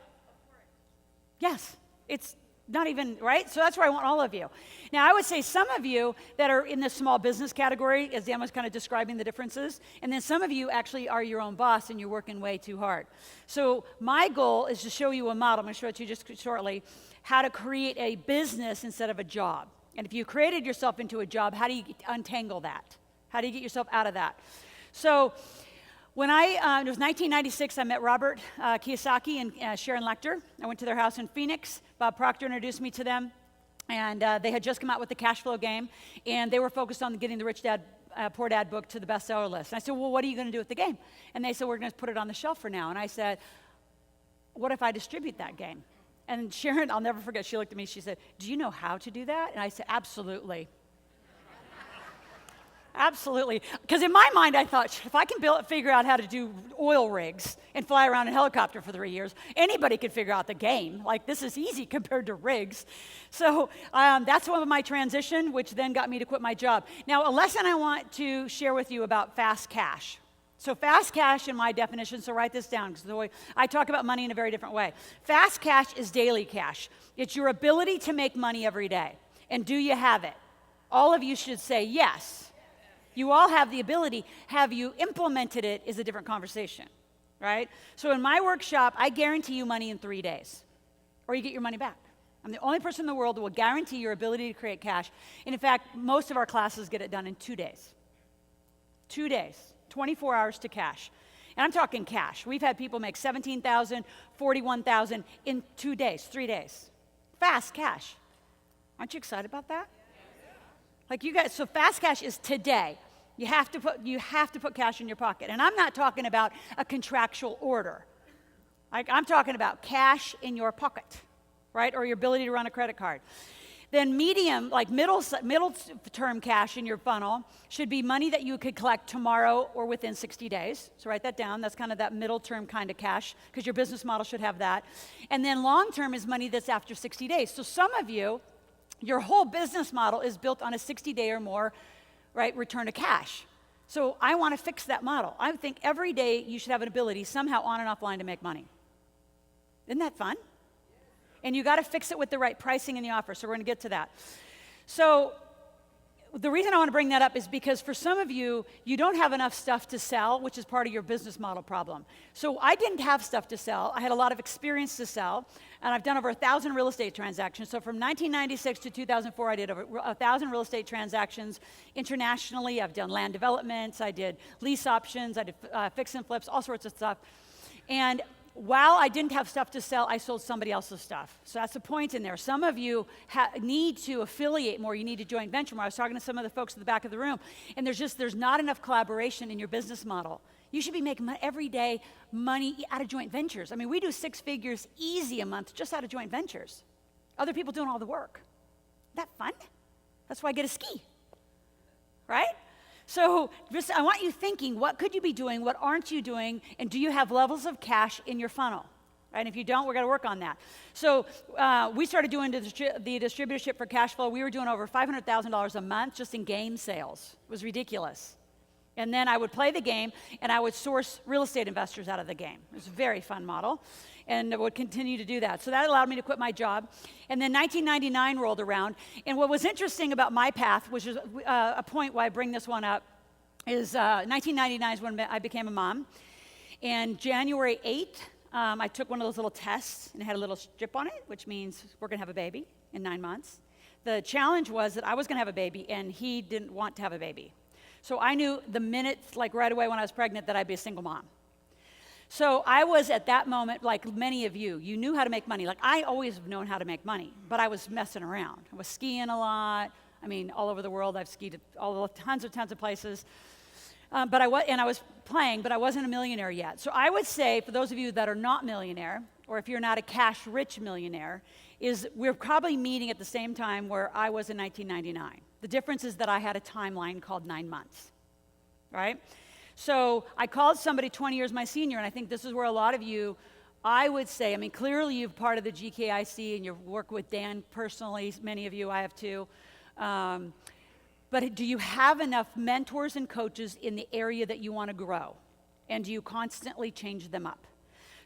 Yes, it's not even, right? So that's where I want all of you. Now, I would say some of you that are in the small business category, as Dan was kind of describing the differences, and then some of you actually are your own boss and you're working way too hard. So my goal is to show you a model, I'm going to show it to you just shortly, how to create a business instead of a job. And if you created yourself into a job, how do you untangle that? How do you get yourself out of that? So when it was 1996, I met Robert Kiyosaki and Sharon Lechter. I went to their house in Phoenix. Bob Proctor introduced me to them. And they had just come out with the cash flow game. And they were focused on getting the Rich Dad, Poor Dad book to the bestseller list. And I said, well, what are you going to do with the game? And they said, we're going to put it on the shelf for now. And I said, what if I distribute that game? And Sharon, I'll never forget, she looked at me, she said, do you know how to do that? And I said, absolutely. Absolutely. Because in my mind, I thought, if I can figure out how to do oil rigs and fly around in a helicopter for 3 years, anybody could figure out the game. Like, this is easy compared to rigs. So that's one of my transition, which then got me to quit my job. Now, a lesson I want to share with you about fast cash. So fast cash in my definition, so write this down, because I talk about money in a very different way. Fast cash is daily cash. It's your ability to make money every day. And do you have it? All of you should say yes. You all have the ability. Have you implemented it is a different conversation, right? So in my workshop, I guarantee you money in 3 days, or you get your money back. I'm the only person in the world that will guarantee your ability to create cash. And in fact, most of our classes get it done in 2 days. 2 days, 24 hours to cash. And I'm talking cash. We've had people make $17,000, $41,000 in 2 days, 3 days. Fast cash. Aren't you excited about that? Like you guys, so fast cash is today. You have to put cash in your pocket. And I'm not talking about a contractual order. I'm talking about cash in your pocket, right? Or your ability to run a credit card. Then medium, like middle term cash in your funnel should be money that you could collect tomorrow or within 60 days. So write that down. That's kind of that middle term kind of cash, because your business model should have that. And then long term is money that's after 60 days. So some of you, your whole business model is built on a 60-day or more, right, return to cash. So I want to fix that model. I think every day you should have an ability somehow on and offline to make money. Isn't that fun? And you got to fix it with the right pricing in the offer. So we're going to get to that. So the reason I want to bring that up is because for some of you, you don't have enough stuff to sell, which is part of your business model problem. So I didn't have stuff to sell. I had a lot of experience to sell, and I've done over 1,000 real estate transactions. So from 1996 to 2004, I did over 1,000 real estate transactions internationally. I've done land developments. I did lease options. I did fix and flips, all sorts of stuff. And while I didn't have stuff to sell, I sold somebody else's stuff. So that's the point in there. Some of you need to affiliate more. You need to joint venture more. I was talking to some of the folks at the back of the room, and there's not enough collaboration in your business model. You should be making every day money out of joint ventures. I mean, we do 6 figures easy a month just out of joint ventures. Other people doing all the work. Isn't that fun? That's why I get a ski, right? So I want you thinking, what could you be doing? What aren't you doing? And do you have levels of cash in your funnel? Right? And if you don't, we're going to work on that. So we started doing the distributorship for cash flow. We were doing over $500,000 a month just in game sales. It was ridiculous. And then I would play the game, and I would source real estate investors out of the game. It was a very fun model, and I would continue to do that. So that allowed me to quit my job. And then 1999 rolled around, and what was interesting about my path, which is a point why I bring this one up, is 1999 is when I became a mom. And January 8th, I took one of those little tests, and it had a little strip on it, which means we're going to have a baby in 9 months. The challenge was that I was going to have a baby, and he didn't want to have a baby. So I knew the minute, like right away when I was pregnant, that I'd be a single mom. So I was at that moment, like many of you, you knew how to make money. Like I always have known how to make money, but I was messing around. I was skiing a lot. I mean, all over the world. I've skied tons of places. I was playing, but I wasn't a millionaire yet. So I would say, for those of you that are not millionaire, or if you're not a cash-rich millionaire, is we're probably meeting at the same time where I was in 1999. The difference is that I had a timeline called 9 months, right? So I called somebody 20 years my senior, and I think this is where a lot of you, I would say, I mean, clearly you're part of the GKIC, and you work with Dan personally, many of you, I have too. But do you have enough mentors and coaches in the area that you want to grow? And do you constantly change them up?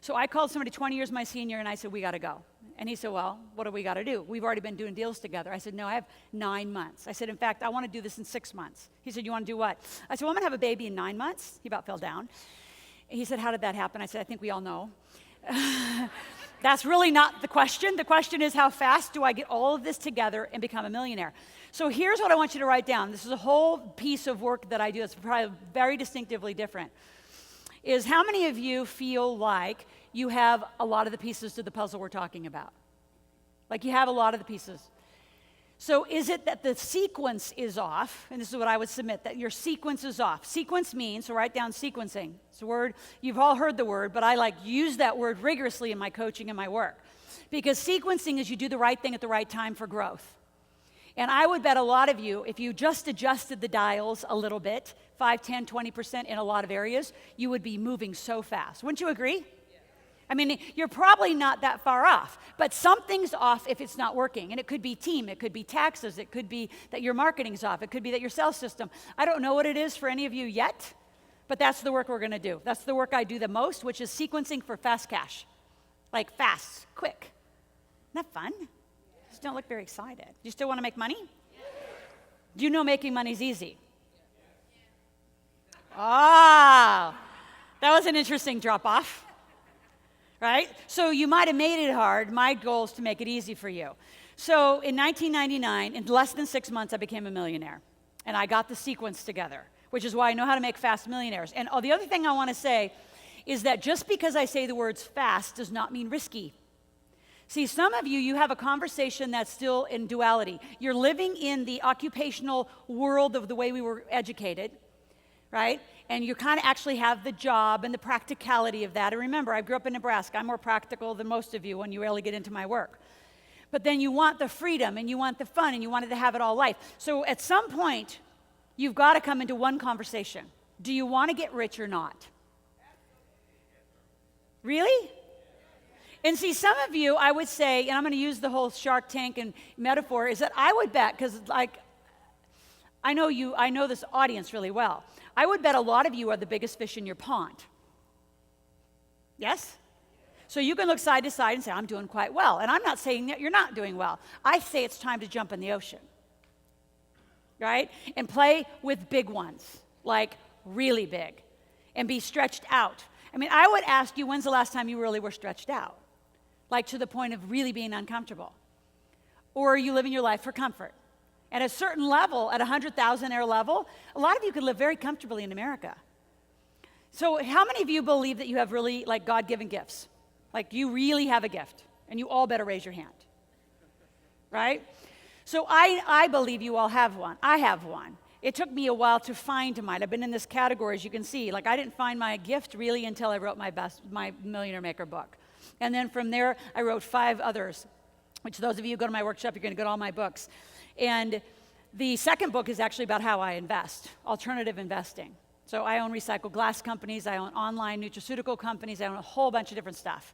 So I called somebody 20 years my senior, and I said, we got to go. And he said, well, what do we got to do? We've already been doing deals together. I said, no, I have 9 months. I said, in fact, I want to do this in 6 months. He said, you want to do what? I said, well, I'm going to have a baby in 9 months. He about fell down. He said, how did that happen? I said, I think we all know. That's really not the question. The question is, how fast do I get all of this together and become a millionaire? So here's what I want you to write down. This is a whole piece of work that I do that's probably very distinctively different. Is how many of you feel like you have a lot of the pieces to the puzzle we're talking about? Like you have a lot of the pieces. So is it that the sequence is off? And this is what I would submit, that your sequence is off. Sequence means, so write down sequencing. It's a word, you've all heard the word, but I use that word rigorously in my coaching and my work. Because sequencing is you do the right thing at the right time for growth. And I would bet a lot of you, if you just adjusted the dials a little bit, 5, 10, 20% in a lot of areas, you would be moving so fast. Wouldn't you agree? I mean, you're probably not that far off, but something's off if it's not working. And it could be team, it could be taxes, it could be that your marketing's off, it could be that your sales system. I don't know what it is for any of you yet, but that's the work we're gonna do. That's the work I do the most, which is sequencing for fast cash. Like fast, quick. Isn't that fun? You just don't look very excited. Do you still wanna make money? Do you know making money's easy? Ah, that was an interesting drop off. Right? So you might have made it hard. My goal is to make it easy for you. So in 1999, in less than 6 months, I became a millionaire. And I got the sequence together, which is why I know how to make fast millionaires. And the other thing I want to say is that just because I say the words fast does not mean risky. See, some of you have a conversation that's still in duality. You're living in the occupational world of the way we were educated, right? And you kind of actually have the job and the practicality of that. And remember, I grew up in Nebraska. I'm more practical than most of you when you really get into my work. But then you want the freedom, and you want the fun, and you wanted to have it all life. So at some point, you've got to come into one conversation. Do you want to get rich or not? Really? And see, some of you, I would say, and I'm going to use the whole Shark Tank and metaphor, is that I would bet, because I know this audience really well. I would bet a lot of you are the biggest fish in your pond. Yes? So you can look side to side and say, I'm doing quite well. And I'm not saying that you're not doing well. I say it's time to jump in the ocean. Right? And play with big ones, like really big, and be stretched out. I mean, I would ask you, when's the last time you really were stretched out? Like to the point of really being uncomfortable? Or are you living your life for comfort? At a certain level, at 100,000 air level, a lot of you could live very comfortably in America. So how many of you believe that you have really God-given gifts? Like you really have a gift, and you all better raise your hand, right? So I believe you all have one. I have one. It took me a while to find mine. I've been in this category, as you can see. Like I didn't find my gift really until I wrote my Millionaire Maker book. And then from there, I wrote 5 others, which those of you who go to my workshop, you're going to get all my books. And the second book is actually about how I invest, alternative investing. So I own recycled glass companies, I own online nutraceutical companies, I own a whole bunch of different stuff,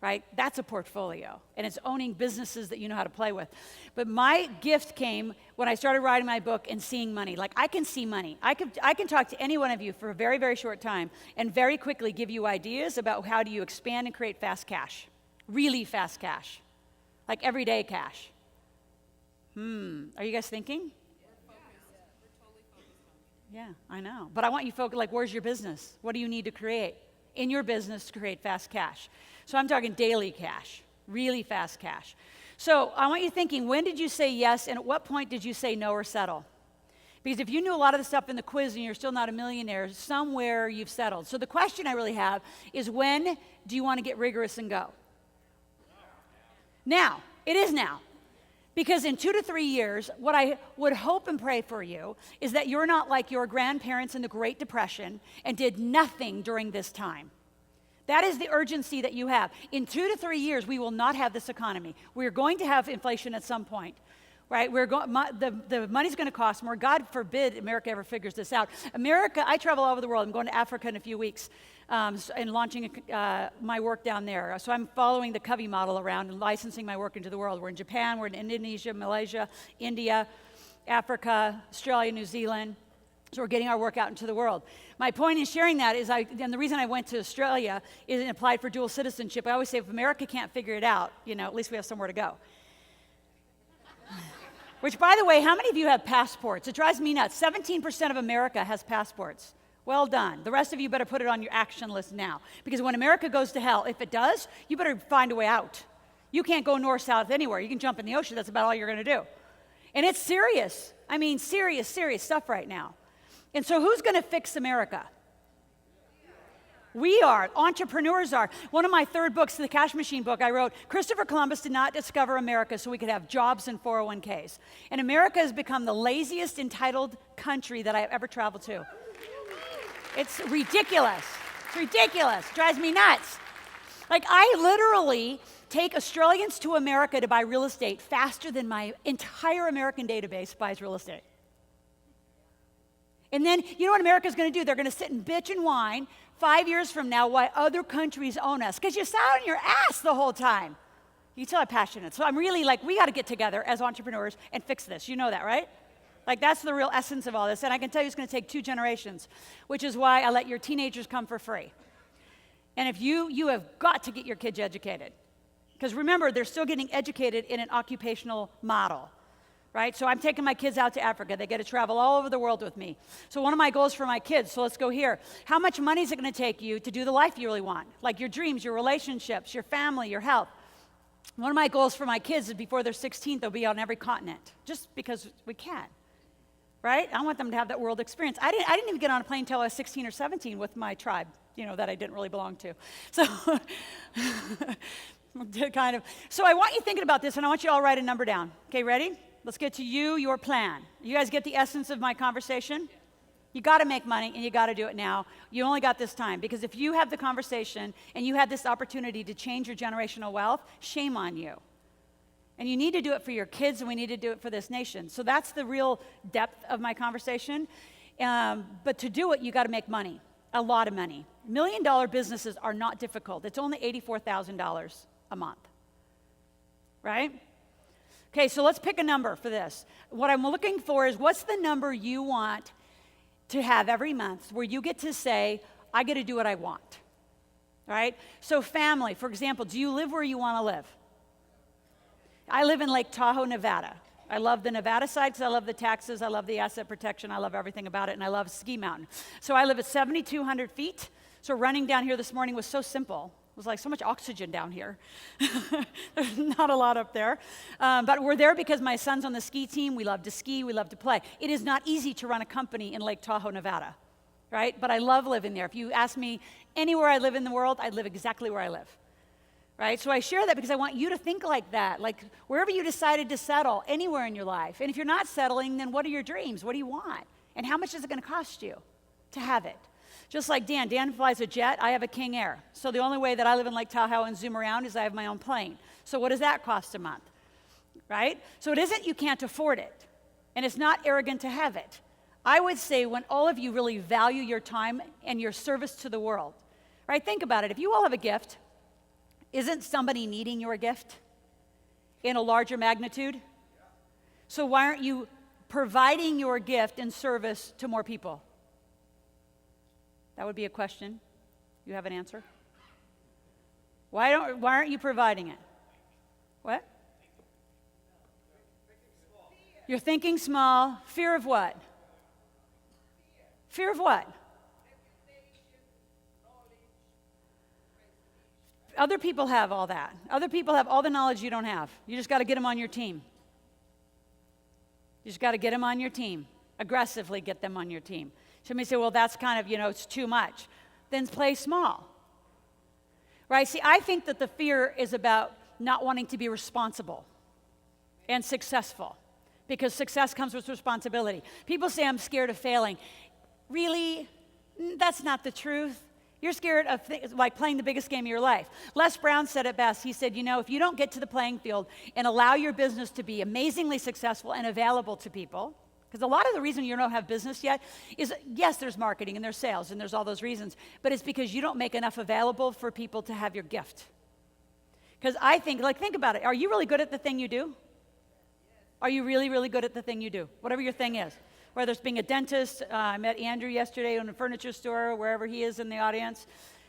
right? That's a portfolio, and it's owning businesses that you know how to play with. But my gift came when I started writing my book and seeing money. Like I can see money. I can talk to any one of you for a very, very short time and very quickly give you ideas about how do you expand and create fast cash, really fast cash, like everyday cash. Are you guys thinking? Yeah, I know. But I want you to focus, like, where's your business? What do you need to create in your business to create fast cash? So I'm talking daily cash, really fast cash. So I want you thinking, when did you say yes, and at what point did you say no or settle? Because if you knew a lot of the stuff in the quiz and you're still not a millionaire, somewhere you've settled. So the question I really have is, when do you want to get rigorous and go? Now. It is now. Because in 2 to 3 years, what I would hope and pray for you is that you're not like your grandparents in the Great Depression and did nothing during this time. That is the urgency that you have. In 2 to 3 years, we will not have this economy. We're going to have inflation at some point, right? The money's going to cost more. God forbid America ever figures this out. America, I travel all over the world. I'm going to Africa in a few weeks and launching my work down there. So I'm following the Covey model around and licensing my work into the world. We're in Japan, we're in Indonesia, Malaysia, India, Africa, Australia, New Zealand. So we're getting our work out into the world. My point in sharing that is, and the reason I went to Australia is and applied for dual citizenship. I always say, if America can't figure it out, at least we have somewhere to go. Which, by the way, how many of you have passports? It drives me nuts. 17% of America has passports. Well done. The rest of you better put it on your action list now. Because when America goes to hell, if it does, you better find a way out. You can't go north, south, anywhere. You can jump in the ocean. That's about all you're going to do. And it's serious. I mean, serious, serious stuff right now. And so who's going to fix America? We are. Entrepreneurs are. One of my third books, the Cash Machine book, I wrote, Christopher Columbus did not discover America so we could have jobs and 401ks. And America has become the laziest, entitled country that I've ever traveled to. It's ridiculous. It's ridiculous. It drives me nuts. Like, I literally take Australians to America to buy real estate faster than my entire American database buys real estate. And then, you know what America's going to do? They're going to sit and bitch and whine 5 years from now why other countries own us. Because you sat on your ass the whole time. You tell I'm passionate. So I'm really like, we got to get together as entrepreneurs and fix this. You know that, right? Like, that's the real essence of all this. And I can tell you it's going to take 2 generations, which is why I let your teenagers come for free. And if you have got to get your kids educated. Because remember, they're still getting educated in an occupational model. Right? So I'm taking my kids out to Africa. They get to travel all over the world with me. So one of my goals for my kids, so let's go here. How much money is it going to take you to do the life you really want? Like your dreams, your relationships, your family, your health. One of my goals for my kids is before they're 16, they'll be on every continent, just because we can. Right? I want them to have that world experience. I didn't even get on a plane until I was 16 or 17 with my tribe, that I didn't really belong to. So kind of. So I want you thinking about this, and I want you all to write a number down. Okay, ready? Let's get to your plan. You guys get the essence of my conversation? You got to make money, and you got to do it now. You only got this time, because if you have the conversation and you had this opportunity to change your generational wealth, shame on you. And you need to do it for your kids, and we need to do it for this nation. So that's the real depth of my conversation. But to do it, you got to make money, a lot of money. $1 million businesses are not difficult. It's only $84,000 a month, right? Okay, so let's pick a number for this. What I'm looking for is, what's the number you want to have every month where you get to say, I get to do what I want, right? So family, for example, do you live where you want to live? I live in Lake Tahoe, Nevada. I love the Nevada side because I love the taxes, I love the asset protection, I love everything about it, and I love Ski Mountain. So I live at 7,200 feet, so running down here this morning was so simple. It was like so much oxygen down here. There's not a lot up there. But we're there because my son's on the ski team. We love to ski. We love to play. It is not easy to run a company in Lake Tahoe, Nevada, right? But I love living there. If you ask me anywhere I live in the world, I'd live exactly where I live, right? So I share that because I want you to think like that. Like, wherever you decided to settle, anywhere in your life. And if you're not settling, then what are your dreams? What do you want? And how much is it going to cost you to have it? Just like Dan flies a jet, I have a King Air. So the only way that I live in Lake Tahoe and zoom around is I have my own plane. So what does that cost a month, right? So it isn't you can't afford it, and it's not arrogant to have it. I would say when all of you really value your time and your service to the world, right? Think about it. If you all have a gift, isn't somebody needing your gift in a larger magnitude? So why aren't you providing your gift in service to more people? That would be a question. You have an answer? Why aren't you providing it? What? You're thinking small. Fear of what? Fear of what? Other people have all that. Other people have all the knowledge you don't have. You just got to get them on your team. You just got to get them on your team. Aggressively get them on your team. Somebody say, well, that's kind of, it's too much. Then play small. Right? See, I think that the fear is about not wanting to be responsible and successful, because success comes with responsibility. People say, I'm scared of failing. Really? That's not the truth. You're scared of like playing the biggest game of your life. Les Brown said it best. He said, if you don't get to the playing field and allow your business to be amazingly successful and available to people, because a lot of the reason you don't have business yet is, yes, there's marketing and there's sales and there's all those reasons, but it's because you don't make enough available for people to have your gift. Because I think about it. Are you really good at the thing you do? Are you really, really good at the thing you do? Whatever your thing is. Whether it's being a dentist, I met Andrew yesterday in a furniture store, wherever he is in the audience,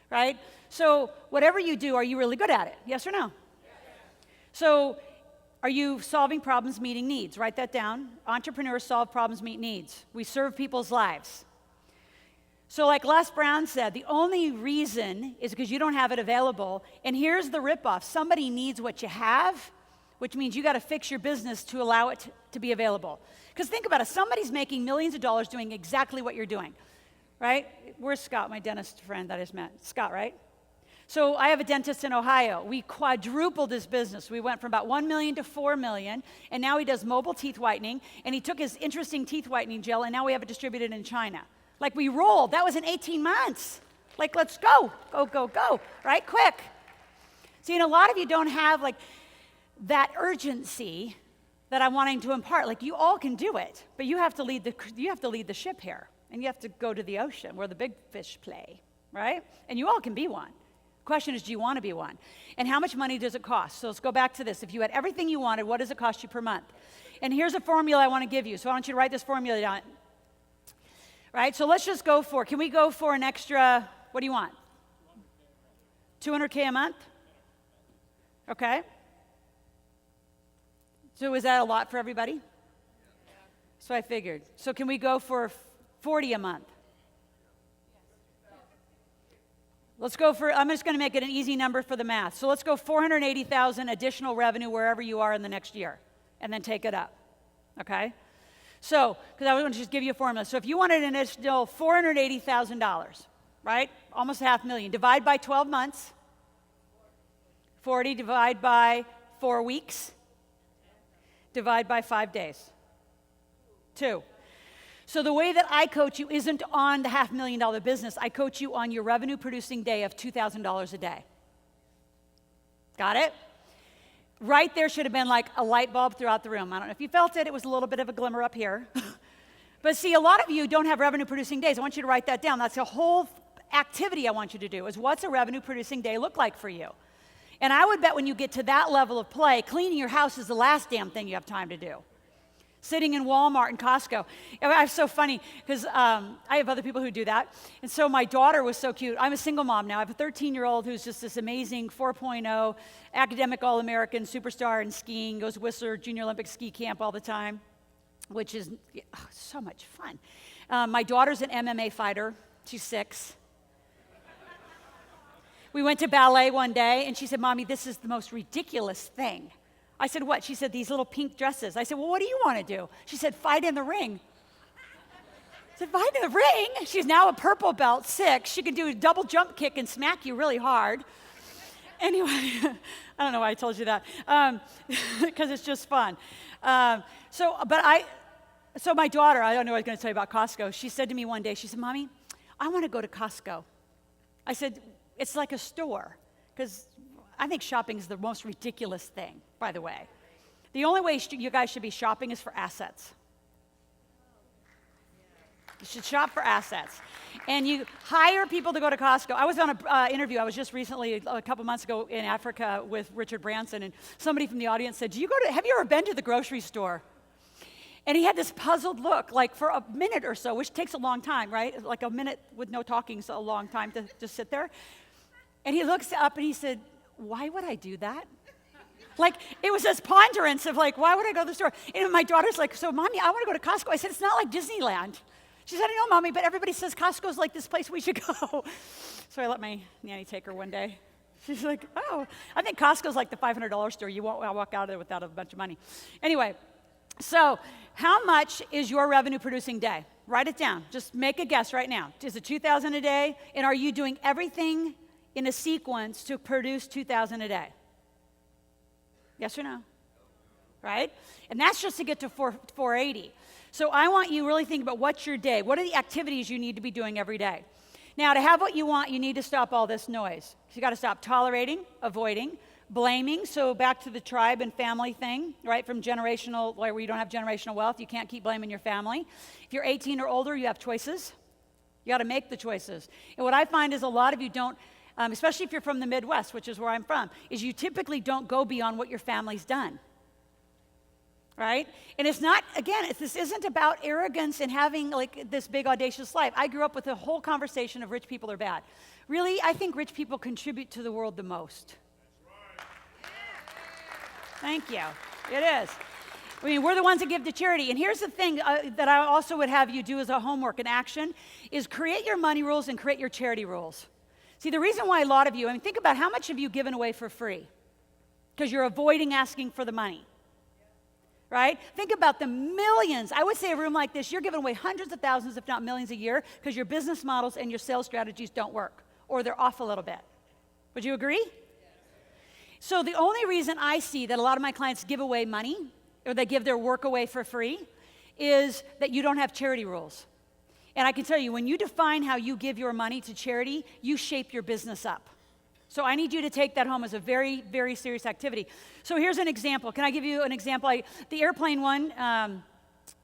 right? So whatever you do, are you really good at it? Yes or no? Yes. So are you solving problems, meeting needs? Write that down. Entrepreneurs solve problems, meet needs. We serve people's lives. So like Les Brown said, the only reason is because you don't have it available. And here's the ripoff. Somebody needs what you have which means you got to fix your business to allow it to be available. Because think about it, somebody's making millions of dollars doing exactly what you're doing, right? Where's Scott, my dentist friend that I just met? Scott, right? So I have a dentist in Ohio. We quadrupled his business. We went from about 1 million to 4 million, and now he does mobile teeth whitening, and he took his interesting teeth whitening gel, and now we have it distributed in China. Like, we rolled. That was in 18 months. Like, let's go, go, go, go, right? Quick. See, and a lot of you don't have, like, that urgency that I'm wanting to impart. Like, you all can do it, but you have to lead the ship here, and you have to go to the ocean where the big fish play, right? And you all can be one. Question is, do you want to be one? And how much money does it cost? So let's go back to this. If you had everything you wanted, what does it cost you per month? And here's a formula I want to give you. So I want you to write this formula down. Right? So let's just go for, can we go for an extra, what do you want? 200K a month? Okay. So is that a lot for everybody? So I figured. So can we go for 40 a month? Let's go for, I'm just going to make it an easy number for the math. So let's go 480,000 additional revenue wherever you are in the next year, and then take it up, okay? So, because I want to just give you a formula. So if you wanted an additional $480,000, right? Almost $500,000. Divide by 12 months. 40 divide by 4 weeks. Divide by 5 days. 2. So the way that I coach you isn't on the $500,000 business. I coach you on your revenue-producing day of $2,000 a day. Got it? Right there should have been like a light bulb throughout the room. I don't know if you felt it. It was a little bit of a glimmer up here. But see, a lot of you don't have revenue-producing days. I want you to write that down. That's a whole activity I want you to do, is what's a revenue-producing day look like for you? And I would bet when you get to that level of play, cleaning your house is the last damn thing you have time to do. Sitting in Walmart and Costco. It's so funny because I have other people who do that. And so my daughter was so cute. I'm a single mom now. I have a 13-year-old who's just this amazing 4.0 academic All-American superstar in skiing, goes to Whistler Junior Olympic ski camp all the time, which is so much fun. My daughter's an MMA fighter. She's 6. We went to ballet one day, and she said, "Mommy, this is the most ridiculous thing." I said, "What?" She said, "These little pink dresses." I said, "Well, what do you want to do?" She said, "Fight in the ring." I said, "Fight in the ring?" She's now a purple belt, 6. She can do a double jump kick and smack you really hard. Anyway, I don't know why I told you that, because it's just fun. So my daughter, I don't know what I was going to tell you about Costco. She said to me one day, she said, "Mommy, I want to go to Costco." I said, "It's like a store," because I think shopping is the most ridiculous thing, by the way. The only way you guys should be shopping is for assets. You should shop for assets. And you hire people to go to Costco. I was on an interview, I was just recently, a couple months ago in Africa with Richard Branson, and somebody from the audience said, have you ever been to the grocery store? And he had this puzzled look, like for a minute or so, which takes a long time, right? Like a minute with no talking is a long time to just sit there. And he looks up and he said, "Why would I do that?" Like, it was this ponderance of like, why would I go to the store? And my daughter's like, "So, Mommy, I want to go to Costco." I said, "It's not like Disneyland." She said, "I know, Mommy, but everybody says Costco's like this place we should go." So I let my nanny take her one day. She's like, "Oh, I think Costco's like the $500 store. You won't walk out of there without a bunch of money." Anyway, so how much is your revenue-producing day? Write it down. Just make a guess right now. Is it $2,000 a day? And are you doing everything in a sequence to produce $2,000 a day? Yes or no? Right? And that's just to get to 480. So I want you to really think about what's your day. What are the activities you need to be doing every day? Now, to have what you want, you need to stop all this noise. So you got to stop tolerating, avoiding, blaming. So back to the tribe and family thing, right? From generational, where you don't have generational wealth, you can't keep blaming your family. If you're 18 or older, you have choices. You got to make the choices. And what I find is a lot of you don't, especially if you're from the Midwest, which is where I'm from, is you typically don't go beyond what your family's done, right? And it's not, again, this isn't about arrogance and having like this big audacious life. I grew up with a whole conversation of rich people are bad. Really, I think rich people contribute to the world the most. Thank you. It is. I mean, we're the ones that give to charity. And here's the thing that I also would have you do as a homework and action is create your money rules and create your charity rules. See, the reason why a lot of you, I mean, think about how much have you given away for free? because you're avoiding asking for the money. Right? Think about the millions. I would say a room like this, you're giving away hundreds of thousands, if not millions a year, because your business models and your sales strategies don't work, or they're off a little bit. Would you agree? So the only reason I see that a lot of my clients give away money, or they give their work away for free, is that you don't have charity rules. And I can tell you, when you define how you give your money to charity, you shape your business up. So I need you to take that home as a very, very serious activity. So here's an example. Can I give you an example? The airplane one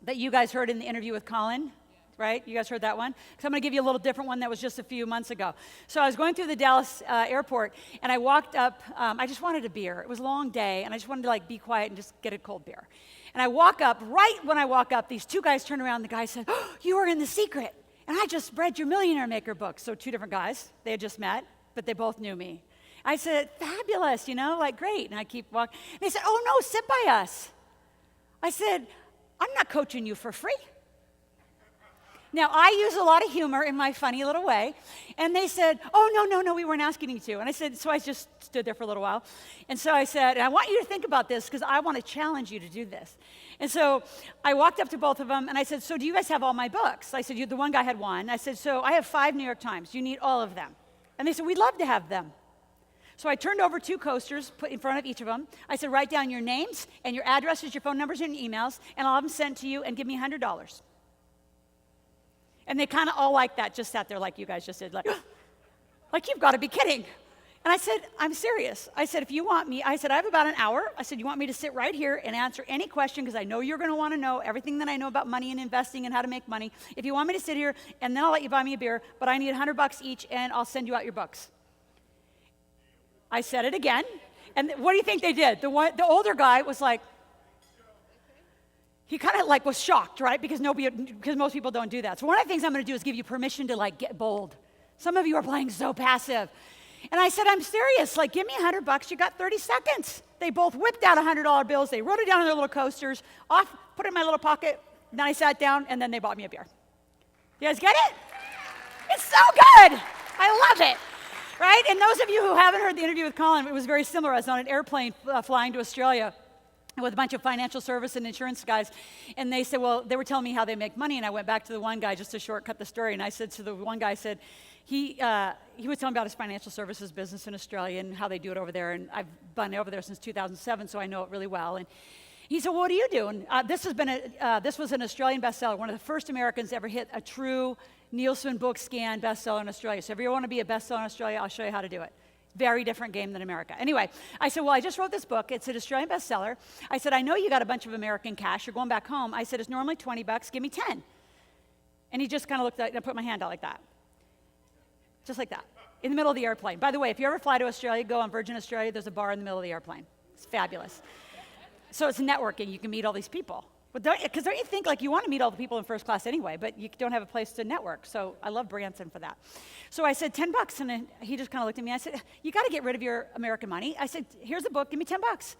that you guys heard in the interview with Colin, right? You guys heard that one? So I'm going to give you a little different one that was just a few months ago. So I was going through the Dallas airport, and I walked up. I just wanted a beer. It was a long day, and I just wanted to be quiet and just get a cold beer. And I walk up. Right when I walk up, these two guys turn around. The guy said, "Oh, you were in The Secret, and I just read your Millionaire Maker book." So two different guys. They had just met, but they both knew me. I said, "Fabulous, great." And I keep walking. They said, "Oh, no, sit by us." I said, "I'm not coaching you for free." Now, I use a lot of humor in my funny little way. And they said, "Oh, no, we weren't asking you to." And I said, so I just stood there for a little while. And so I said, "I want you to think about this because I want to challenge you to do this." And so I walked up to both of them and I said, "So do you guys have all my books?" I said, the one guy had one. I said, "So I have 5 New York Times. You need all of them." And they said, "We'd love to have them." So I turned over 2 coasters, put in front of each of them. I said, "Write down your names and your addresses, your phone numbers, and your emails, and I'll have them sent to you, and give me $100. And they kind of all like that, just sat there like you guys just did, like you've got to be kidding. And I said, "I'm serious." I said, "If you want me," I said, "I have about an hour." I said, "You want me to sit right here and answer any question, because I know you're going to want to know everything that I know about money and investing and how to make money. If you want me to sit here, and then I'll let you buy me a beer, but I need $100 each, and I'll send you out your books." I said it again, and what do you think they did? The older guy was like, he kind of was shocked, right? Because most people don't do that. So one of the things I'm going to do is give you permission to get bold. Some of you are playing so passive. And I said, "I'm serious. Give me $100. You got 30 seconds. They both whipped out $100 bills. They wrote it down on their little coasters, put it in my little pocket. Then I sat down, and then they bought me a beer. You guys get it? It's so good. I love it. Right? And those of you who haven't heard the interview with Colin, it was very similar. I was on an airplane flying to Australia with a bunch of financial service and insurance guys, and they said, they were telling me how they make money, and I went back to the one guy just to shortcut the story, and I said to the one guy, he was telling me about his financial services business in Australia and how they do it over there, and I've been over there since 2007, so I know it really well. And he said, "Well, what do you do?" And this was an Australian bestseller, one of the first Americans to ever hit a true Nielsen book scan bestseller in Australia. So if you want to be a bestseller in Australia, I'll show you how to do it. Very different game than America. Anyway, I said, "Well, I just wrote this book. It's an Australian bestseller." I said, "I know you got a bunch of American cash. You're going back home." I said, "It's normally $20. Give me 10. And he just kind of looked at it, and I put my hand out like that. Just like that. In the middle of the airplane. By the way, if you ever fly to Australia, go on Virgin Australia, there's a bar in the middle of the airplane. It's fabulous. So it's networking. You can meet all these people. Because don't you think you want to meet all the people in first class anyway, but you don't have a place to network. So I love Branson for that. So I said, $10. And then he just kind of looked at me. I said, "You got to get rid of your American money." I said, "Here's a book. Give me $10.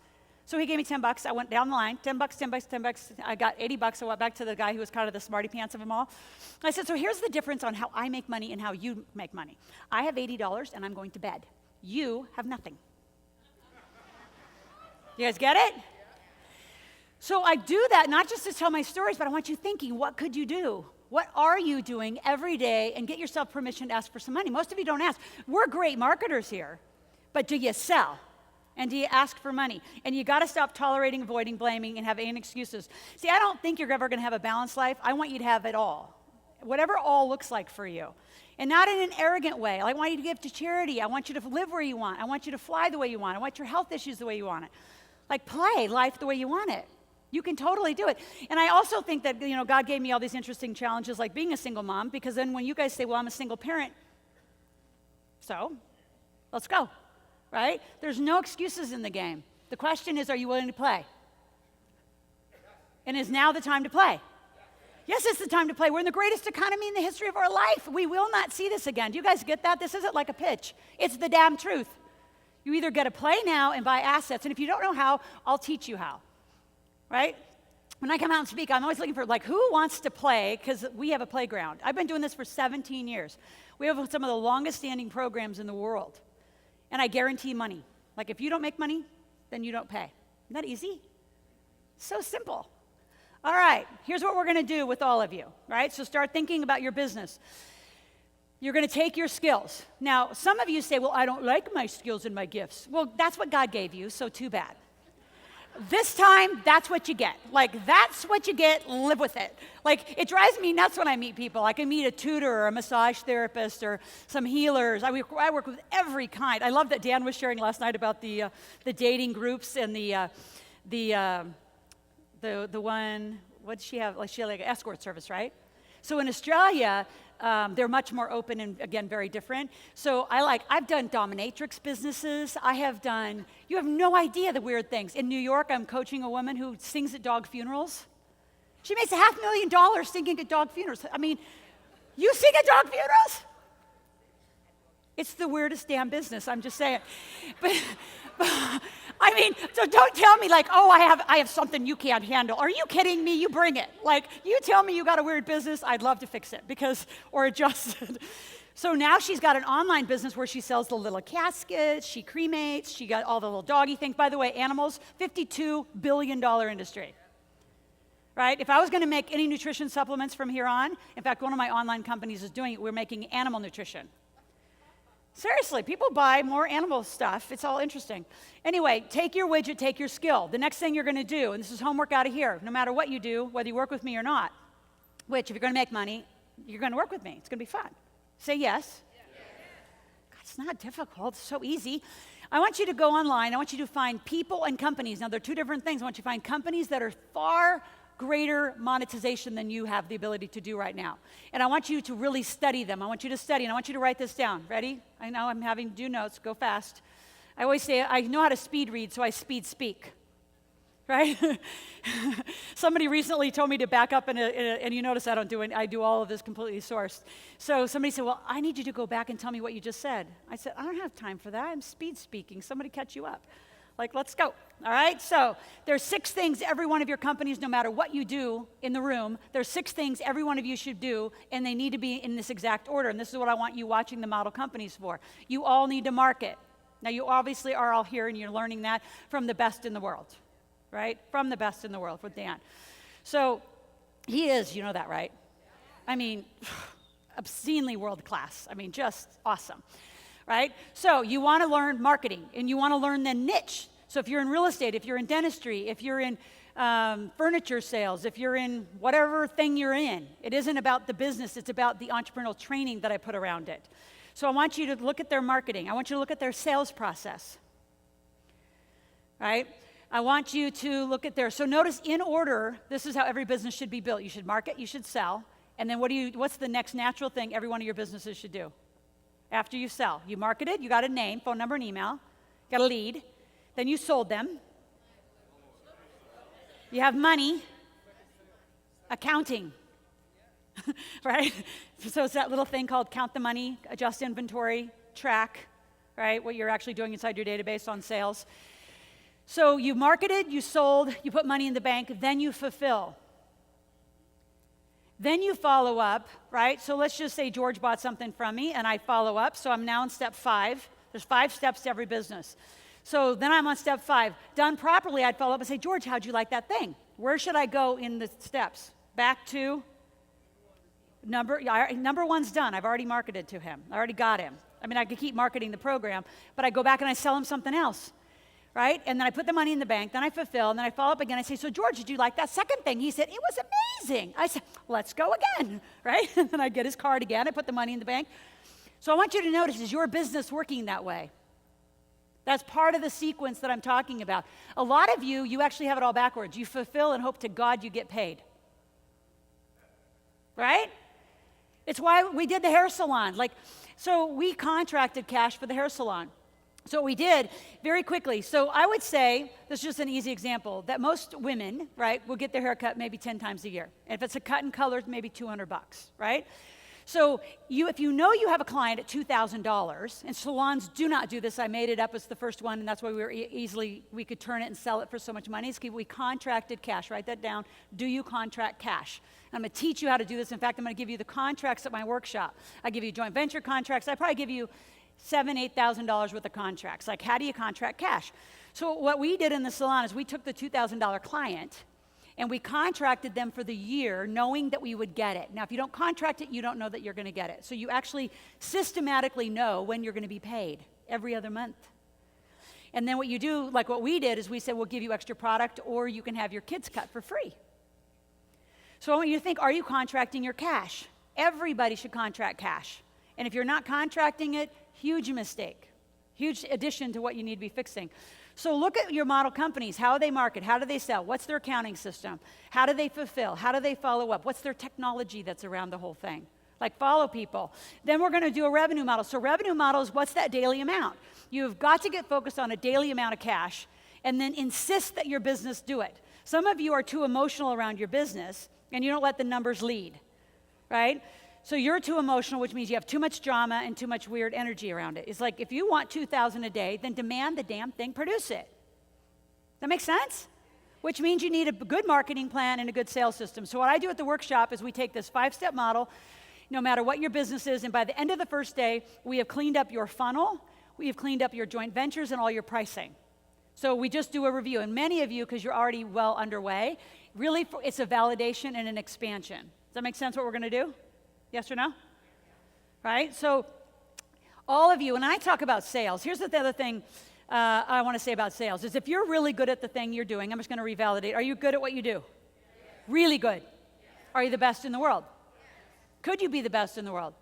So he gave me $10. I went down the line, $10, $10, $10. I got $80. I went back to the guy who was kind of the smarty pants of them all. I said, "So here's the difference on how I make money and how you make money. I have $80 and I'm going to bed. You have nothing." You guys get it? So I do that not just to tell my stories, but I want you thinking, what could you do? What are you doing every day? And get yourself permission to ask for some money. Most of you don't ask. We're great marketers here, but do you sell? And do you ask for money? And you got to stop tolerating, avoiding, blaming, and having excuses. See, I don't think you're ever going to have a balanced life. I want you to have it all. Whatever all looks like for you. And not in an arrogant way. I want you to give to charity. I want you to live where you want. I want you to fly the way you want. I want your health issues the way you want it. Play life the way you want it. You can totally do it. And I also think that, God gave me all these interesting challenges like being a single mom, because then when you guys say, "Well, I'm a single parent," so let's go, right? There's no excuses in the game. The question is, are you willing to play? And is now the time to play? Yes, it's the time to play. We're in the greatest economy in the history of our life. We will not see this again. Do you guys get that? This isn't like a pitch. It's the damn truth. You either got to play now and buy assets, and if you don't know how, I'll teach you how. Right? When I come out and speak, I'm always looking for, who wants to play? Because we have a playground. I've been doing this for 17 years. We have some of the longest standing programs in the world. And I guarantee money. If you don't make money, then you don't pay. Isn't that easy? So simple. All right, here's what we're going to do with all of you, right? So start thinking about your business. You're going to take your skills. Now, some of you say, well, I don't like my skills and my gifts. Well, that's what God gave you, so too bad. This time, that's what you get. Like, that's what you get, live with it. Like, it drives me nuts when I meet people. I can meet a tutor or a massage therapist or some healers. I work with every kind. I love that Dan was sharing last night about the dating groups and the one, what did she have? Like, she had like an escort service, right? So in Australia, they're much more open and, again, very different. So I've done dominatrix businesses. You have no idea the weird things. In New York, I'm coaching a woman who sings at dog funerals. She makes $500,000 singing at dog funerals. I mean, you sing at dog funerals? It's the weirdest damn business, I'm just saying. But I mean, so don't tell me like, oh, I have something you can't handle. Are you kidding me? You bring it. Like, you tell me you got a weird business, I'd love to fix it or adjust it. So now she's got an online business where she sells the little caskets, she cremates, she got all the little doggy things. By the way, animals, $52 billion industry. Right? If I was going to make any nutrition supplements from here on, in fact, one of my online companies is doing it, we're making animal nutrition. Seriously, people buy more animal stuff. It's all interesting. Anyway, take your widget, take your skill. The next thing you're going to do, and this is homework out of here, no matter what you do, whether you work with me or not, which if you're going to make money, you're going to work with me. It's going to be fun. Say yes. God, it's not difficult. It's so easy. I want you to go online. I want you to find people and companies. Now, there are two different things. I want you to find companies that are far greater monetization than you have the ability to do right now. And I want you to really study them. I want you to study, and I want you to write this down. Ready? I know I'm having to do notes. Go fast. I always say I know how to speed read, so I speed speak. Right? Somebody recently told me to back up, and you notice I do all of this completely sourced. So somebody said, well, I need you to go back and tell me what you just said. I said, I don't have time for that. I'm speed speaking. Somebody catch you up. Like, let's go. All right? So there's 6 things every one of your companies, no matter what you do in the room, there's 6 things every one of you should do, and they need to be in this exact order. And this is what I want you watching the model companies for. You all need to market. Now, you obviously are all here, and you're learning that from the best in the world, right? From the best in the world with Dan. So he is, you know that, right? I mean, obscenely world class. I mean, just awesome. Right? So you want to learn marketing, and you want to learn the niche. So if you're in real estate, if you're in dentistry, if you're in furniture sales, if you're in whatever thing you're in, it isn't about the business, it's about the entrepreneurial training that I put around it. So I want you to look at their marketing. I want you to look at their sales process. Right? I want you to look at so notice in order, this is how every business should be built. You should market, you should sell, and then what's the next natural thing every one of your businesses should do? After you sell, you marketed, you got a name, phone number, and email, got a lead, then you sold them. You have money, accounting, right? So it's that little thing called count the money, adjust inventory, track, right? What you're actually doing inside your database on sales. So you marketed, you sold, you put money in the bank, then you fulfill. Then you follow up, right? So let's just say George bought something from me and I follow up. So I'm now in step 5. There's 5 steps to every business. So then I'm on step 5. Done properly, I'd follow up and say, George, how'd you like that thing? Where should I go in the steps? Back to number 1's done. I've already marketed to him. I already got him. I mean, I could keep marketing the program, but I go back and I sell him something else. Right? And then I put the money in the bank, then I fulfill, and then I follow up again. I say, so George, did you like that second thing? He said, it was amazing. I said, let's go again, right? And then I get his card again, I put the money in the bank. So I want you to notice, is your business working that way? That's part of the sequence that I'm talking about. A lot of you actually have it all backwards. You fulfill and hope to God you get paid. Right? It's why we did the hair salon. So we contracted cash for the hair salon. So what we did very quickly, so I would say, this is just an easy example, that most women, right, will get their hair cut maybe 10 times a year. And if it's a cut and color, maybe $200, right? So if you know you have a client at $2,000, and salons do not do this, I made it up as the first one, and that's why we could turn it and sell it for so much money. It's we contracted cash. Write that down. Do you contract cash? And I'm going to teach you how to do this. In fact, I'm going to give you the contracts at my workshop. I give you joint venture contracts. I probably give you $7,000, $8,000 worth of contracts. Like, how do you contract cash? So what we did in the salon is we took the $2,000 client and we contracted them for the year knowing that we would get it. Now, if you don't contract it, you don't know that you're going to get it. So you actually systematically know when you're going to be paid every other month. And then what you do, like what we did, is we said, we'll give you extra product or you can have your kids cut for free. So I want you to think, are you contracting your cash? Everybody should contract cash. And if you're not contracting it, huge mistake. Huge addition to what you need to be fixing. So look at your model companies. How do they market? How do they sell? What's their accounting system? How do they fulfill? How do they follow up? What's their technology that's around the whole thing? Like, follow people. Then we're going to do a revenue model. So revenue model is, what's that daily amount? You've got to get focused on a daily amount of cash and then insist that your business do it. Some of you are too emotional around your business and you don't let the numbers lead, right? So you're too emotional, which means you have too much drama and too much weird energy around it. It's like, if you want 2,000 a day, then demand the damn thing, produce it. That makes sense? Which means you need a good marketing plan and a good sales system. So what I do at the workshop is we take this 5-step model, no matter what your business is, and by the end of the first day, we have cleaned up your funnel, we have cleaned up your joint ventures and all your pricing. So we just do a review. And many of you, because you're already well underway, really it's a validation and an expansion. Does that make sense what we're going to do? Yes or no? Right? So all of you, and I talk about sales. Here's the other thing I want to say about sales, is if you're really good at the thing you're doing, I'm just going to revalidate. Are you good at what you do? Yes. Really good? Yes. Are you the best in the world? Yes. Could you be the best in the world?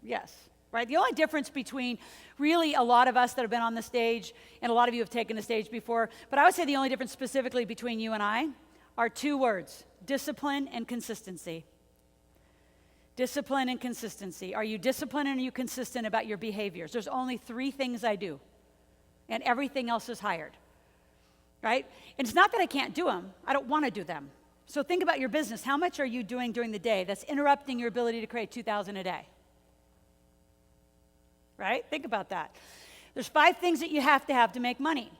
Yes. Right? The only difference between really a lot of us that have been on the stage, and a lot of you have taken the stage before, but I would say the only difference specifically between you and I are 2 words: discipline and consistency. Discipline and consistency. Are you disciplined and are you consistent about your behaviors? There's only 3 things I do, and everything else is hired, right? And it's not that I can't do them. I don't want to do them. So think about your business. How much are you doing during the day that's interrupting your ability to create 2,000 a day? Right? Think about that. There's 5 things that you have to make money,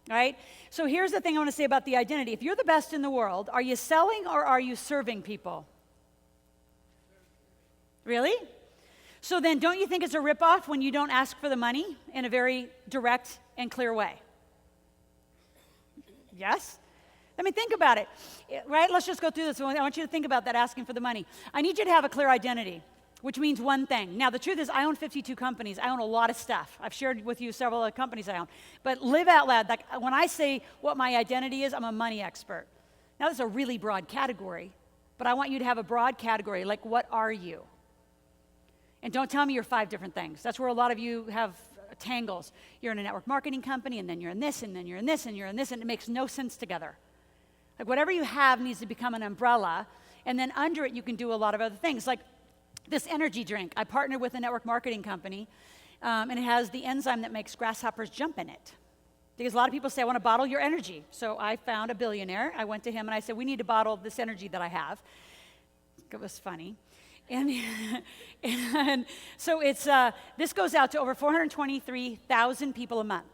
right? So here's the thing I want to say about the identity. If you're the best in the world, are you selling or are you serving people? Really? So then don't you think it's a ripoff when you don't ask for the money in a very direct and clear way? Yes? I mean, think about it, right? Let's just go through this. I want you to think about that, asking for the money. I need you to have a clear identity, which means one thing. Now, the truth is, I own 52 companies. I own a lot of stuff. I've shared with you several of the companies I own. But live out loud. Like, when I say what my identity is, I'm a money expert. Now, this is a really broad category, but I want you to have a broad category, like, what are you? And don't tell me you're 5 different things. That's where a lot of you have tangles. You're in a network marketing company, and then you're in this, and then you're in this, and you're in this, and it makes no sense together. Like, whatever you have needs to become an umbrella, and then under it you can do a lot of other things. Like this energy drink. I partnered with a network marketing company, and it has the enzyme that makes grasshoppers jump in it. Because a lot of people say, I want to bottle your energy. So I found a billionaire. I went to him and I said, we need to bottle this energy that I have. It was funny. And so it's this goes out to over 423,000 people a month.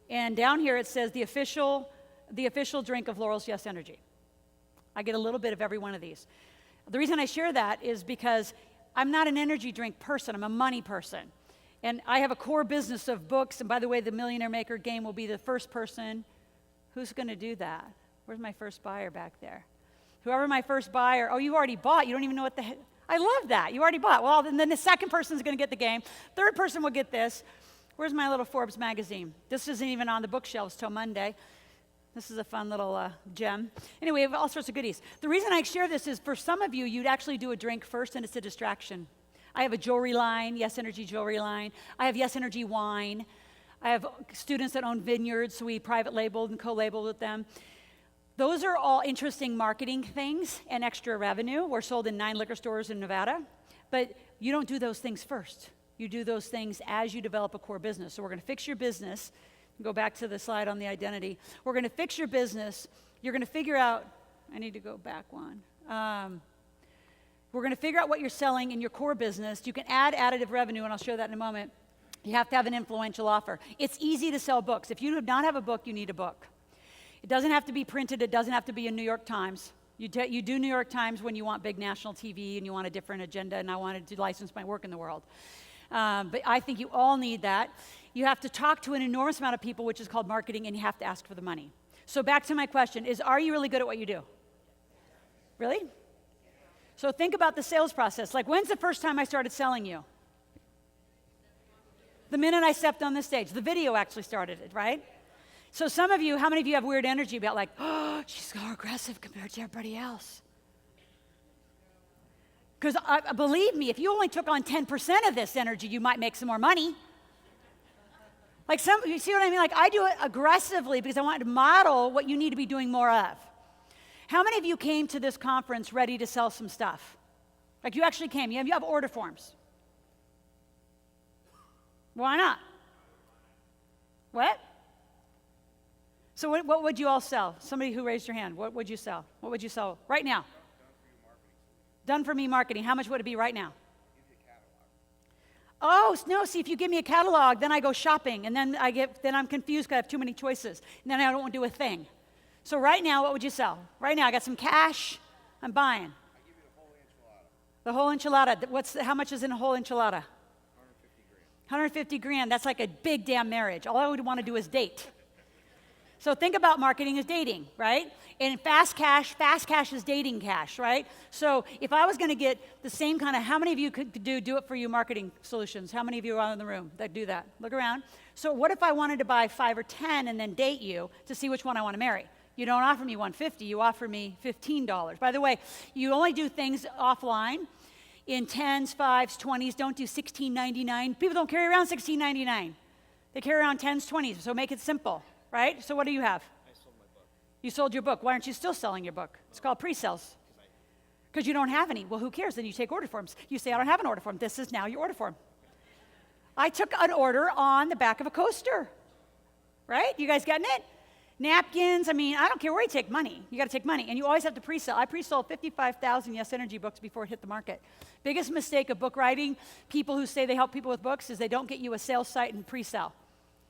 And down here it says the official drink of Laurel's Yes Energy. I get a little bit of every one of these. The reason I share that is because I'm not an energy drink person. I'm a money person. And I have a core business of books. And by the way, the Millionaire Maker game will be the first person. Who's going to do that? Where's my first buyer back there? Whoever my first buyer. Oh, you already bought. You don't even know what the heck. I love that. You already bought. Well, and then the second person is going to get the game. Third person will get this. Where's my little Forbes magazine? This isn't even on the bookshelves till Monday. This is a fun little gem. Anyway, we have all sorts of goodies. The reason I share this is for some of you, you'd actually do a drink first, and it's a distraction. I have a jewelry line, Yes Energy jewelry line. I have Yes Energy wine. I have students that own vineyards, so we private labeled and co-labeled with them. Those are all interesting marketing things and extra revenue. We're sold in 9 liquor stores in Nevada, but you don't do those things first. You do those things as you develop a core business. So we're going to fix your business. Go back to the slide on the identity. We're going to fix your business. You're going to figure out, I need to go back one. We're going to figure out what you're selling in your core business. You can add additive revenue, and I'll show that in a moment. You have to have an influential offer. It's easy to sell books. If you do not have a book, you need a book. It doesn't have to be printed. It doesn't have to be in New York Times. You do New York Times when you want big national TV and you want a different agenda, and I wanted to license my work in the world. But I think you all need that. You have to talk to an enormous amount of people, which is called marketing, and you have to ask for the money. So back to my question is, are you really good at what you do? Really? So think about the sales process. Like, when's the first time I started selling you? The minute I stepped on this stage. The video actually started it, right? So some of you, how many of you have weird energy about like, oh, she's so aggressive compared to everybody else? Because believe me, if you only took on 10% of this energy, you might make some more money. Like you see what I mean? Like I do it aggressively because I want to model what you need to be doing more of. How many of you came to this conference ready to sell some stuff? Like you actually came, you have order forms. Why not? What? So what would you all sell? Somebody who raised your hand, what would you sell? What would you sell right now? Done for me marketing. How much would it be right now? Oh, no, see, if you give me a catalog, then I go shopping, and then I'm confused because I have too many choices, and then I don't want to do a thing. So right now, what would you sell? Right now, I got some cash, I'm buying. I give you the whole enchilada. The whole enchilada, how much is in a whole enchilada? 150 grand, that's like a big damn marriage. All I would want to do is date. So think about marketing as dating, right? And fast cash is dating cash, right? So if I was going to get the same kind of, how many of you could do it for you marketing solutions? How many of you are in the room that do that? Look around. So what if I wanted to buy 5 or 10 and then date you to see which one I want to marry? You don't offer me $150, you offer me $15. By the way, you only do things offline in 10s, 5s, 20s. Don't do $16.99. People don't carry around $16.99. They carry around 10s, 20s, so make it simple. Right? So what do you have? I sold my book. You sold your book. Why aren't you still selling your book? It's called pre-sales. Because you don't have any. Well, who cares? Then you take order forms. You say, I don't have an order form. This is now your order form. I took an order on the back of a coaster. Right? You guys getting it? Napkins. I mean, I don't care where you take money. You got to take money. And you always have to pre-sell. I pre-sold 55,000 Yes Energy books before it hit the market. Biggest mistake of book writing, people who say they help people with books, is they don't get you a sales site and pre-sell.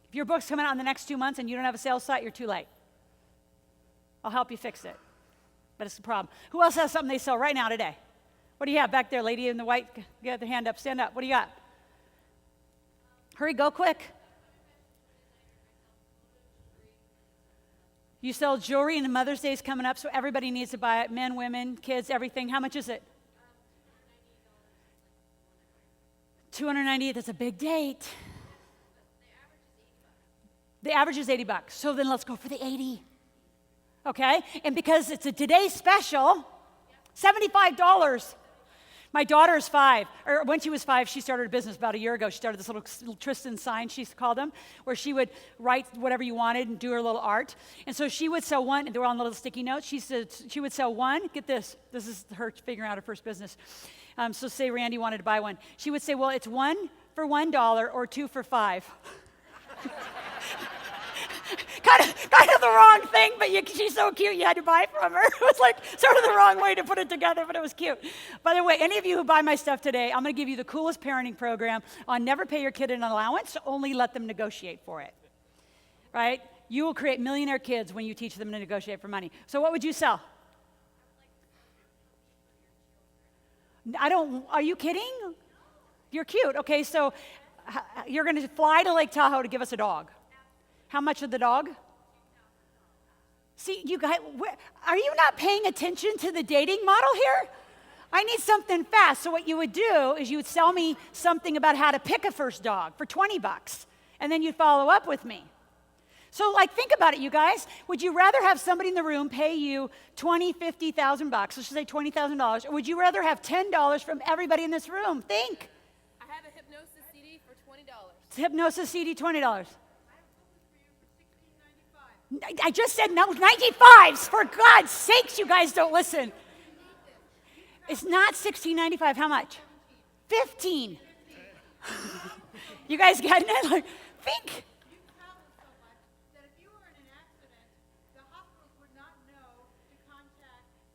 If your book's coming out in the next 2 months and you don't have a sales site, you're too late. I'll help you fix it. But it's the problem. Who else has something they sell right now today? What do you have back there, lady in the white? Get the hand up, stand up. What do you got? Hurry, go quick. You sell jewelry and Mother's Day is coming up, so everybody needs to buy it. Men, women, kids, everything. How much is it? $298, that's a big date. The average is $80. So then let's go for the 80. Okay? And because it's a today's special, $75. My daughter is 5. Or when she was 5, she started a business about a year ago. She started this little Tristan sign, she called them, where she would write whatever you wanted and do her little art. And so she would sell one, and they were on little sticky notes. She said she would sell one. Get this. This is her figuring out her first business. So say Randy wanted to buy one. She would say, well, it's 1 for $1 or 2 for $5. kind of the wrong thing, but she's so cute you had to buy from her. It was like sort of the wrong way to put it together, but it was cute. By the way, any of you who buy my stuff today, I'm going to give you the coolest parenting program on never pay your kid an allowance, only let them negotiate for it. Right? You will create millionaire kids when you teach them to negotiate for money. So what would you sell? Are you kidding? You're cute. Okay, so you're going to fly to Lake Tahoe to give us a dog. How much of the dog? See, you guys, are you not paying attention to the dating model here? I need something fast. So what you would do is you would sell me something about how to pick a first dog for $20, and then you'd follow up with me. So like, think about it, you guys. Would you rather have somebody in the room pay you $20,000, $50,000, let's just say $20,000, or would you rather have $10 from everybody in this room? Think. I have a hypnosis CD for $20. Hypnosis CD, $20. I just said no, 95s. For God's sakes, you guys don't listen. It's not $16.95. How much? 15. You guys getting it? Like, think.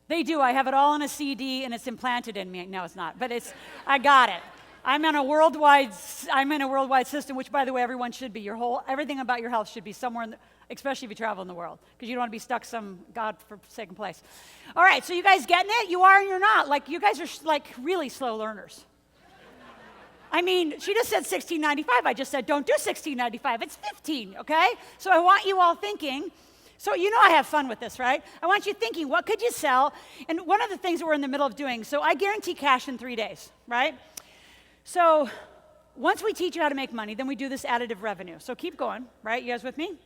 They do. I have it all on a CD, and it's implanted in me. No, it's not. But I got it. I'm in a worldwide system, which, by the way, everyone should be. Everything about your health should be somewhere especially if you travel in the world, because you don't want to be stuck some godforsaken place. All right, so you guys getting it? You are and you're not. Like, you guys are like really slow learners. I mean, she just said $16.95. I just said, don't do $16.95. It's $15, okay? So I want you all thinking, so you know I have fun with this, right? I want you thinking, what could you sell? And one of the things that we're in the middle of doing, so I guarantee cash in 3 days, right? So once we teach you how to make money, then we do this additive revenue. So keep going, right? You guys with me?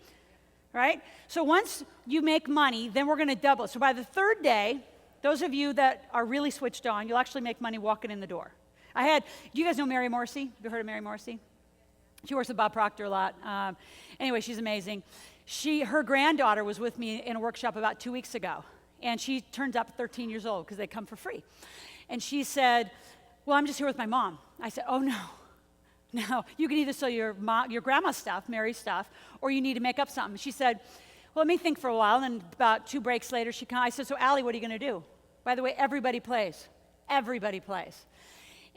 Right? So once you make money, then we're going to double it. So by the third day, those of you that are really switched on, you'll actually make money walking in the door. Do you guys know Mary Morrissey? Have you heard of Mary Morrissey? She works with Bob Proctor a lot. Anyway, she's amazing. Her granddaughter was with me in a workshop about 2 weeks ago, and she turns up 13 years old because they come for free. And she said, well, I'm just here with my mom. I said, oh, no. No, you can either sell your grandma's stuff, Mary's stuff, or you need to make up something. She said, well, let me think for a while. And about 2 breaks later, I said, so Allie, what are you going to do? By the way, everybody plays. Everybody plays.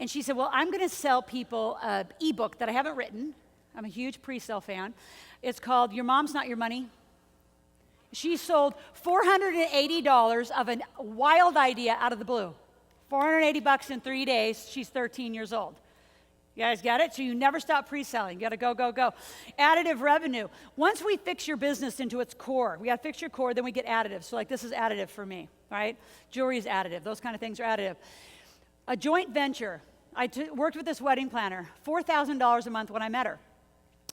And she said, well, I'm going to sell people an ebook that I haven't written. I'm a huge pre-sale fan. It's called Your Mom's Not Your Money. She sold $480 of a wild idea out of the blue. $480 in 3 days. She's 13 years old. You guys get it? So you never stop pre-selling. You got to go, go, go. Additive revenue. Once we fix your business into its core, we got to fix your core, then we get additive. So like this is additive for me, right? Jewelry is additive. Those kind of things are additive. A joint venture. I worked with this wedding planner, $4,000 a month when I met her.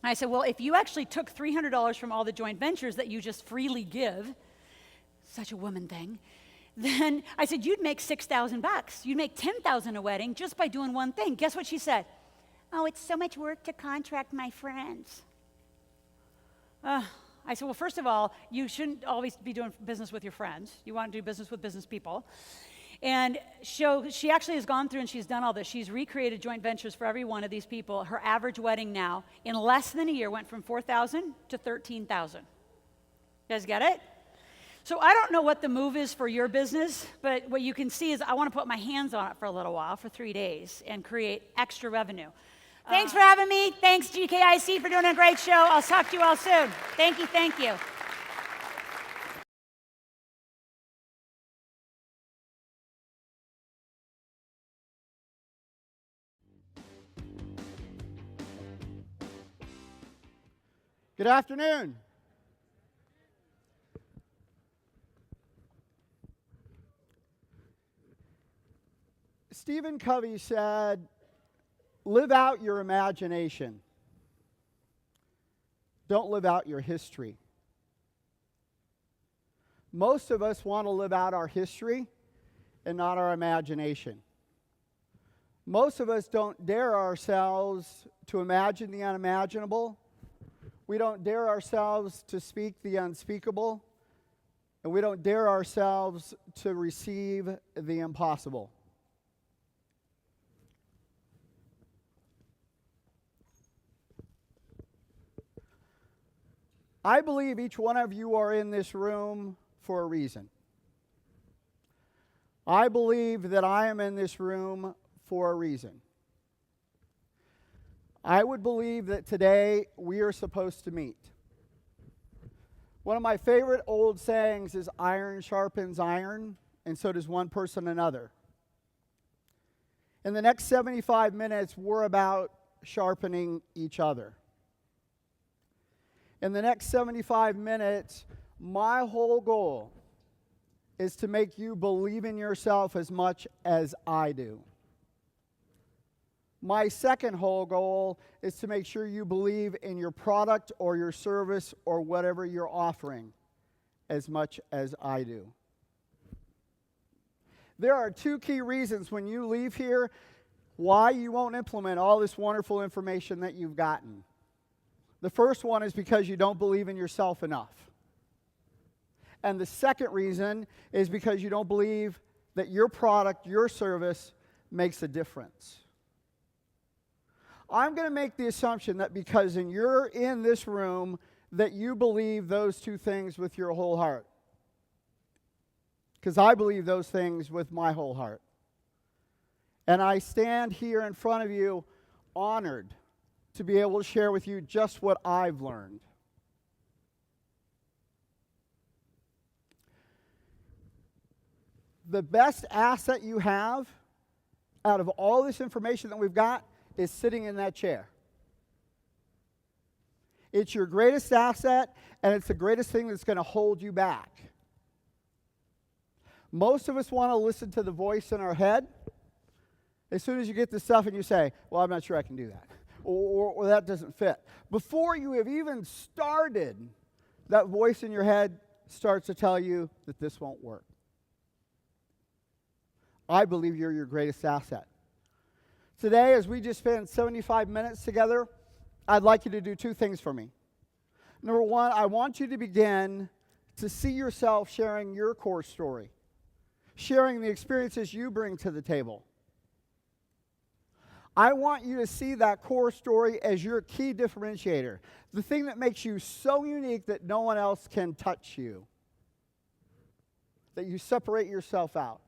I said, well, if you actually took $300 from all the joint ventures that you just freely give, such a woman thing, then I said, you'd make $6,000. You'd make $10,000 a wedding just by doing one thing. Guess what she said? Oh, it's so much work to contract my friends. I said, well, first of all, you shouldn't always be doing business with your friends. You want to do business with business people. And she actually has gone through and she's done all this. She's recreated joint ventures for every one of these people. Her average wedding now, in less than a year, went from $4,000 to $13,000. You guys get it? So I don't know what the move is for your business, but what you can see is I want to put my hands on it for a little while, for 3 days, and create extra revenue. Thanks for having me. Thanks, GKIC, for doing a great show. I'll talk to you all soon. Thank you, thank you. Good afternoon. Stephen Covey said, live out your imagination. Don't live out your history. Most of us want to live out our history and not our imagination. Most of us don't dare ourselves to imagine the unimaginable. We don't dare ourselves to speak the unspeakable. And we don't dare ourselves to receive the impossible. I believe each one of you are in this room for a reason. I believe that I am in this room for a reason. I would believe that today we are supposed to meet. One of my favorite old sayings is iron sharpens iron, and so does one person another. In the next 75 minutes, we're about sharpening each other. In the next 75 minutes, my whole goal is to make you believe in yourself as much as I do. My second whole goal is to make sure you believe in your product or your service or whatever you're offering as much as I do. There are 2 key reasons when you leave here why you won't implement all this wonderful information that you've gotten. The first one is because you don't believe in yourself enough. And the second reason is because you don't believe that your product, your service, makes a difference. I'm going to make the assumption that because you're in this room, that you believe those 2 things with your whole heart. Because I believe those things with my whole heart. And I stand here in front of you honored to be able to share with you just what I've learned. The best asset you have out of all this information that we've got is sitting in that chair. It's your greatest asset, and it's the greatest thing that's going to hold you back. Most of us want to listen to the voice in our head. As soon as you get the stuff and you say, well, I'm not sure I can do that, or that doesn't fit. Before you have even started, that voice in your head starts to tell you that this won't work. I believe you're your greatest asset. Today, as we just spent 75 minutes together, I'd like you to do two things for me. Number one, I want you to begin to see yourself sharing your core story, sharing the experiences you bring to the table. I want you to see that core story as your key differentiator, the thing that makes you so unique that no one else can touch you, that you separate yourself out.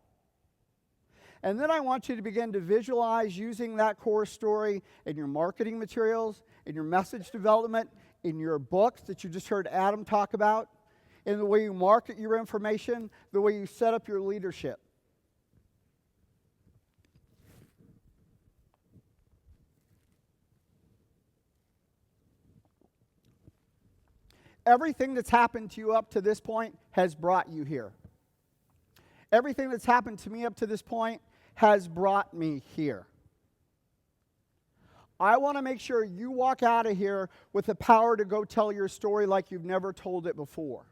And then I want you to begin to visualize using that core story in your marketing materials, in your message development, in your books that you just heard Adam talk about, in the way you market your information, the way you set up your leadership. Everything that's happened to you up to this point has brought you here. Everything that's happened to me up to this point has brought me here. I want to make sure you walk out of here with the power to go tell your story like you've never told it before.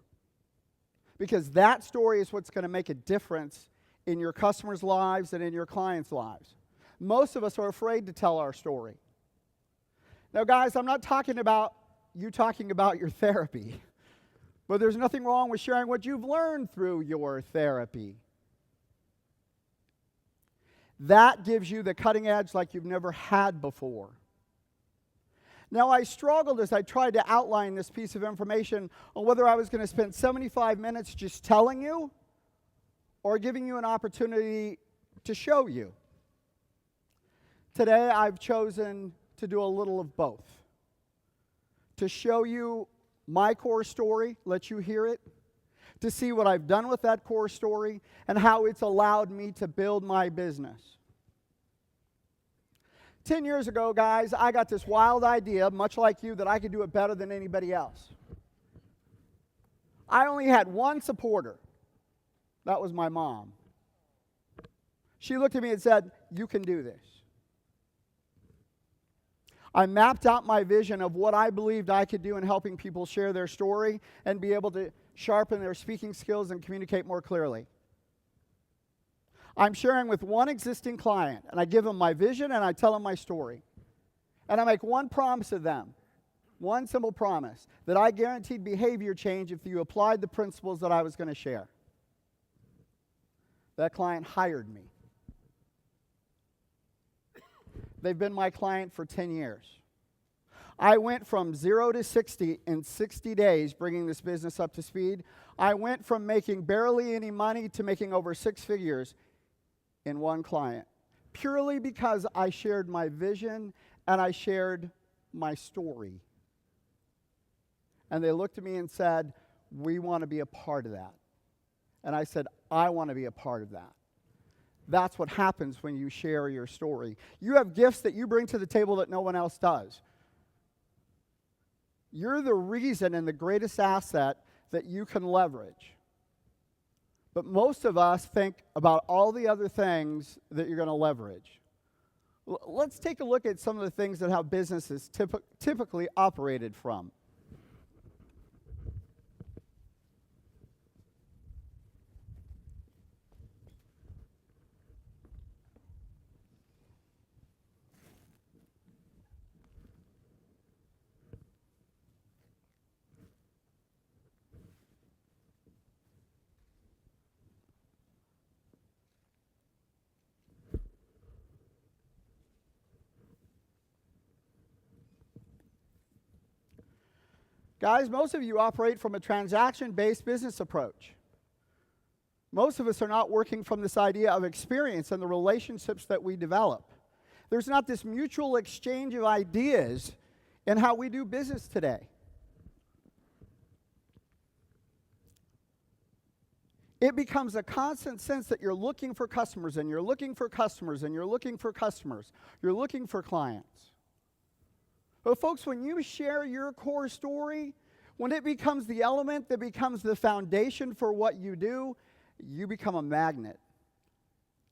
Because that story is what's going to make a difference in your customers' lives and in your clients' lives. Most of us are afraid to tell our story. Now, guys, I'm not talking about you talking about your therapy, but there's nothing wrong with sharing what you've learned through your therapy. That gives you the cutting edge like you've never had before. Now, I struggled as I tried to outline this piece of information on whether I was going to spend 75 minutes just telling you or giving you an opportunity to show you. Today, I've chosen to do a little of both. To show you my core story, let you hear it, to see what I've done with that core story, and how it's allowed me to build my business. 10 years ago, guys, I got this wild idea, much like you, that I could do it better than anybody else. I only had one supporter. That was my mom. She looked at me and said, "You can do this." I mapped out my vision of what I believed I could do in helping people share their story and be able to sharpen their speaking skills and communicate more clearly. I'm sharing with one existing client, and I give them my vision and I tell them my story. And I make one promise to them, one simple promise, that I guaranteed behavior change if you applied the principles that I was going to share. That client hired me. They've been my client for 10 years. I went from 0 to 60 in 60 days bringing this business up to speed. I went from making barely any money to making over 6 figures in one client, purely because I shared my vision and I shared my story. And they looked at me and said, "We want to be a part of that." And I said, "I want to be a part of that." That's what happens when you share your story. You have gifts that you bring to the table that no one else does. You're the reason and the greatest asset that you can leverage. But most of us think about all the other things that you're going to leverage. Let's take a look at some of the things that how businesses typically operated from. Guys, most of you operate from a transaction-based business approach. Most of us are not working from this idea of experience and the relationships that we develop. There's not this mutual exchange of ideas in how we do business today. it becomes a constant sense that you're looking for customers, and you're looking for customers, and you're looking for customers. You're looking for clients. But folks, when you share your core story, when it becomes the element that becomes the foundation for what you do, you become a magnet.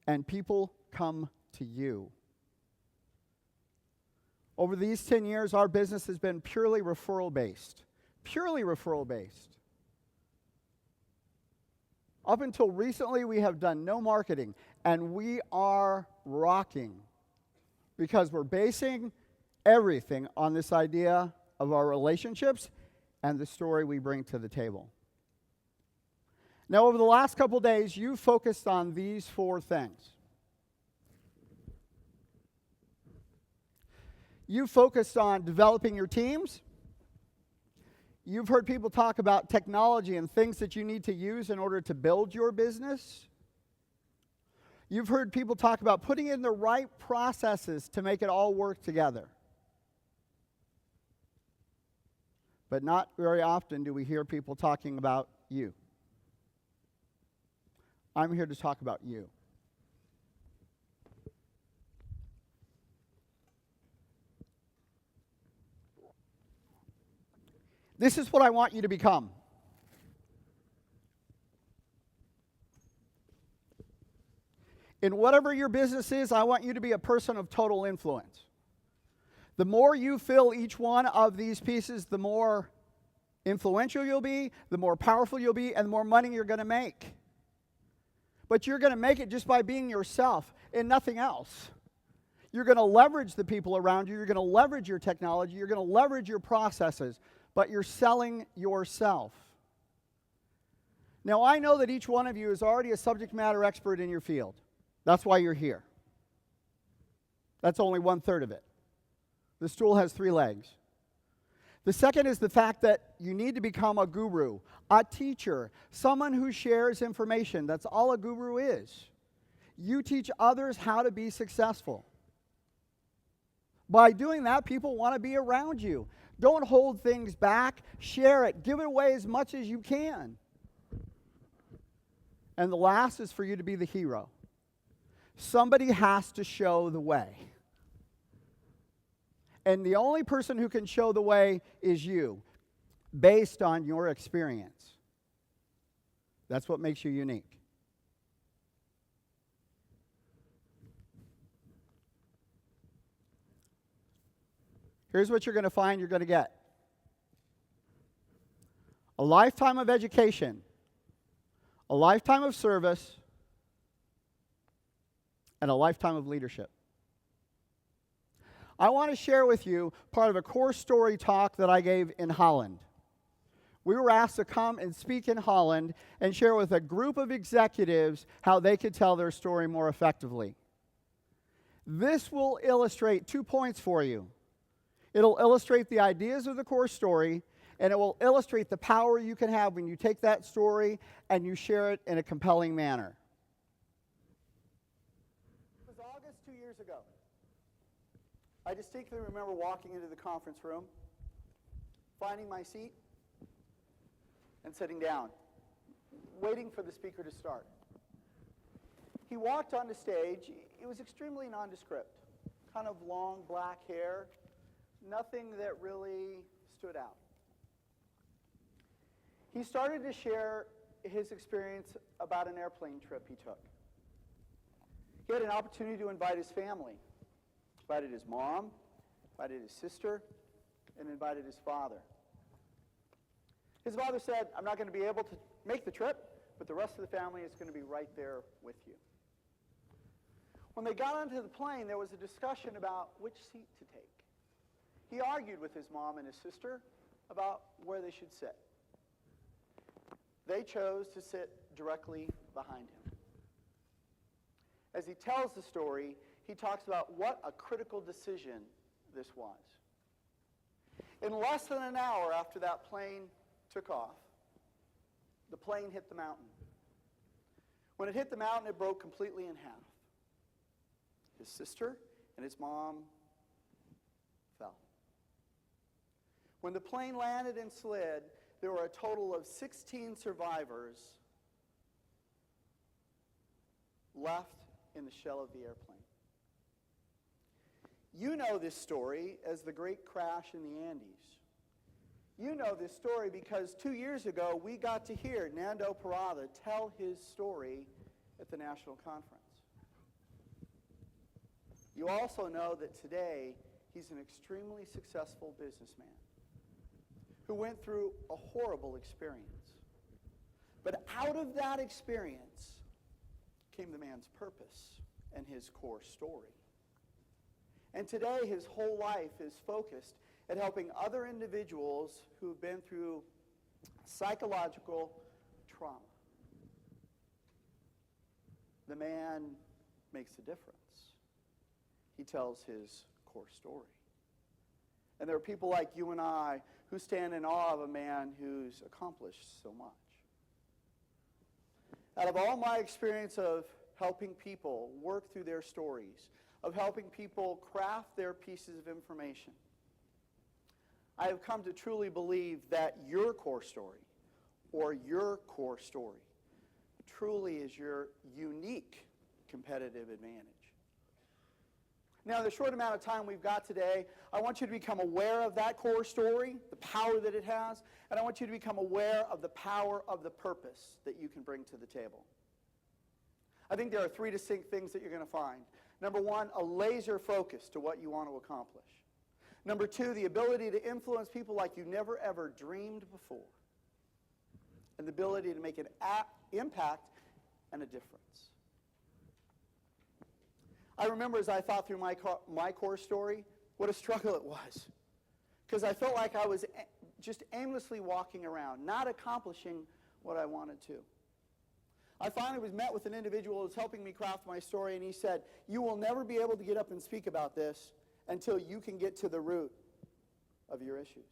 And people come to you. Over these 10 years, our business has been purely referral-based. Purely referral-based. Up until recently, we have done no marketing, and we are rocking because we're basing everything on this idea of our relationships and the story we bring to the table. Now, over the last couple days, you focused on these 4 things. You focused on developing your teams. You've heard people talk about technology and things that you need to use in order to build your business. You've heard people talk about putting in the right processes to make it all work together. But not very often do we hear people talking about you. I'm here to talk about you. This is what I want you to become. In whatever your business is, I want you to be a person of total influence. The more you fill each one of these pieces, the more influential you'll be, the more powerful you'll be, and the more money you're going to make. But you're going to make it just by being yourself and nothing else. You're going to leverage the people around you. You're going to leverage your technology. You're going to leverage your processes. But you're selling yourself. Now, I know that each one of you is already a subject matter expert in your field. That's why you're here. That's only 1/3 of it. The stool has 3 legs. The second is the fact that you need to become a guru, a teacher, someone who shares information. That's all a guru is. You teach others how to be successful. By doing that, people want to be around you. Don't hold things back. Share it. Give it away as much as you can. And the last is for you to be the hero. Somebody has to show the way. And the only person who can show the way is you, based on your experience. That's what makes you unique. Here's what you're going to find you're going to get. A lifetime of education, a lifetime of service, and a lifetime of leadership. I want to share with you part of a core story talk that I gave in Holland. We were asked to come and speak in Holland and share with a group of executives how they could tell their story more effectively. This will illustrate 2 points for you. It'll illustrate the ideas of the core story, and it will illustrate the power you can have when you take that story and you share it in a compelling manner. It was August 2 years ago. I distinctly remember walking into the conference room, finding my seat, and sitting down, waiting for the speaker to start. He walked on the stage. It was extremely nondescript, kind of long black hair, nothing that really stood out. He started to share his experience about an airplane trip he took. He had an opportunity to invite his family. Invited his mom, invited his sister, and invited his father. His father said, "I'm not going to be able to make the trip, but the rest of the family is going to be right there with you." When they got onto the plane, there was a discussion about which seat to take. He argued with his mom and his sister about where they should sit. They chose to sit directly behind him. As he tells the story, he talks about what a critical decision this was. In less than an hour after that plane took off, the plane hit the mountain. When it hit the mountain, it broke completely in half. His sister and his mom fell. When the plane landed and slid, there were a total of 16 survivors left in the shell of the airplane. You know this story as the great crash in the Andes. You know this story because 2 years ago we got to hear Nando Parada tell his story at the national conference. You also know that today he's an extremely successful businessman who went through a horrible experience. But out of that experience came the man's purpose and his core story. And today his whole life is focused at helping other individuals who've been through psychological trauma. The man makes a difference. He tells his core story. And there are people like you and I who stand in awe of a man who's accomplished so much. Out of all my experience of helping people work through their stories, of helping people craft their pieces of information, I have come to truly believe that your core story, or your core story, truly is your unique competitive advantage. Now, in the short amount of time we've got today, I want you to become aware of that core story, the power that it has, and I want you to become aware of the power of the purpose that you can bring to the table. I think there are 3 distinct things that you're going to find. Number 1, a laser focus to what you want to accomplish. Number 2, the ability to influence people like you never ever dreamed before. And the ability to make an impact and a difference. I remember as I thought through my core story, what a struggle it was. Because I felt like I was just aimlessly walking around, not accomplishing what I wanted to. I finally was met with an individual who was helping me craft my story, and he said, "You will never be able to get up and speak about this until you can get to the root of your issues."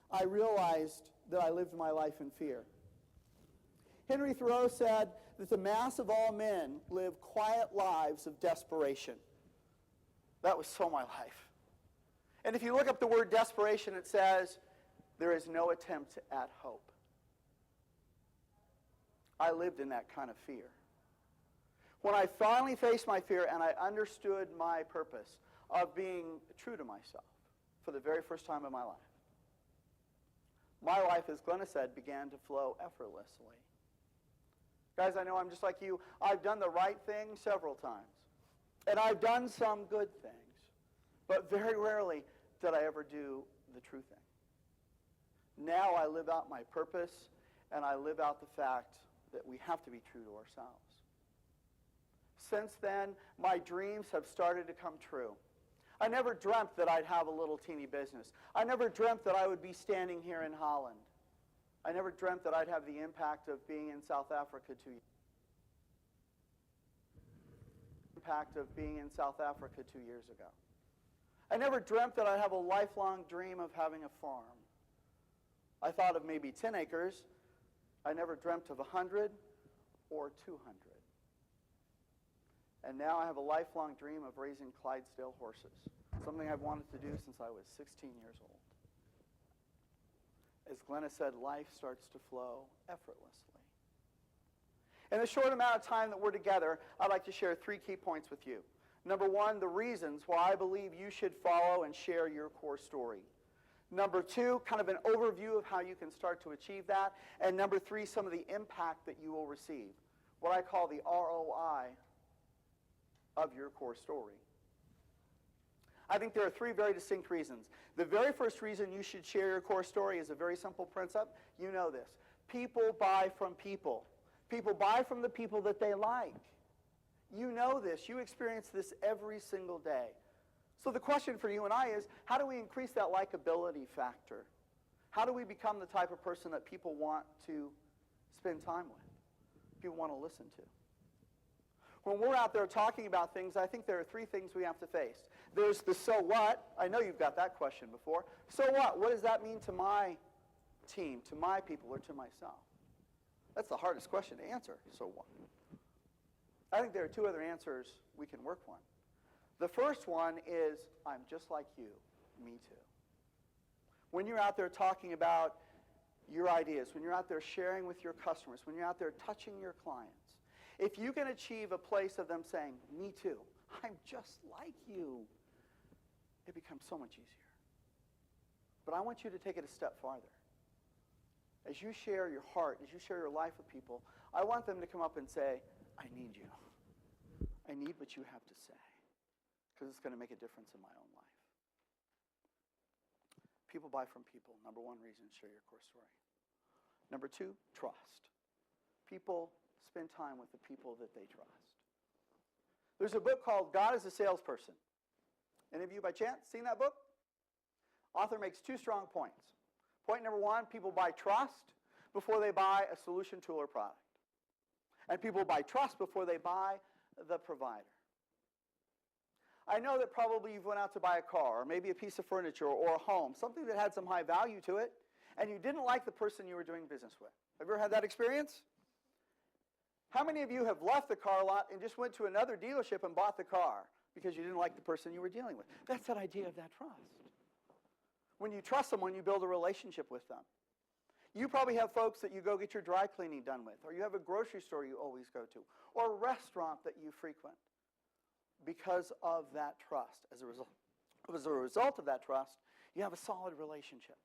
I realized that I lived my life in fear. Henry Thoreau said that the mass of all men live quiet lives of desperation. That was so my life. And if you look up the word desperation, it says, there is no attempt at hope. I lived in that kind of fear. When I finally faced my fear and I understood my purpose of being true to myself for the very first time in my life, as Glenna said, began to flow effortlessly. Guys, I know I'm just like you. I've done the right thing several times. And I've done some good things. But very rarely did I ever do the true thing. Now I live out my purpose, and I live out the fact that we have to be true to ourselves. Since then, my dreams have started to come true. I never dreamt that I'd have a little teeny business. I never dreamt that I would be standing here in Holland. I never dreamt that I'd have the impact of being in South Africa 2 years ago. I never dreamt that I'd have a lifelong dream of having a farm. I thought of maybe 10 acres. I never dreamt of 100 or 200. And now I have a lifelong dream of raising Clydesdale horses, something I've wanted to do since I was 16 years old. As Glenna said, life starts to flow effortlessly. In the short amount of time that we're together, I'd like to share 3 key points with you. Number 1, the reasons why I believe you should follow and share your core story. Number 2, kind of an overview of how you can start to achieve that. And number 3, some of the impact that you will receive. What I call the ROI of your core story. I think there are 3 very distinct reasons. The very first reason you should share your core story is a very simple principle. You know this. People buy from people. People buy from the people that they like. You know this. You experience this every single day. So the question for you and I is, how do we increase that likability factor? How do we become the type of person that people want to spend time with? People want to listen to? When we're out there talking about things, I think there are 3 things we have to face. There's the so what. I know you've got that question before. So what? What does that mean to my team, to my people, or to myself? That's the hardest question to answer. So what? I think there are 2 other answers we can work on. The first one is, I'm just like you. Me too. When you're out there talking about your ideas, when you're out there sharing with your customers, when you're out there touching your clients, If you can achieve a place of them saying, me too, I'm just like you, it becomes so much easier. But I want you to take it a step farther. As you share your heart, as you share your life with people, I want them to come up and say, I need you. I need what you have to say, because it's going to make a difference in my own life. People buy from people. Number one reason, share your core story. Number two, trust. People spend time with the people that they trust. There's a book called God is a Salesperson. Any of you by chance seen that book? Author makes two strong points. Point number one, people buy trust before they buy a solution, tool, or product. And people buy trust before they buy the provider. I know that probably you've went out to buy a car, or maybe a piece of furniture, or a home, something that had some high value to it, and you didn't like the person you were doing business with. Have you ever had that experience? How many of you have left the car lot and just went to another dealership and bought the car because you didn't like the person you were dealing with? That's that idea of that trust. When you trust someone, you build a relationship with them. You probably have folks that you go get your dry cleaning done with, or you have a grocery store you always go to, or a restaurant that you frequent because of that trust. As a result of that trust, you have a solid relationship.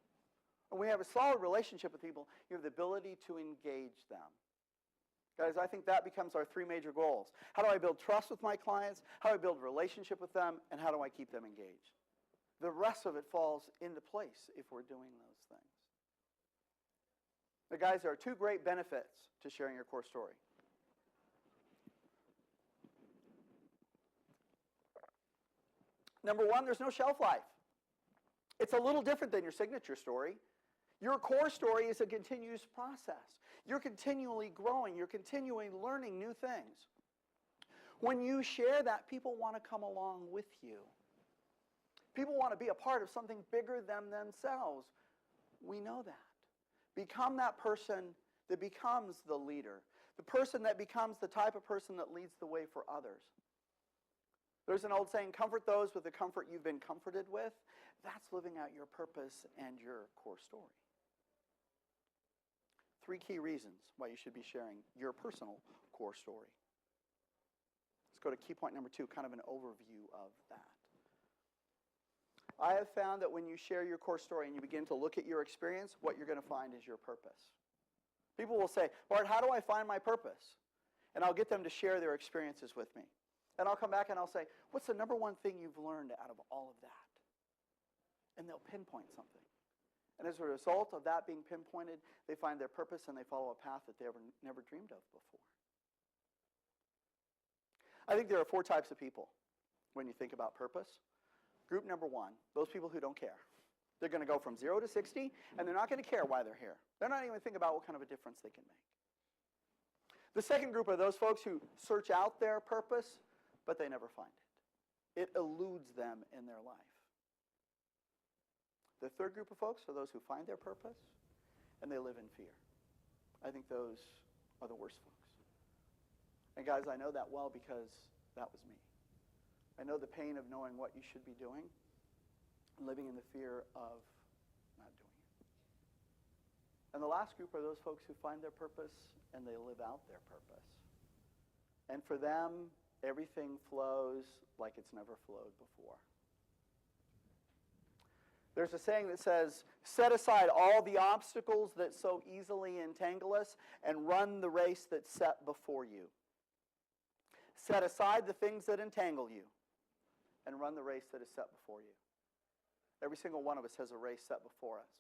And when you have a solid relationship with people, you have the ability to engage them. Guys, I think that becomes our three major goals. How do I build trust with my clients? How do I build a relationship with them? And how do I keep them engaged? The rest of it falls into place if we're doing those things. Now, guys, there are two great benefits to sharing your core story. Number one, there's no shelf life. It's a little different than your signature story. Your core story is a continuous process. You're continually growing. You're continually learning new things. When you share that, people want to come along with you. People want to be a part of something bigger than themselves. We know that. Become that person that becomes the leader, the person that becomes the type of person that leads the way for others. There's an old saying, comfort those with the comfort you've been comforted with. That's living out your purpose and your core story. Three key reasons why you should be sharing your personal core story. Let's go to key point number two, kind of an overview of that. I have found that when you share your core story and you begin to look at your experience, what you're going to find is your purpose. People will say, Bart, how do I find my purpose? And I'll get them to share their experiences with me. And I'll come back and I'll say, what's the number one thing you've learned out of all of that? And they'll pinpoint something. And as a result of that being pinpointed, they find their purpose and they follow a path that they never dreamed of before. I think there are four types of people when you think about purpose. Group number one, those people who don't care. They're going to go from 0 to 60, and they're not going to care why they're here. They're not even thinking about what kind of a difference they can make. The second group are those folks who search out their purpose, but they never find it. It eludes them in their life. The third group of folks are those who find their purpose, and they live in fear. I think those are the worst folks. And guys, I know that well because that was me. I know the pain of knowing what you should be doing and living in the fear of not doing it. And the last group are those folks who find their purpose and they live out their purpose. And for them, everything flows like it's never flowed before. There's a saying that says, set aside all the obstacles that so easily entangle us and run the race that's set before you. Set aside the things that entangle you and run the race that is set before you. Every single one of us has a race set before us.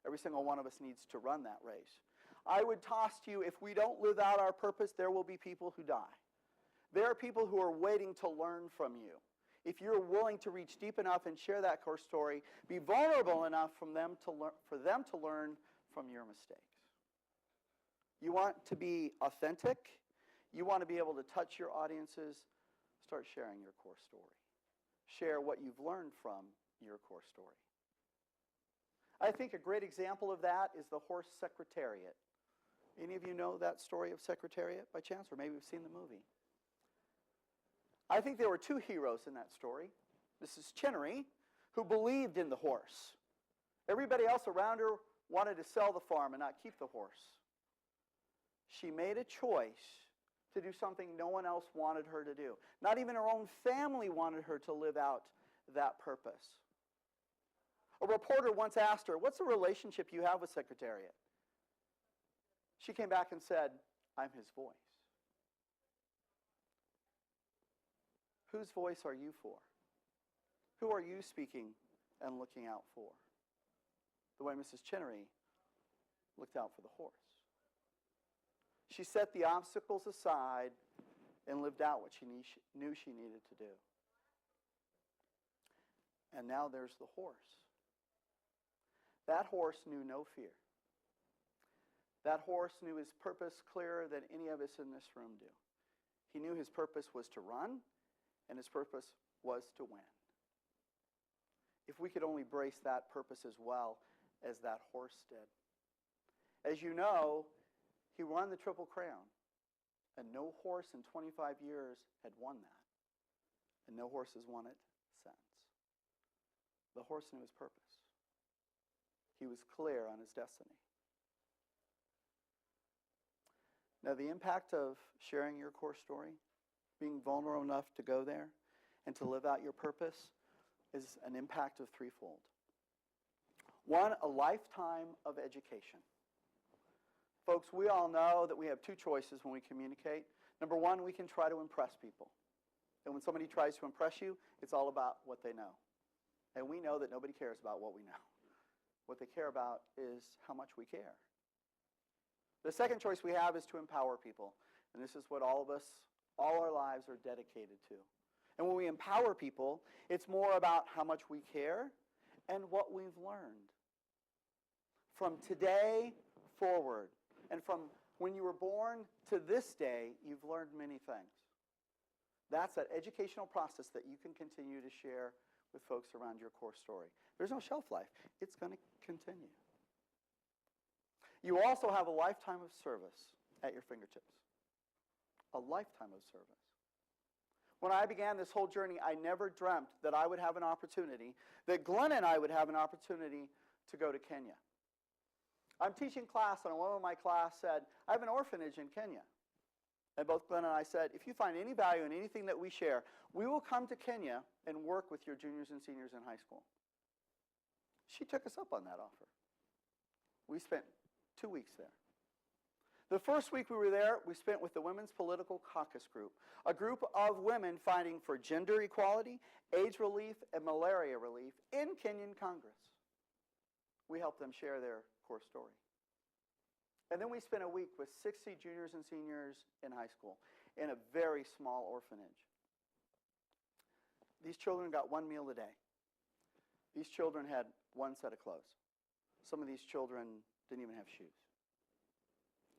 Every single one of us needs to run that race. I would toss to you, if we don't live out our purpose, there will be people who die. There are people who are waiting to learn from you. If you're willing to reach deep enough and share that core story, be vulnerable enough for them to learn from your mistakes. You want to be authentic. You want to be able to touch your audiences. Start sharing your core story. Share what you've learned from your core story. I think a great example of that is the horse Secretariat. Any of you know that story of Secretariat by chance? Or maybe you've seen the movie. I think there were two heroes in that story. This is Chinnery, who believed in the horse. Everybody else around her wanted to sell the farm and not keep the horse. She made a choice to do something no one else wanted her to do. Not even her own family wanted her to live out that purpose. A reporter once asked her, "What's the relationship you have with Secretariat?" She came back and said, "I'm his voice." Whose voice are you for? Who are you speaking and looking out for? The way Mrs. Chinnery looked out for the horse. She set the obstacles aside and lived out what she knew she needed to do. And now there's the horse. That horse knew no fear. That horse knew his purpose clearer than any of us in this room do. He knew his purpose was to run, and his purpose was to win. If we could only brace that purpose as well as that horse did. As you know, he won the Triple Crown, and no horse in 25 years had won that, and no horse has won it since. The horse knew his purpose. He was clear on his destiny. Now, the impact of sharing your core story, being vulnerable enough to go there and to live out your purpose, is an impact of threefold. One, a lifetime of education. Folks, we all know that we have two choices when we communicate. Number one, we can try to impress people. And when somebody tries to impress you, it's all about what they know. And we know that nobody cares about what we know. What they care about is how much we care. The second choice we have is to empower people. And this is what all of us, all our lives are dedicated to. And when we empower people, it's more about how much we care and what we've learned. From today forward, and from when you were born to this day, you've learned many things. That's that educational process that you can continue to share with folks around your core story. There's no shelf life. It's going to continue. You also have a lifetime of service at your fingertips. A lifetime of service. When I began this whole journey, I never dreamt that I would have an opportunity, that Glenn and I would have an opportunity to go to Kenya. I'm teaching class, and one of my class said, "I have an orphanage in Kenya." And both Glenn and I said, "If you find any value in anything that we share, we will come to Kenya and work with your juniors and seniors in high school." She took us up on that offer. We spent 2 weeks there. The first week we were there, we spent with the Women's Political Caucus Group, a group of women fighting for gender equality, AIDS relief, and malaria relief in Kenyan Congress. We helped them share their core story. And then we spent a week with 60 juniors and seniors in high school in a very small orphanage. These children got one meal a day. These children had one set of clothes. Some of these children didn't even have shoes.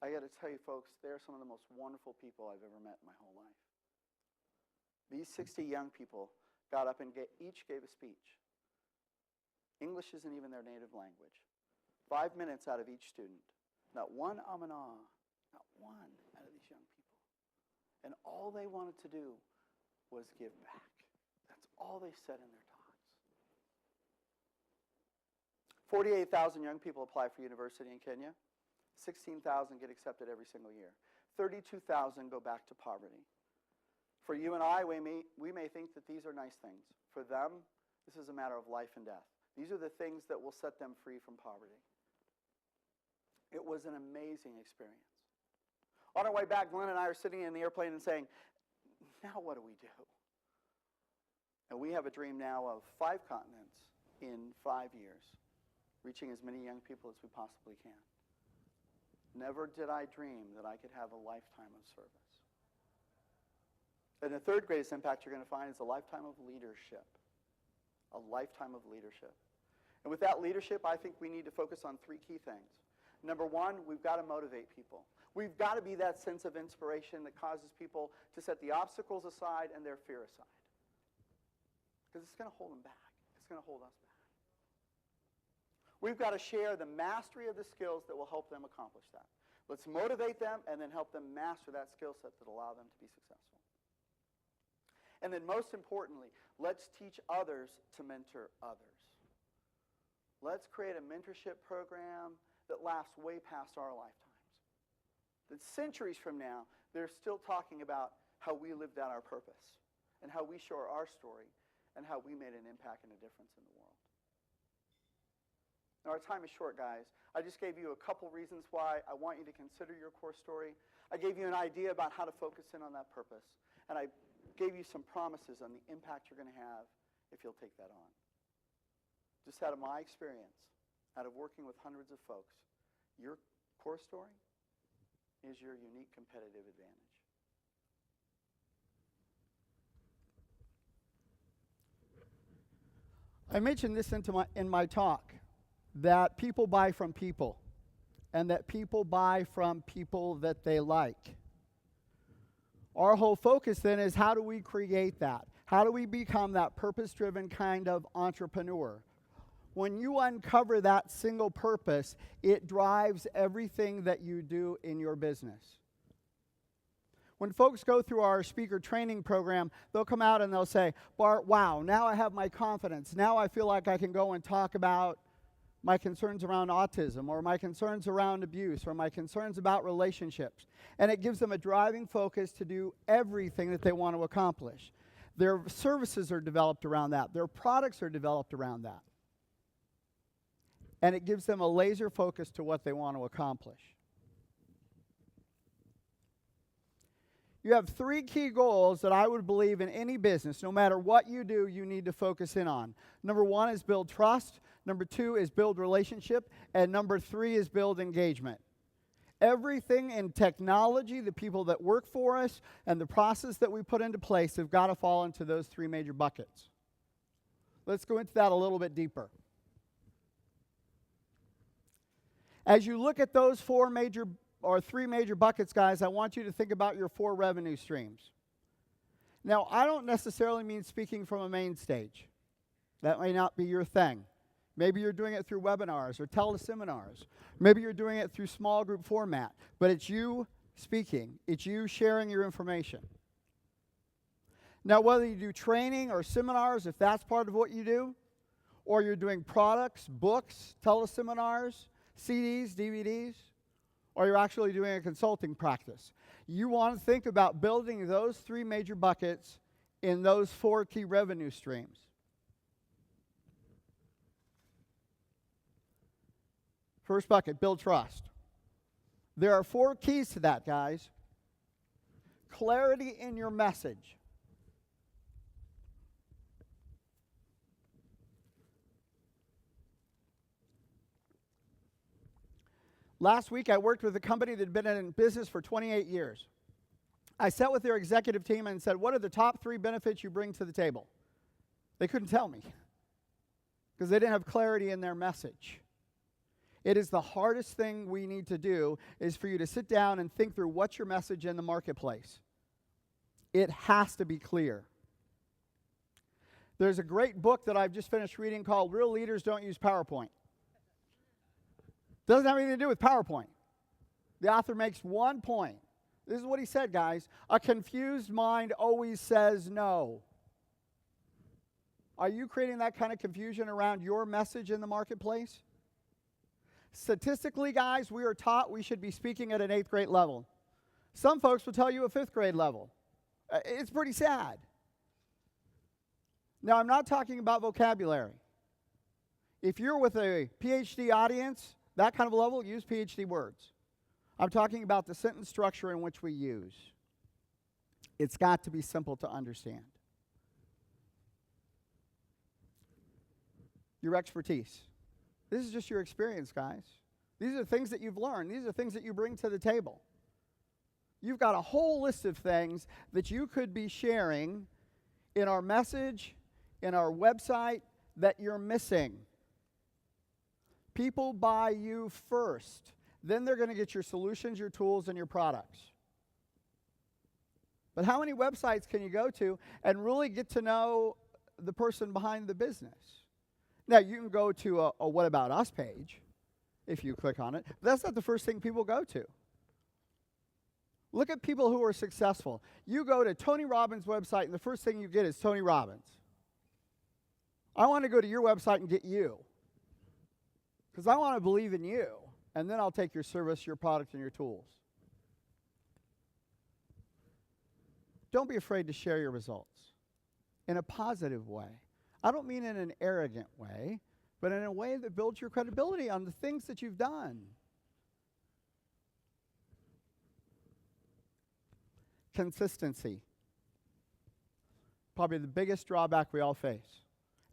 I got to tell you, folks, they're some of the most wonderful people I've ever met in my whole life. These 60 young people got up and each gave a speech. English isn't even their native language. 5 minutes out of each student. Not one amana, not one out of these young people. And all they wanted to do was give back. That's all they said in their talks. 48,000 young people apply for university in Kenya. 16,000 get accepted every single year. 32,000 go back to poverty. For you and I, we may think that these are nice things. For them, this is a matter of life and death. These are the things that will set them free from poverty. It was an amazing experience. On our way back, Glenn and I are sitting in the airplane and saying, now what do we do? And we have a dream now of 5 continents in 5 years, reaching as many young people as we possibly can. Never did I dream that I could have a lifetime of service. And the third greatest impact you're going to find is a lifetime of leadership. A lifetime of leadership. And with that leadership, I think we need to focus on 3 key things. Number one, we've got to motivate people. We've got to be that sense of inspiration that causes people to set the obstacles aside and their fear aside. Because it's going to hold them back. It's going to hold us back. We've got to share the mastery of the skills that will help them accomplish that. Let's motivate them and then help them master that skill set that allow them to be successful. And then most importantly, let's teach others to mentor others. Let's create a mentorship program that lasts way past our lifetimes. That centuries from now, they're still talking about how we lived out our purpose and how we share our story and how we made an impact and a difference in the world. Now, our time is short, guys. I just gave you a couple reasons why I want you to consider your core story. I gave you an idea about how to focus in on that purpose. And I gave you some promises on the impact you're going to have if you'll take that on. Just out of my experience, out of working with hundreds of folks, your core story is your unique competitive advantage. I mentioned this in my talk, that people buy from people, and that people buy from people that they like. Our whole focus then is, how do we create that? How do we become that purpose-driven kind of entrepreneur? When you uncover that single purpose, it drives everything that you do in your business. When folks go through our speaker training program, they'll come out and they'll say, Bart, wow, now I have my confidence. Now I feel like I can go and talk about my concerns around autism, or my concerns around abuse, or my concerns about relationships. And it gives them a driving focus to do everything that they want to accomplish. Their services are developed around that. Their products are developed around that. And it gives them a laser focus to what they want to accomplish. You have 3 key goals that I would believe in any business, no matter what you do, you need to focus in on. Number 1 is build trust. Number 2 is build relationship. And number 3 is build engagement. Everything in technology, the people that work for us, and the process that we put into place have got to fall into those 3 major buckets. Let's go into that a little bit deeper. As you look at those 3 major buckets, guys, I want you to think about your 4 revenue streams. Now, I don't necessarily mean speaking from a main stage. That may not be your thing. Maybe you're doing it through webinars or teleseminars. Maybe you're doing it through small group format. But it's you speaking. It's you sharing your information. Now, whether you do training or seminars, if that's part of what you do, or you're doing products, books, teleseminars, CDs, DVDs, or you're actually doing a consulting practice, you want to think about building those 3 major buckets in those 4 key revenue streams. First bucket, build trust. There are 4 keys to that, guys. Clarity in your message. Last week, I worked with a company that had been in business for 28 years. I sat with their executive team and said, what are the top 3 benefits you bring to the table? They couldn't tell me because they didn't have clarity in their message. It is the hardest thing we need to do, is for you to sit down and think through what's your message in the marketplace. It has to be clear. There's a great book that I've just finished reading called Real Leaders Don't Use PowerPoint. Doesn't have anything to do with PowerPoint. The author makes one point. This is what he said, guys. A confused mind always says no. Are you creating that kind of confusion around your message in the marketplace? Statistically, guys, we are taught we should be speaking at an 8th grade level. Some folks will tell you a 5th grade level. It's pretty sad. Now, I'm not talking about vocabulary. If you're with a PhD audience, that kind of level, use PhD words. I'm talking about the sentence structure in which we use. It's got to be simple to understand. Your expertise. This is just your experience, guys. These are things that you've learned. These are things that you bring to the table. You've got a whole list of things that you could be sharing in our message, in our website, that you're missing. People buy you first. Then they're going to get your solutions, your tools, and your products. But how many websites can you go to and really get to know the person behind the business? Now, you can go to a What About Us page if you click on it. But that's not the first thing people go to. Look at people who are successful. You go to Tony Robbins' website, and the first thing you get is Tony Robbins. I want to go to your website and get you, because I want to believe in you, and then I'll take your service, your product, and your tools. don't be afraid to share your results in a positive way. I don't mean in an arrogant way, but in a way that builds your credibility on the things that you've done. Consistency. Probably the biggest drawback we all face.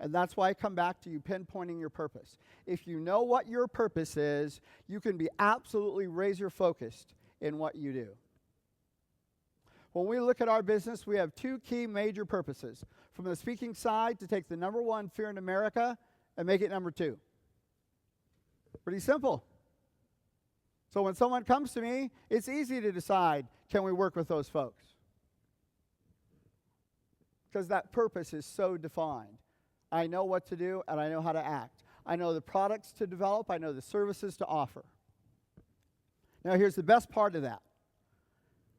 And that's why I come back to you pinpointing your purpose. If you know what your purpose is, you can be absolutely razor-focused in what you do. When we look at our business, we have two key major purposes. From the speaking side, to take the number one fear in America and make it number two. Pretty simple. So when someone comes to me, it's easy to decide, can we work with those folks? Because that purpose is so defined. I know what to do, and I know how to act. I know the products to develop. I know the services to offer. Now, here's the best part of that.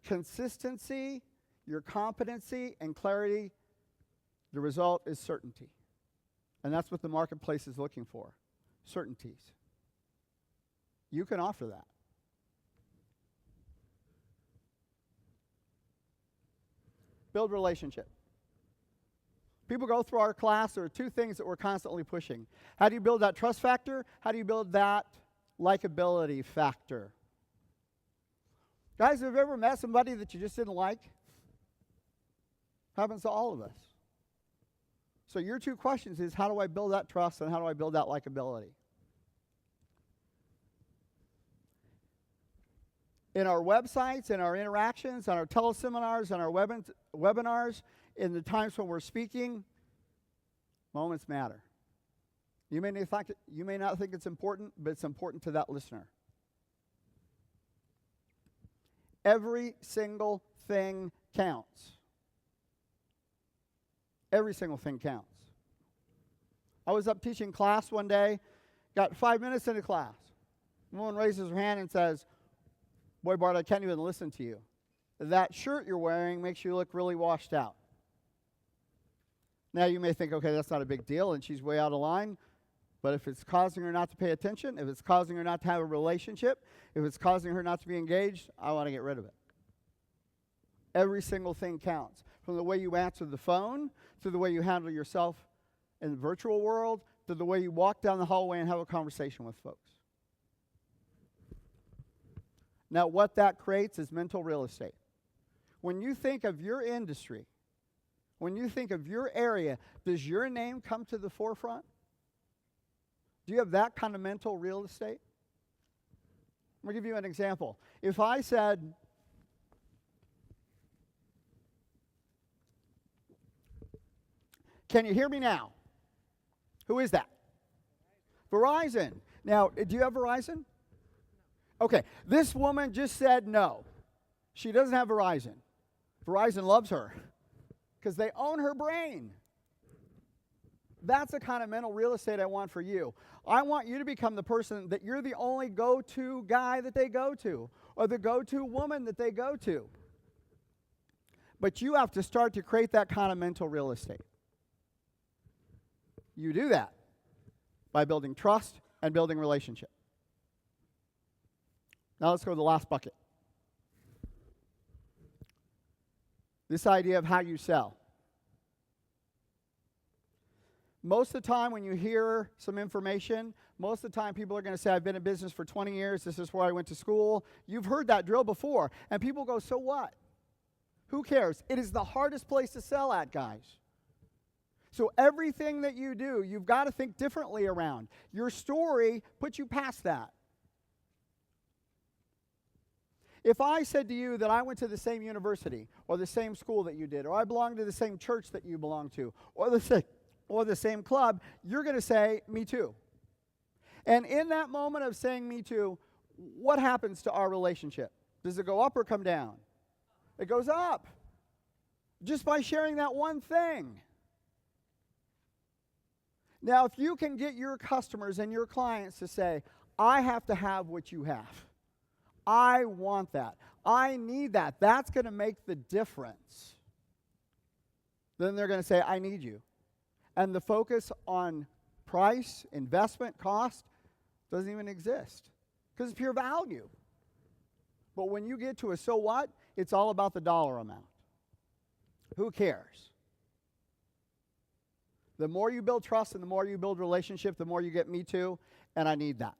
Consistency, your competency, and clarity, the result is certainty. And that's what the marketplace is looking for, certainties. You can offer that. Build relationship. People go through our class, there are two things that we're constantly pushing. How do you build that trust factor? How do you build that likability factor? Guys, have you ever met somebody that you just didn't like? Happens to all of us. So your two questions is, how do I build that trust and how do I build that likability? In our websites, in our interactions, on our teleseminars, on our webinars, in the times when we're speaking, moments matter. You may not think it's important, but it's important to that listener. Every single thing counts. Every single thing counts. I was up teaching class one day, got 5 minutes into class. A woman raises her hand and says, "Boy, Bart, I can't even listen to you. That shirt you're wearing makes you look really washed out." Now you may think, okay, that's not a big deal, and she's way out of line. But if it's causing her not to pay attention, if it's causing her not to have a relationship, if it's causing her not to be engaged, I want to get rid of it. Every single thing counts. From the way you answer the phone, to the way you handle yourself in the virtual world, to the way you walk down the hallway and have a conversation with folks. Now, what that creates is mental real estate. When you think of your industry, when you think of your area, does your name come to the forefront? Do you have that kind of mental real estate? I'm going to give you an example. If I said, "Can you hear me now?" Who is that? Verizon. Now, do you have Verizon? Okay, this woman just said no. She doesn't have Verizon. Verizon loves her because they own her brain. That's the kind of mental real estate I want for you. I want you to become the person that you're the only go-to guy that they go to, or the go-to woman that they go to. But you have to start to create that kind of mental real estate. You do that by building trust and building relationship. Now let's go to the last bucket. This idea of how you sell. Most of the time when you hear some information, most of the time people are going to say, "I've been in business for 20 years, this is where I went to school." You've heard that drill before. And people go, "So what? Who cares?" It is the hardest place to sell at, guys. So everything that you do, you've got to think differently around. Your story puts you past that. If I said to you that I went to the same university or the same school that you did, or I belong to the same church that you belong to, or the same club, you're going to say, "Me too." And in that moment of saying "me too," what happens to our relationship? Does it go up or come down? It goes up. Just by sharing that one thing. Now, if you can get your customers and your clients to say, "I have to have what you have. I want that. I need that." That's going to make the difference. Then they're going to say, "I need you." And the focus on price, investment, cost doesn't even exist because it's pure value. But when you get to a "so what," it's all about the dollar amount. Who cares? The more you build trust and the more you build relationship, the more you get me too, and I need that.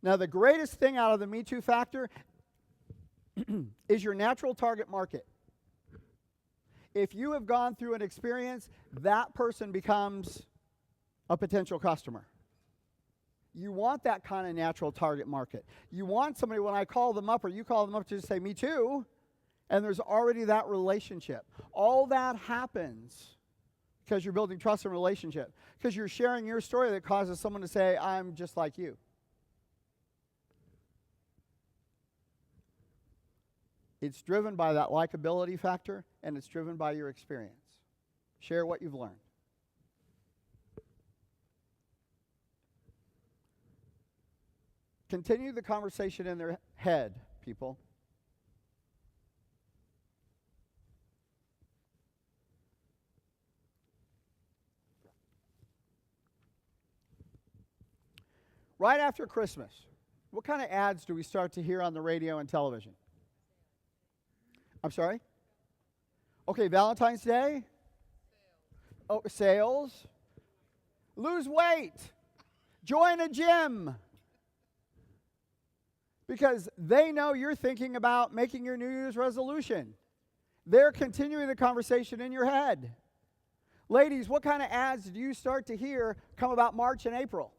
Now, the greatest thing out of the Me Too factor is your natural target market. If you have gone through an experience, that person becomes a potential customer. You want that kind of natural target market. You want somebody, when I call them up or you call them up, to just say, me too, and there's already that relationship. All that happens because you're building trust and relationship, because you're sharing your story that causes someone to say, I'm just like you. It's driven by that likability factor, and it's driven by your experience. Share what you've learned. Continue the conversation in their head, people. Right after Christmas, what kind of ads do we start to hear on the radio and television? I'm sorry? Okay, Valentine's Day? Oh, sales? Lose weight. Join a gym. Because they know you're thinking about making your New Year's resolution. They're continuing the conversation in your head. Ladies, what kind of ads do you start to hear come about March and April?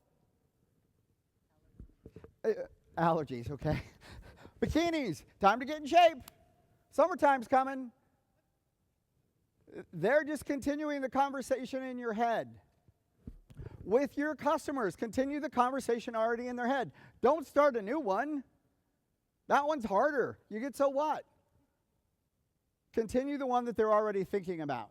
Allergies, okay. Bikinis, time to get in shape. Summertime's coming. They're just continuing the conversation in your head. With your customers, continue the conversation already in their head. Don't start a new one. That one's harder. You get so what? Continue the one that they're already thinking about.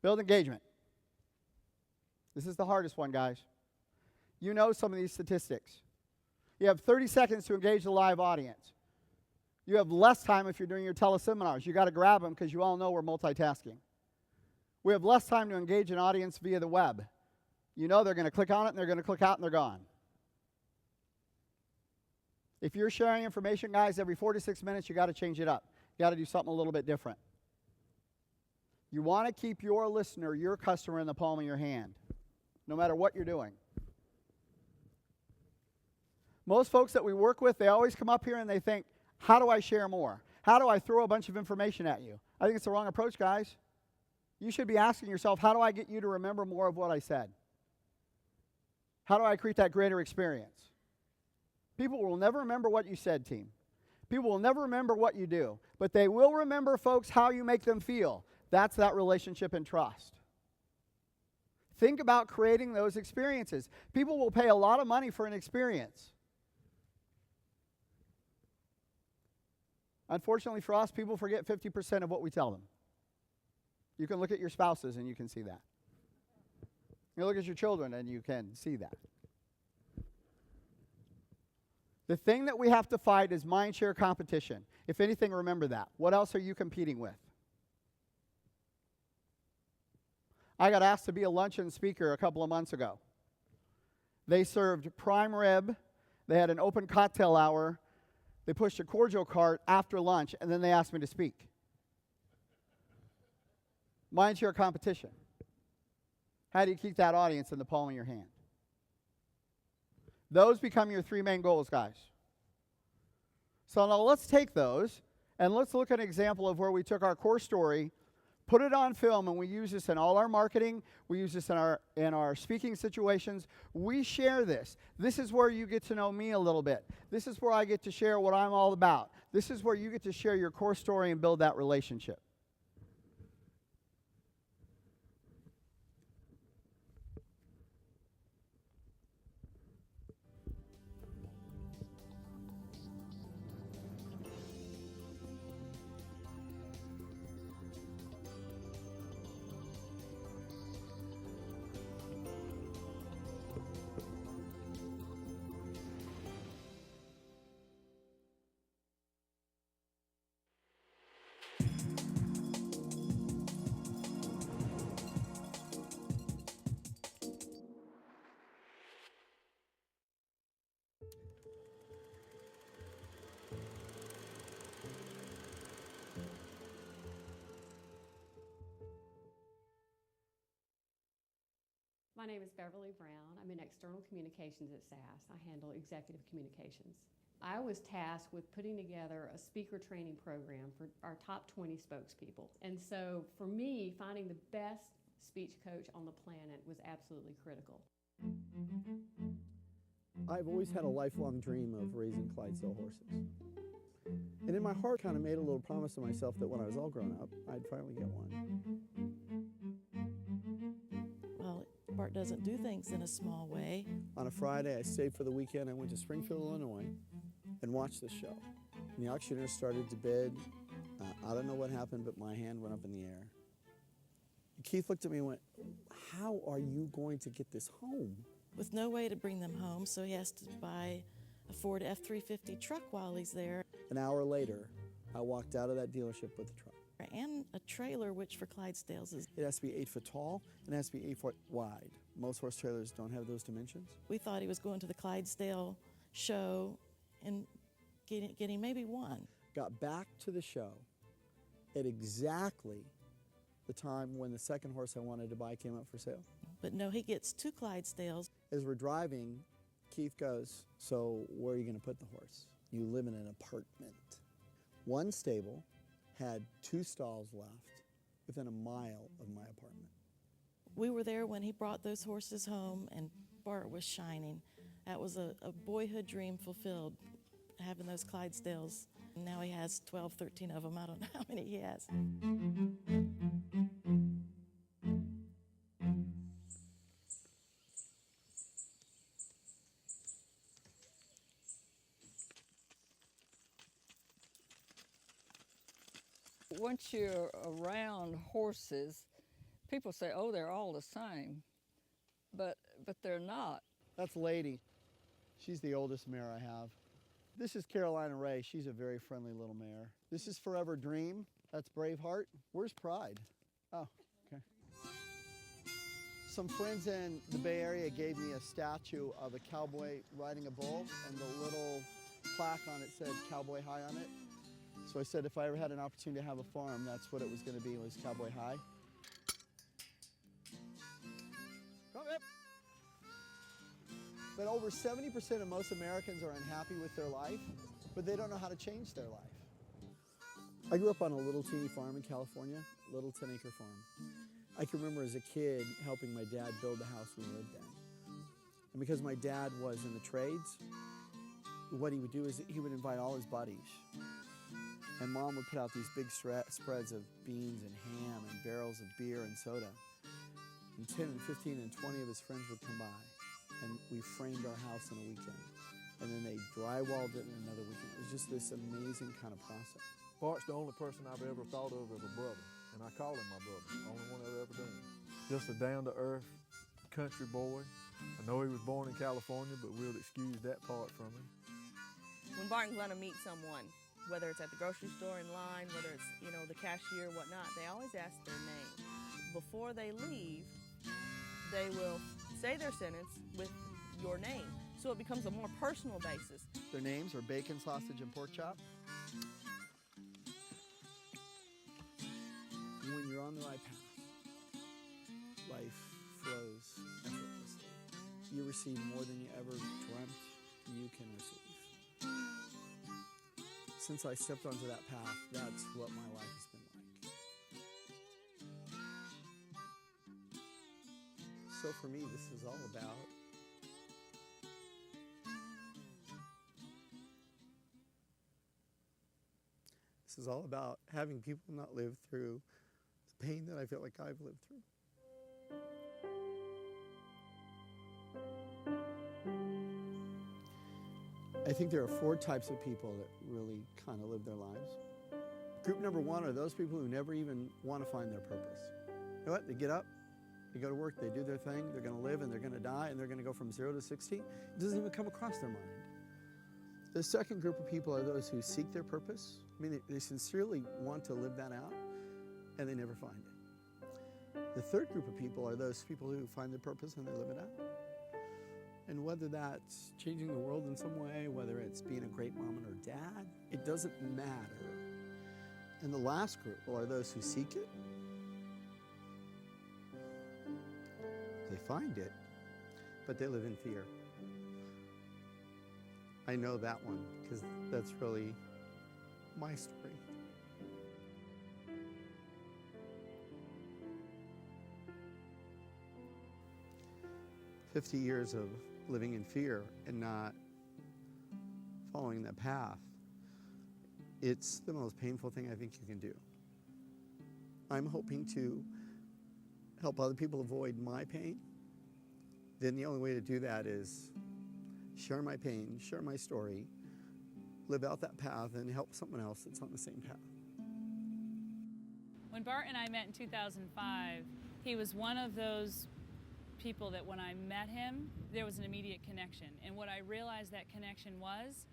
Build engagement. This is the hardest one, guys. You know some of these statistics. You have 30 seconds to engage the live audience. You have less time if you're doing your teleseminars. You got to grab them because you all know we're multitasking. We have less time to engage an audience via the web. You know they're going to click on it and they're going to click out and they're gone. If you're sharing information, guys, every 4 to 6 minutes, you got to change it up. You got to do something a little bit different. You want to keep your listener, your customer, in the palm of your hand, no matter what you're doing. Most folks that we work with, they always come up here and they think, how do I share more? How do I throw a bunch of information at you? I think it's the wrong approach, guys. You should be asking yourself, how do I get you to remember more of what I said? How do I create that greater experience? People will never remember what you said, team. People will never remember what you do. But they will remember, folks, how you make them feel. That's that relationship and trust. Think about creating those experiences. People will pay a lot of money for an experience. Unfortunately for us, people forget 50% of what we tell them. You can look at your spouses and you can see that. You look at your children and you can see that. The thing that we have to fight is mind share competition. If anything, remember that. What else are you competing with? I got asked to be a luncheon speaker a couple of months ago. They served prime rib. They had an open cocktail hour. They pushed a cordial cart after lunch, and then they asked me to speak. Mind share competition. How do you keep that audience in the palm of your hand? Those become your 3 main goals, guys. So now let's take those, and let's look at an example of where we took our core story, put it on film, and we use this in all our marketing. We use this in our speaking situations. We share this. This is where you get to know me a little bit. This is where I get to share what I'm all about. This is where you get to share your core story and build that relationship. name is Beverly Brown. I'm in external communications at SAS. I handle executive communications. I was tasked with putting together a speaker training program for our top 20 spokespeople. And so for me, finding the best speech coach on the planet was absolutely critical. I've always had a lifelong dream of raising Clydesdale horses. And in my heart, kind of made a little promise to myself that when I was all grown up, I'd finally get one. Well, Bart doesn't do things in a small way. On a Friday, I stayed for the weekend. I went to Springfield, Illinois, and watched the show. And the auctioneer started to bid. I don't know what happened, but my hand went up in the air. Keith looked at me and went, "How are you going to get this home?" With no way to bring them home, so he has to buy a Ford F-350 truck while he's there. An hour later, I walked out of that dealership with a truck. And a trailer, which for Clydesdales is... It has to be 8 foot tall, and it has to be 8 foot wide. Most horse trailers don't have those dimensions. We thought he was going to the Clydesdale show and getting maybe one. Got back to the show at exactly the time when the second horse I wanted to buy came up for sale. But no, he gets two Clydesdales. As we're driving, Keith goes, "So where are you going to put the horse? You live in an apartment." One stable had 2 stalls left within a mile of my apartment. We were there when he brought those horses home, and Bart was shining. That was a boyhood dream fulfilled, having those Clydesdales. And now he has 12, 13 of them. I don't know how many he has. Once you're around horses, people say, "Oh, they're all the same," but they're not. That's Lady. She's the oldest mare I have. This is Carolina Ray. She's a very friendly little mare. This is Forever Dream. That's Braveheart. Where's Pride? Oh, okay. Some friends in the Bay Area gave me a statue of a cowboy riding a bull, and the little plaque on it said Cowboy High on it. So I said if I ever had an opportunity to have a farm, that's what it was going to be, was Cowboy High. Come up. But over 70% of most Americans are unhappy with their life, but they don't know how to change their life. I grew up on a little teeny farm in California, a little 10-acre farm. I can remember as a kid helping my dad build the house we lived in. And because my dad was in the trades, what he would do is he would invite all his buddies. And Mom would put out these big spreads of beans and ham and barrels of beer and soda. And 10 and 15 and 20 of his friends would come by. And we framed our house in a weekend. And then they drywalled it in another weekend. It was just this amazing kind of process. Bart's the only person I've ever thought of as a brother. And I call him my brother, the only one I've ever done. Just a down-to-earth country boy. I know he was born in California, but we'll excuse that part from him. When Bart and Glenna meet someone, whether it's at the grocery store in line, whether it's, the cashier, whatnot, they always ask their name. Before they leave, they will say their sentence with your name. So it becomes a more personal basis. Their names are bacon, sausage, and pork chop. When you're on the right path, life flows effortlessly. You receive more than you ever dreamt you can receive. Since I stepped onto that path, that's what my life has been like. So for me, this is all about having people not live through the pain that I feel like I've lived through. I think there are 4 types of people that really kind of live their lives. Group number 1 are those people who never even want to find their purpose. You know what? They get up, they go to work, they do their thing, they're going to live and they're going to die and they're going to go from 0 to 60. It doesn't even come across their mind. The second group of people are those who seek their purpose. I mean, they sincerely want to live that out and they never find it. The third group of people are those people who find their purpose and they live it out. And whether that's changing the world in some way, whether it's being a great mom or dad, it doesn't matter. And the last group are those who seek it, they find it, but they live in fear. I know that one because that's really my story. "50 years of living in fear and not following that path, it's the most painful thing I think you can do. I'm hoping to help other people avoid my pain. Then the only way to do that is share my pain, share my story, live out that path, and help someone else that's on the same path." When Bart and I met in 2005, he was one of those people that when I met him, there was an immediate connection. And what I realized that connection was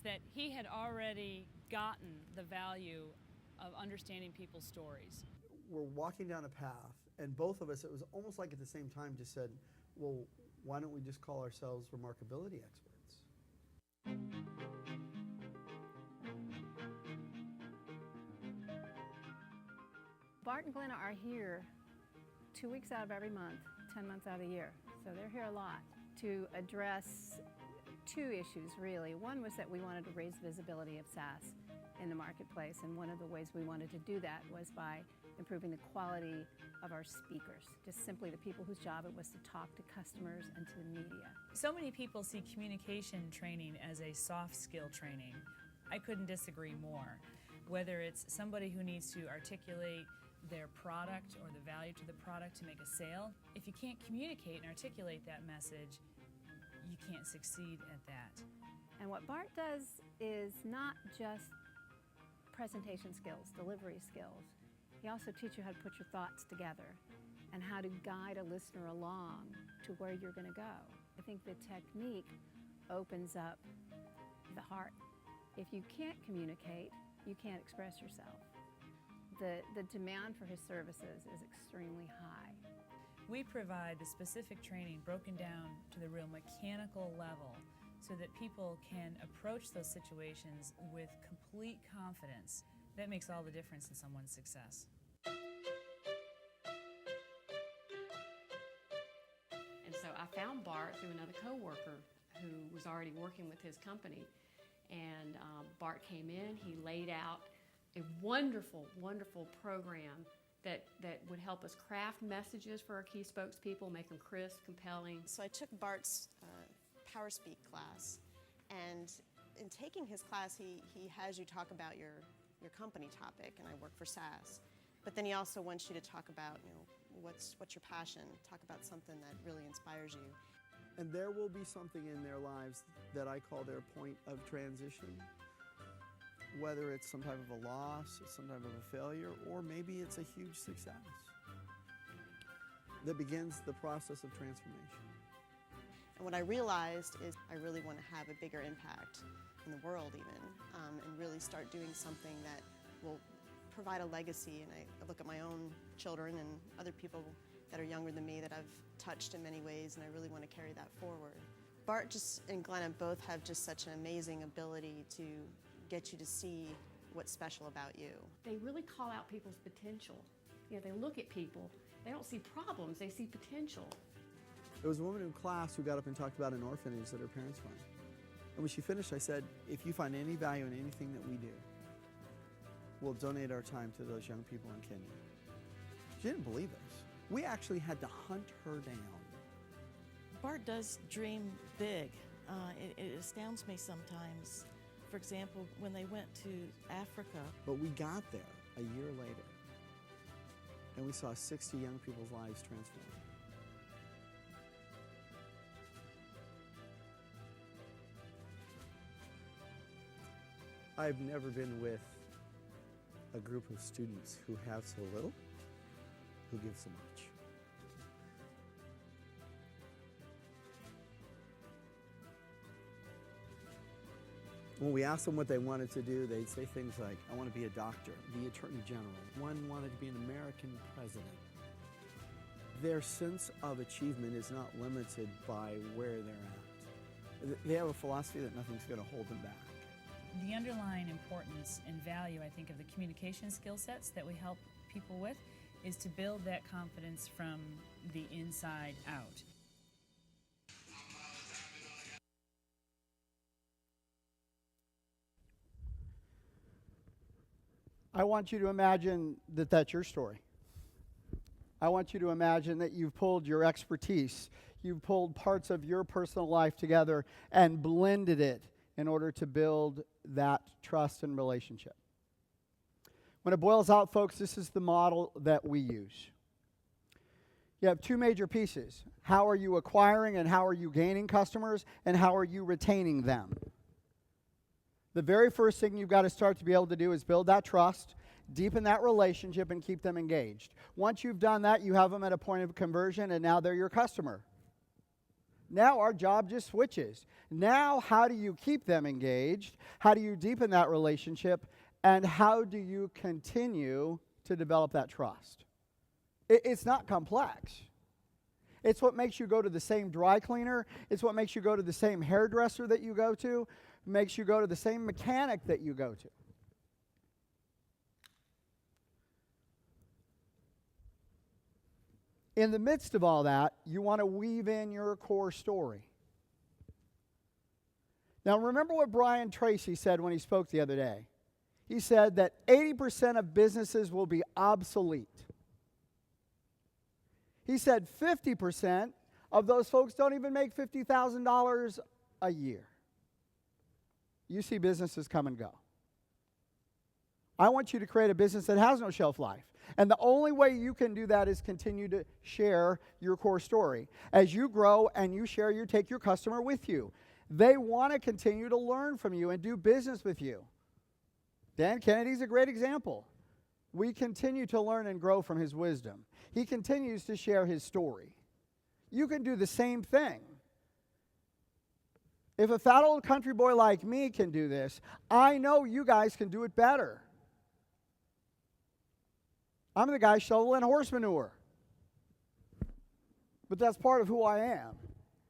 that he had already gotten the value of understanding people's stories. We're walking down a path, and both of us, it was almost like at the same time, just said, well, why don't we just call ourselves remarkability experts? Bart and Glenna are here 2 weeks out of every month, 10 months out of the year. So they're here a lot to address two issues, really. One was that we wanted to raise visibility of SAS in the marketplace, and one of the ways we wanted to do that was by improving the quality of our speakers, just simply the people whose job it was to talk to customers and to the media. So many people see communication training as a soft skill training. I couldn't disagree more. Whether it's somebody who needs to articulate their product or the value to the product to make a sale, if you can't communicate and articulate that message, you can't succeed at that. And what Bart does is not just presentation skills, delivery skills. He also teaches you how to put your thoughts together and how to guide a listener along to where you're going to go. I think the technique opens up the heart. If you can't communicate, you can't express yourself. The demand for his services is extremely high. We provide the specific training broken down to the real mechanical level so that people can approach those situations with complete confidence. That makes all the difference in someone's success. And so I found Bart through another coworker who was already working with his company. And Bart came in, he laid out a wonderful, wonderful program that would help us craft messages for our key spokespeople, make them crisp, compelling. So I took Bart's Power Speak class, and in taking his class, he has you talk about your company topic, and I work for SAS. But then he also wants you to talk about, what's your passion, talk about something that really inspires you. And there will be something in their lives that I call their point of transition. Whether it's some type of a loss, some type of a failure, or maybe it's a huge success that begins the process of transformation. And what I realized is I really want to have a bigger impact in the world even, and really start doing something that will provide a legacy. And I look at my own children and other people that are younger than me that I've touched in many ways, and I really want to carry that forward. Bart and Glenna both have just such an amazing ability to get you to see what's special about you. They really call out people's potential. They look at people, they don't see problems, they see potential. There was a woman in class who got up and talked about an orphanage that her parents run. And when she finished, I said, if you find any value in anything that we do, we'll donate our time to those young people in Kenya. She didn't believe us. We actually had to hunt her down. Bart does dream big. It astounds me sometimes. For example, when they went to Africa. But we got there a year later, and we saw 60 young people's lives transformed. I've never been with a group of students who have so little, who give so much. When we asked them what they wanted to do, they'd say things like, I want to be a doctor, the attorney general. One wanted to be an American president. Their sense of achievement is not limited by where they're at. They have a philosophy that nothing's going to hold them back. The underlying importance and value, I think, of the communication skill sets that we help people with is to build that confidence from the inside out. I want you to imagine that that's your story. I want you to imagine that you've pulled your expertise, you've pulled parts of your personal life together and blended it in order to build that trust and relationship. When it boils out, folks, this is the model that we use. You have two major pieces. How are you acquiring and how are you gaining customers, and how are you retaining them? The very first thing you've got to start to be able to do is build that trust, deepen that relationship, and keep them engaged. Once you've done that, you have them at a point of conversion, and now they're your customer. Now our job just switches. Now, how do you keep them engaged? How do you deepen that relationship? And how do you continue to develop that trust? It's not complex. It's what makes you go to the same dry cleaner. It's what makes you go to the same hairdresser that you go to. It makes you go to the same mechanic that you go to. In the midst of all that, you want to weave in your core story. Now, remember what Brian Tracy said when he spoke the other day. He said that 80% of businesses will be obsolete. He said 50% of those folks don't even make $50,000 a year. You see businesses come and go. I want you to create a business that has no shelf life. And the only way you can do that is continue to share your core story. As you grow and you share, you take your customer with you. They want to continue to learn from you and do business with you. Dan Kennedy's a great example. We continue to learn and grow from his wisdom. He continues to share his story. You can do the same thing. If a fat old country boy like me can do this, I know you guys can do it better. I'm the guy shoveling horse manure. But that's part of who I am.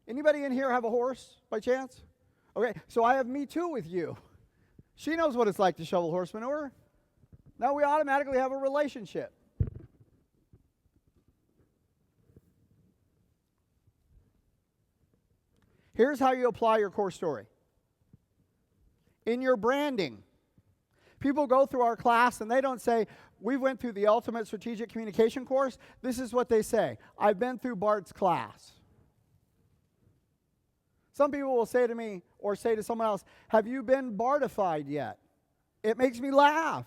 Anybody in here have a horse by chance? Okay, so I have me too with you. She knows what it's like to shovel horse manure. Now we automatically have a relationship. Here's how you apply your core story. In your branding, people go through our class and they don't say, we went through the Ultimate Strategic Communication course. This is what they say. I've been through Bart's class. Some people will say to me or say to someone else, have you been Bartified yet? It makes me laugh.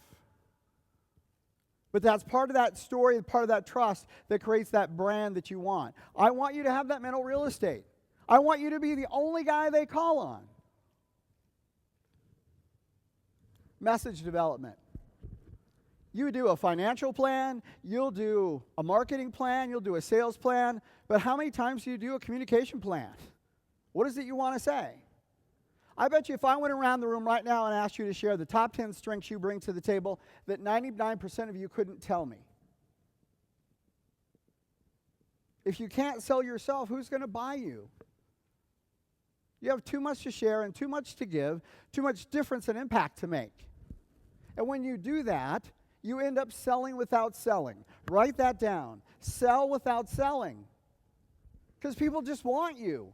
But that's part of that story, part of that trust that creates that brand that you want. I want you to have that mental real estate. I want you to be the only guy they call on. Message development. You do a financial plan, you'll do a marketing plan, you'll do a sales plan, but how many times do you do a communication plan? What is it you want to say? I bet you if I went around the room right now and asked you to share the top 10 strengths you bring to the table, that 99% of you couldn't tell me. If you can't sell yourself, who's going to buy you? You have too much to share and too much to give, too much difference and impact to make. And when you do that, you end up selling without selling. Write that down. Sell without selling. Because people just want you.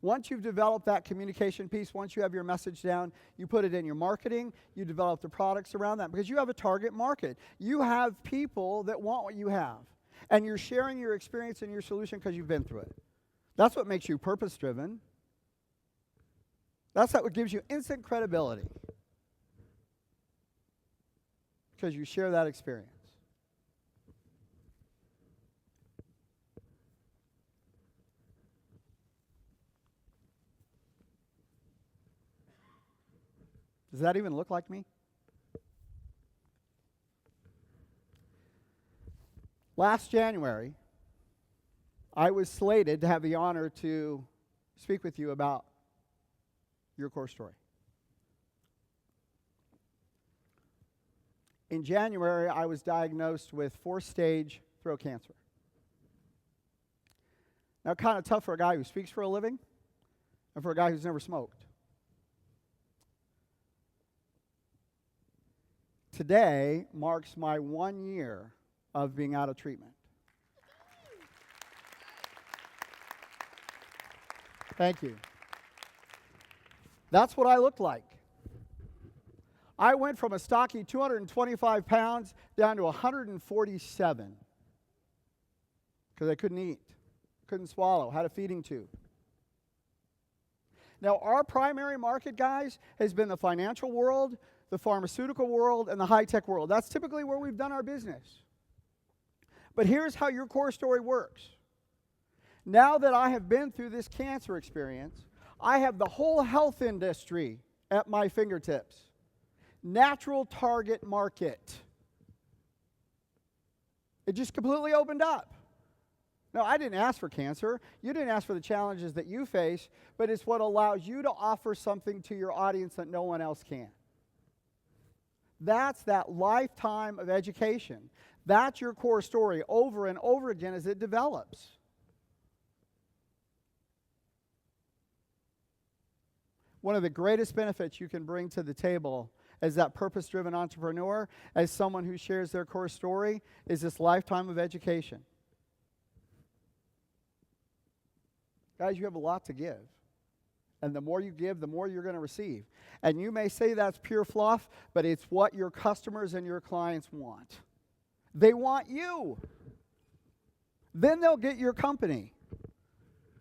Once you've developed that communication piece, once you have your message down, you put it in your marketing, you develop the products around that because you have a target market. You have people that want what you have. And you're sharing your experience and your solution because you've been through it. That's what makes you purpose-driven. That's what gives you instant credibility. Because you share that experience. Does that even look like me? Last January, I was slated to have the honor to speak with you about your core story. In January, I was diagnosed with 4th-stage throat cancer. Now, kind of tough for a guy who speaks for a living, and for a guy who's never smoked. Today marks my 1 year of being out of treatment. Thank you. That's what I looked like. I went from a stocky 225 pounds down to 147 because I couldn't eat, couldn't swallow, had a feeding tube. Now, our primary market, guys, has been the financial world, the pharmaceutical world, and the high-tech world. That's typically where we've done our business. But here's how your core story works. Now that I have been through this cancer experience, I have the whole health industry at my fingertips. Natural target market. It just completely opened up. No, I didn't ask for cancer. You didn't ask for the challenges that you face, but it's what allows you to offer something to your audience that no one else can. That's that lifetime of education. That's your core story over and over again as it develops. One of the greatest benefits you can bring to the table as that purpose-driven entrepreneur, as someone who shares their core story, is this lifetime of education. Guys, you have a lot to give. And the more you give, the more you're going to receive. And you may say that's pure fluff, but it's what your customers and your clients want. They want you. Then they'll get your company.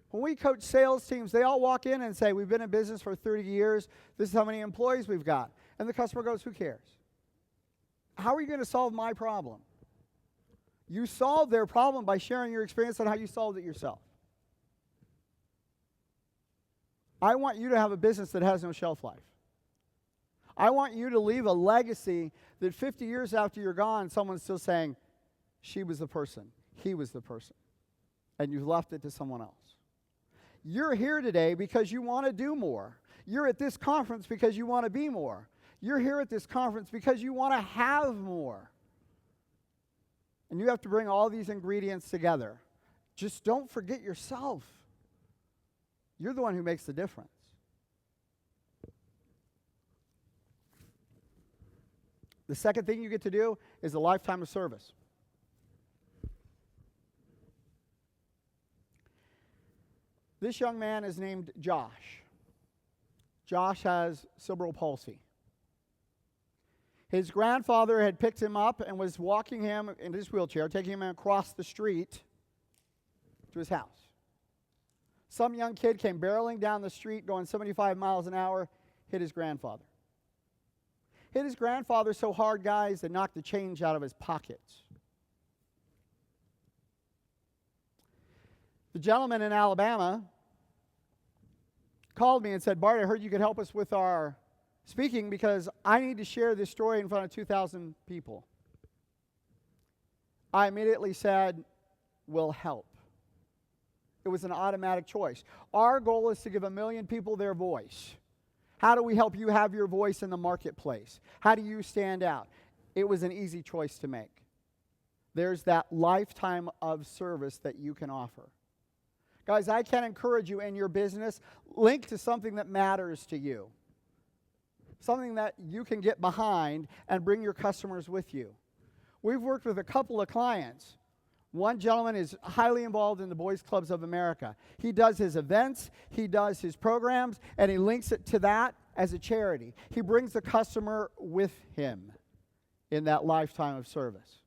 When we coach sales teams, they all walk in and say, we've been in business for 30 years. This is how many employees we've got. And the customer goes, who cares? How are you going to solve my problem? You solve their problem by sharing your experience on how you solved it yourself. I want you to have a business that has no shelf life. I want you to leave a legacy that 50 years after you're gone, someone's still saying, she was the person, he was the person, and you've left it to someone else. You're here today because you want to do more. You're at this conference because you want to be more. You're here at this conference because you want to have more. And you have to bring all these ingredients together. Just don't forget yourself. You're the one who makes the difference. The second thing you get to do is a lifetime of service. This young man is named Josh. Josh has cerebral palsy. His grandfather had picked him up and was walking him in his wheelchair, taking him across the street to his house. Some young kid came barreling down the street going 75 miles an hour, hit his grandfather. Hit his grandfather so hard, guys, they knocked the change out of his pockets. The gentleman in Alabama called me and said, Bart, I heard you could help us with our speaking because I need to share this story in front of 2,000 people. I immediately said, we'll help. It was an automatic choice. Our goal is to give 1 million people their voice. How do we help you have your voice in the marketplace? How do you stand out? It was an easy choice to make. There's that lifetime of service that you can offer. Guys, I can encourage you in your business, link to something that matters to you. Something that you can get behind and bring your customers with you. We've worked with a couple of clients. One gentleman is highly involved in the Boys Clubs of America. He does his events, he does his programs, and he links it to that as a charity. He brings the customer with him in that lifetime of service.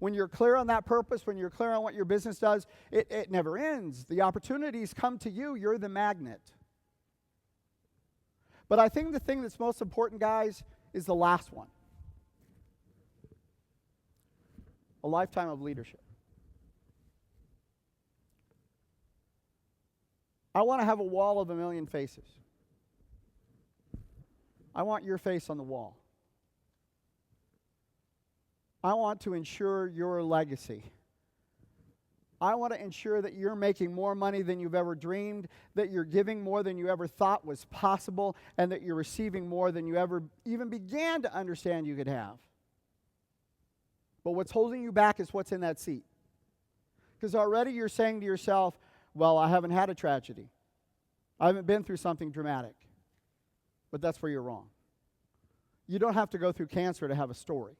When you're clear on that purpose, when you're clear on what your business does, it never ends. The opportunities come to you. You're the magnet. But I think the thing that's most important, guys, is the last one. A lifetime of leadership. I want to have a wall of 1 million faces. I want your face on the wall. I want to ensure your legacy. I want to ensure that you're making more money than you've ever dreamed, that you're giving more than you ever thought was possible, and that you're receiving more than you ever even began to understand you could have. But what's holding you back is what's in that seat. Because already you're saying to yourself, well, I haven't had a tragedy. I haven't been through something dramatic. But that's where you're wrong. You don't have to go through cancer to have a story.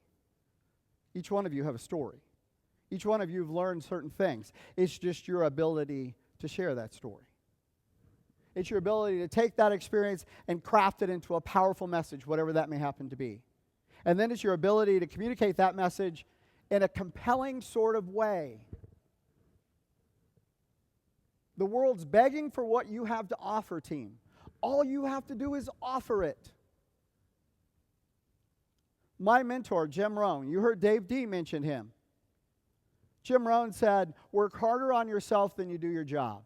Each one of you have a story. Each one of you have learned certain things. It's just your ability to share that story. It's your ability to take that experience and craft it into a powerful message, whatever that may happen to be. And then it's your ability to communicate that message in a compelling sort of way. The world's begging for what you have to offer, team. All you have to do is offer it. My mentor, Jim Rohn, you heard Dave D mention him. Jim Rohn said, work harder on yourself than you do your job.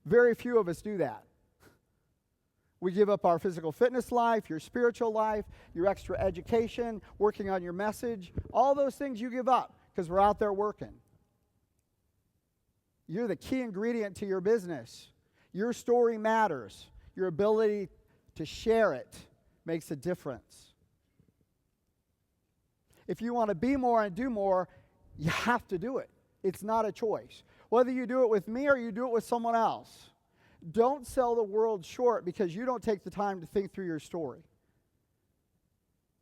Very few of us do that. We give up our physical fitness life, your spiritual life, your extra education, working on your message. All those things you give up because we're out there working. You're the key ingredient to your business. Your story matters. Your ability to share it makes a difference. If you want to be more and do more, you have to do it. It's not a choice. Whether you do it with me or you do it with someone else. Don't sell the world short because you don't take the time to think through your story.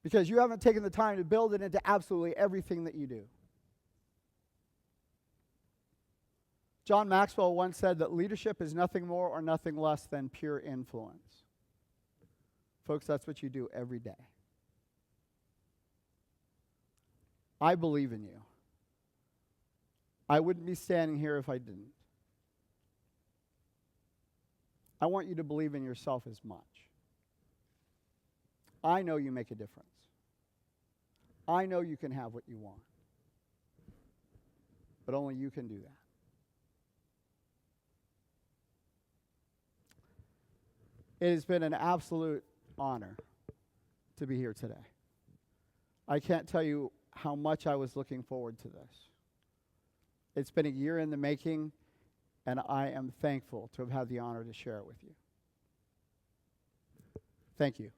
Because you haven't taken the time to build it into absolutely everything that you do. John Maxwell once said that leadership is nothing more or nothing less than pure influence. Folks, that's what you do every day. I believe in you. I wouldn't be standing here if I didn't. I want you to believe in yourself as much. I know you make a difference. I know you can have what you want. But only you can do that. It has been an absolute honor to be here today. I can't tell you how much I was looking forward to this. It's been a year in the making, and I am thankful to have had the honor to share it with you. Thank you.